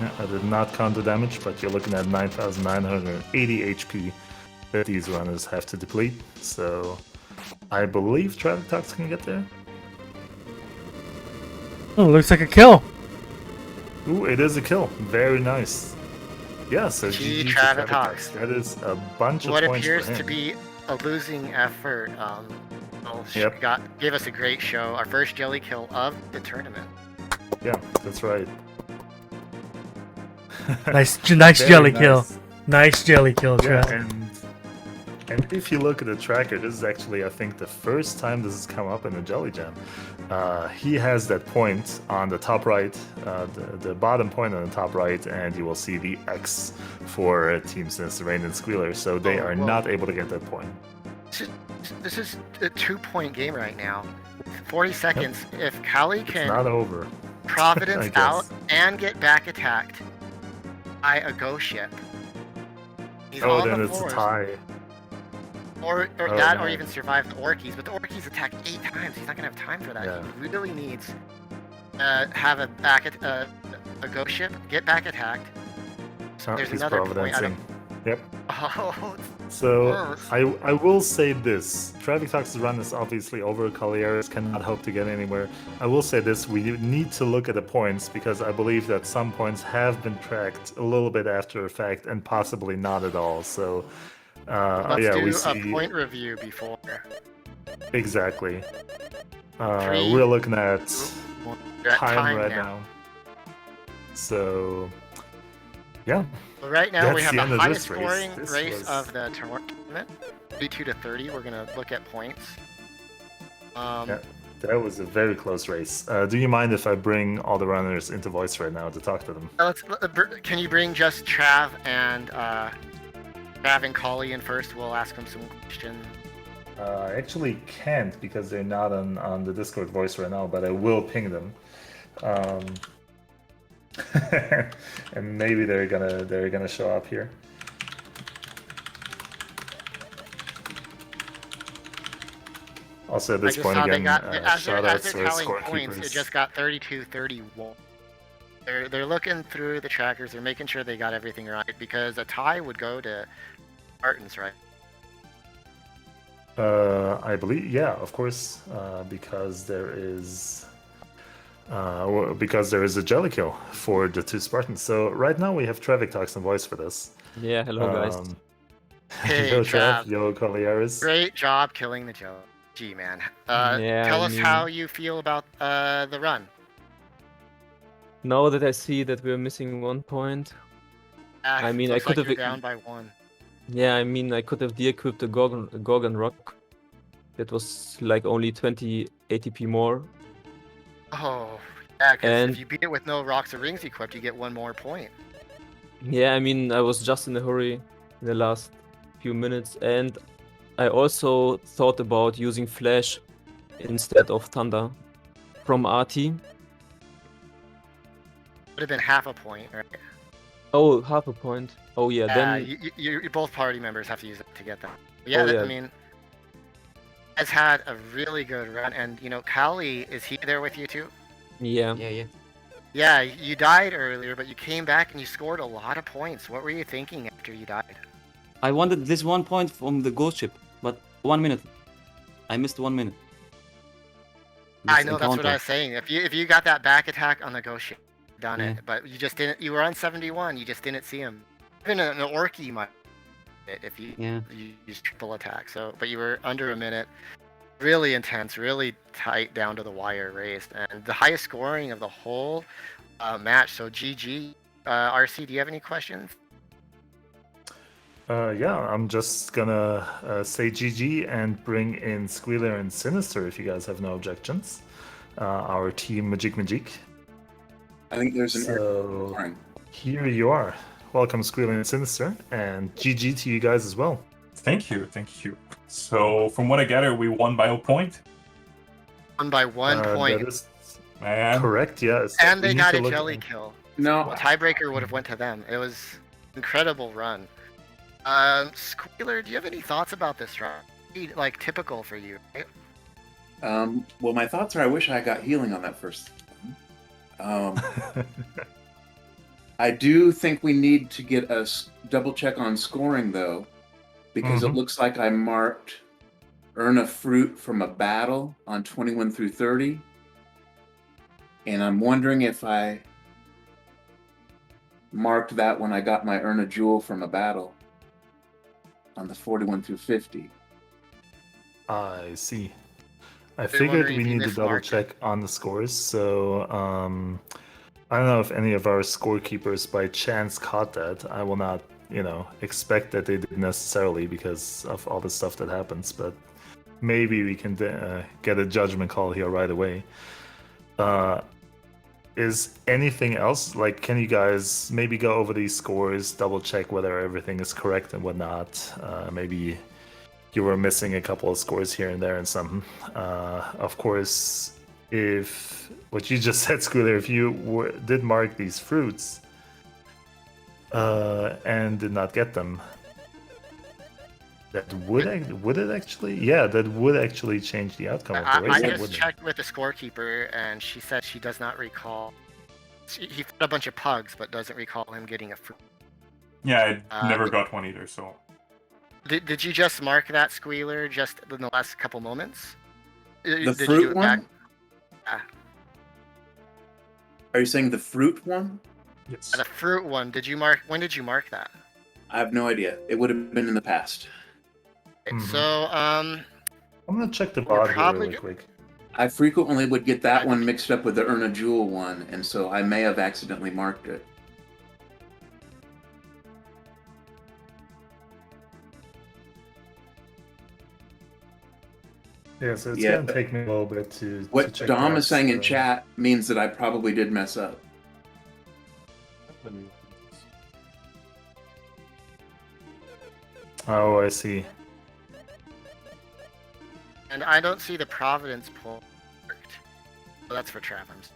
Yeah, I did not count the damage, but you're looking at 9,980 HP that these runners have to deplete. So I believe Traviktox can get there. Oh, looks like a kill. Ooh, it is a kill. Very nice. Yeah, so Gee, GG to Traviktox. Traviktox. That is a bunch of What points appears for him. to be a losing effort. Yep. Gave us a great show. Our first jelly kill of the tournament. Yeah, that's right. Nice Very jelly kill. nice. Nice jelly kill, Yeah, Trav. and if you look at the tracker, this is actually, I think, the first time this has come up in a Jelly Jam. He has that point on the top right, the bottom point on the top right, and you will see the X for Team SinisterRain and Squeeealer, so they are not able to get that point. This is a 2-point game right now. 40 seconds. If Callie It's can not over. Providence I out guess. and get back attacked by a ghost ship. He's Oh, on then the it's a floors. tie. Or Oh, that, no. or even survive the Orkies. But the Orkies attack 8 times. He's not gonna have time for that. Yeah. He really needs have a ghost ship, get back attacked. Oh, There's he's another point. providencing. Yep. Oh, So worse. I will say this: Traviktox's run is obviously over. Kauliarys cannot hope to get anywhere. I will say this: we need to look at the points because I believe that some points have been tracked a little bit after effect and possibly not at all. So Let's yeah, do we a see point review before. exactly. 3, We're looking at We're at time right now. So yeah. Well, right now we That's have the the end of highest this race. scoring This race was- of the tournament. 32 to 30. We're gonna look at points. Yeah, that was a very close race. Do you mind if I bring all the runners into voice right now to talk to them? Can you bring just Trav and Collie in first? We'll ask them some questions. I actually can't because they're not on the Discord voice right now, but I will ping them. And maybe they're gonna show up here. Also at this I just point saw they again, got as shout they're outs to our tallying points. It scorekeepers. just got 32-31. They're looking through the trackers. They're making sure they got everything right because a tie would go to Spartans, right? I believe, yeah, of course, because there is a jelly kill for the 2 Spartans. So right now we have Traviktox in voice for this. Yeah, hello guys. Hey, Yo Trav. yo Kauliarys. Great job killing the Joe. Gee, man. Yeah, Tell I us mean- how you feel about the run. Now that I see that we're missing 1 point, I mean, I looks could like have- you're down by 1. yeah, I mean, I could have de-equipped the Gorgon Rock. That was like only 20 ATP more. Oh, yeah, because And- if you beat it with no rocks or rings equipped, you get 1 more point. Yeah, I mean, I was just in a hurry in the last few minutes, and I also thought about using Flash instead of Thunder from RT. Would have been half a point, right? Oh, half a point. Oh yeah, then you both party members have to use it to get that. Yeah, Oh, yeah. I mean, has had a really good run, and you know, Callie, is he there with you too? yeah. Yeah, yeah. Yeah, you died earlier, but you came back and you scored a lot of points. What were you thinking after you died? I wanted this 1 point from the ghost ship, but 1 minute. I missed 1 minute. I This know, that's what I encounter. was saying. If you got that back attack on the ghost ship, done Yeah. it. But you just didn't. You were on 71. You just didn't see him. Even an Orky might if you Yeah. use triple attack. So, but you were under a minute. Really intense, really tight, down to the wire race, and the highest scoring of the whole match. So GG. RC, do you have any questions? Yeah, I'm just gonna say GG and bring in Squeeealer and Sinister if you guys have no objections. Our team Majik. I think there's an error. So Warren. here you are. Welcome, Squeeealer and Sinister, and GG to you guys as well. Thank you. So, from what I gather, we won by a point. Won by 1 point, That is Man, correct, yes. and We they need got to a look jelly at- kill. No, A tiebreaker would have went to them. It was incredible run. Squealer, do you have any thoughts about this run? Like typical for you, right? well, my thoughts are I wish I got healing on that first one. I do think we need to get a double check on scoring, though, because it Mhm. looks like I marked earn a fruit from a battle on 21 through 30. And I'm wondering if I marked that when I got my earn a jewel from a battle on the 41 through 50. I see. I They're figured wondering we if you need to double mismarked it. check on the scores, so I don't know if any of our scorekeepers by chance caught that. I will not, expect that they did necessarily because of all the stuff that happens, but maybe we can get a judgment call here right away. Is anything else, like, can you guys maybe go over these scores, double check whether everything is correct and whatnot? Maybe you were missing a couple of scores here and there and something. Of course, if what you just said, Squeeealer, if you did mark these fruits and did not get them, that would it actually? Yeah, that would actually change the outcome of the race. I just wouldn't it? checked with the scorekeeper, and she said she does not recall. He fed a bunch of pugs, but doesn't recall him getting a fruit. yeah, I never but- got one either. So, Did you just mark that, Squealer, just in the last couple moments? The Did you do fruit it one? back? Are you saying the fruit one? yes. The fruit one. Did you mark? When did you mark that? I have no idea. It would have been in the past. Okay, Mhm. So I'm gonna check the You're bot here probably really quick. I frequently would get that one mixed up with the earn a jewel one, and so I may have accidentally marked it. Yeah, so it's Yeah, gonna take me a little bit to What check Dom that, is saying in so- chat means that I probably did mess up. Oh, I see. and I don't see the Providence pull marked. So that's for Travers.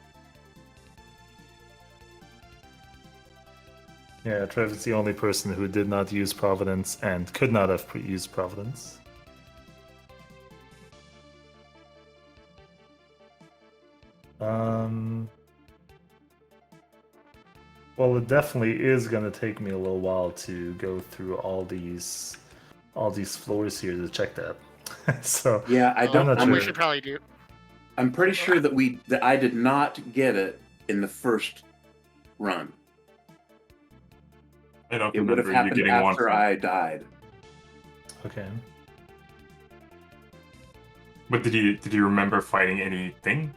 Yeah, Trevor's the only person who did not use Providence and could not have used Providence. Well, it definitely is gonna take me a little while to go through all these floors here to check that. So Yeah, I don't. not I'm, We sure. should probably do. I'm pretty sure that I did not get it in the first run. I don't It would have remember you happened getting one. after I died. okay. But did you remember fighting anything?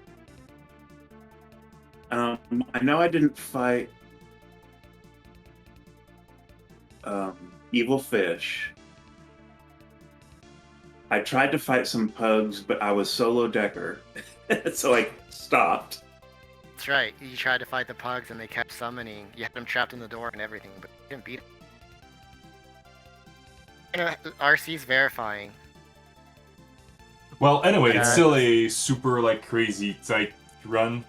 I know I didn't fight evil fish. I tried to fight some pugs, but I was solo decker, so I stopped. That's right. You tried to fight the pugs, and they kept summoning. You had them trapped in the door and everything, but you didn't beat them. RC's verifying. Well, anyway, it's Yeah. still a super crazy tight run.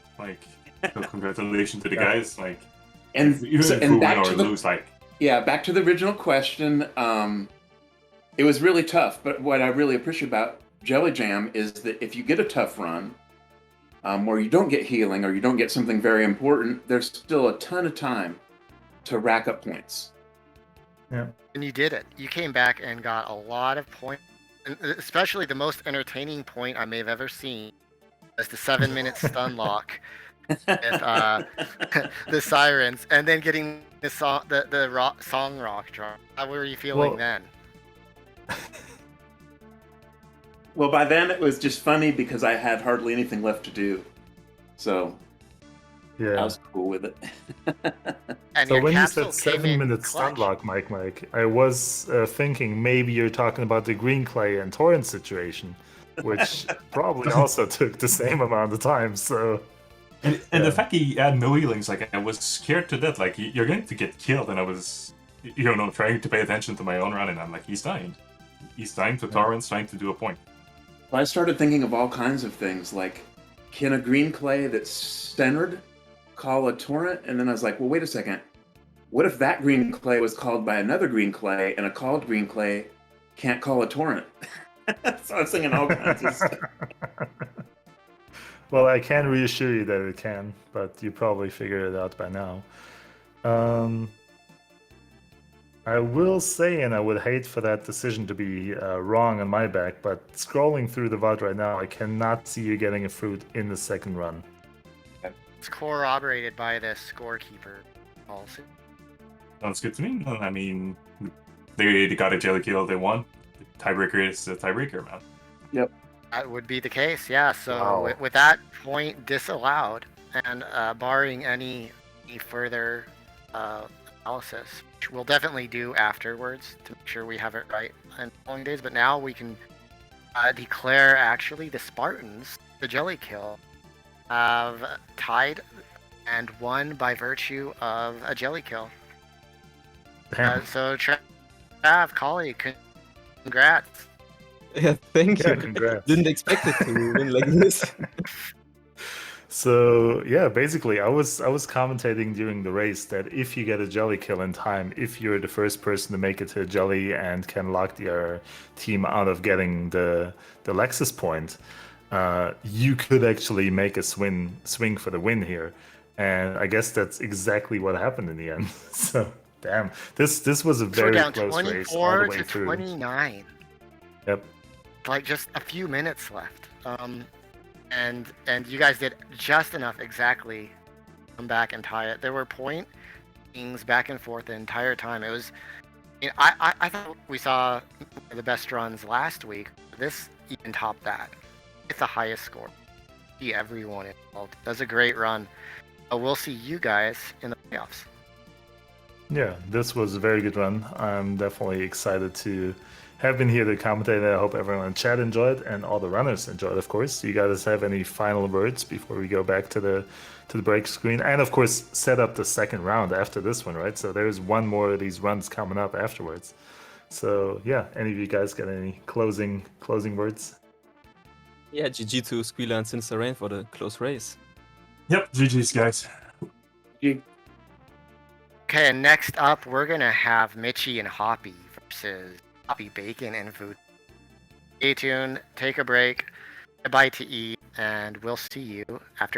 So congratulations to the Yeah. guys. And Even so, if and we back win to or the lose, back to the original question. It was really tough, but what I really appreciate about Jelly Jam is that if you get a tough run, where you don't get healing or you don't get something very important, there's still a ton of time to rack up points. Yeah. And you did it. You came back and got a lot of points, and especially the most entertaining point I may have ever seen was the 7-minute stun lock with the sirens, and then getting the song rock drop. How were you feeling Well- then? Well, by then it was just funny because I had hardly anything left to do. So I Yeah. was cool with it. And So your when you capsule said came in 7-minute stun clutch. lock, Mike, I was thinking maybe you're talking about the green clay and torrent situation, which probably also took the same amount of time. So And Yeah. the fact he had no healings, like I was scared to death. Like you're going to get killed, and I was, trying to pay attention to my own run, and I'm like, he's dying. He's dying to torrents, trying to do a point. I started thinking of all kinds of things, like, can a green clay that's centered call a torrent? And then I was like, well, wait a second. What if that green clay was called by another green clay, and a called green clay can't call a torrent? So I was thinking all kinds of stuff. Well, I can reassure you that it can, but you probably figured it out by now. I will say, and I would hate for that decision to be wrong on my back, but scrolling through the VOD right now, I cannot see you getting a fruit in the second run. It's corroborated by the scorekeeper also. Sounds good to me. I mean, they got a jelly kill, they won. The tiebreaker is the tiebreaker, man. That would be the case, yeah. So Wow. with that point disallowed, and barring any further analysis, which we'll definitely do afterwards to make sure we have it right in the following days. But now we can declare actually the Spartans, the jelly kill, have tied and won by virtue of a jelly kill. Damn. So Trav, Collie, congrats. Yeah, thank Yeah, you. congrats. Didn't expect it to win like this. So yeah, basically, I was commentating during the race that if you get a jelly kill in time, if you're the first person to make it to a jelly and can lock your team out of getting the Lexus point, you could actually make a swing for the win here, and I guess that's exactly what happened in the end. So damn, this was a So we're very down close race all 24 the way to through. 29. Yep. Like just a few minutes left. And you guys did just enough exactly to come back and tie it. There were pointings back and forth the entire time. It was, I thought we saw the best runs last week. This even topped that. It's the highest score. See everyone involved. That's a great run. We'll see you guys in the playoffs. Yeah, this was a very good run. I'm definitely excited to have been here to commentate. I hope everyone in chat enjoyed and all the runners enjoyed, of course. Do you guys have any final words before we go back to the break screen? And of course, set up the second round after this one, right? So there's one more of these runs coming up afterwards. So yeah, any of you guys got any closing words? Yeah, GG to Squeeealer and SinisterRain for the close race. Yep, GG's, guys. Okay, and next up, we're going to have Mitchie and Hoppy versus Hoppy Bacon and Food. Stay tuned, take a break, a bite to eat, and we'll see you after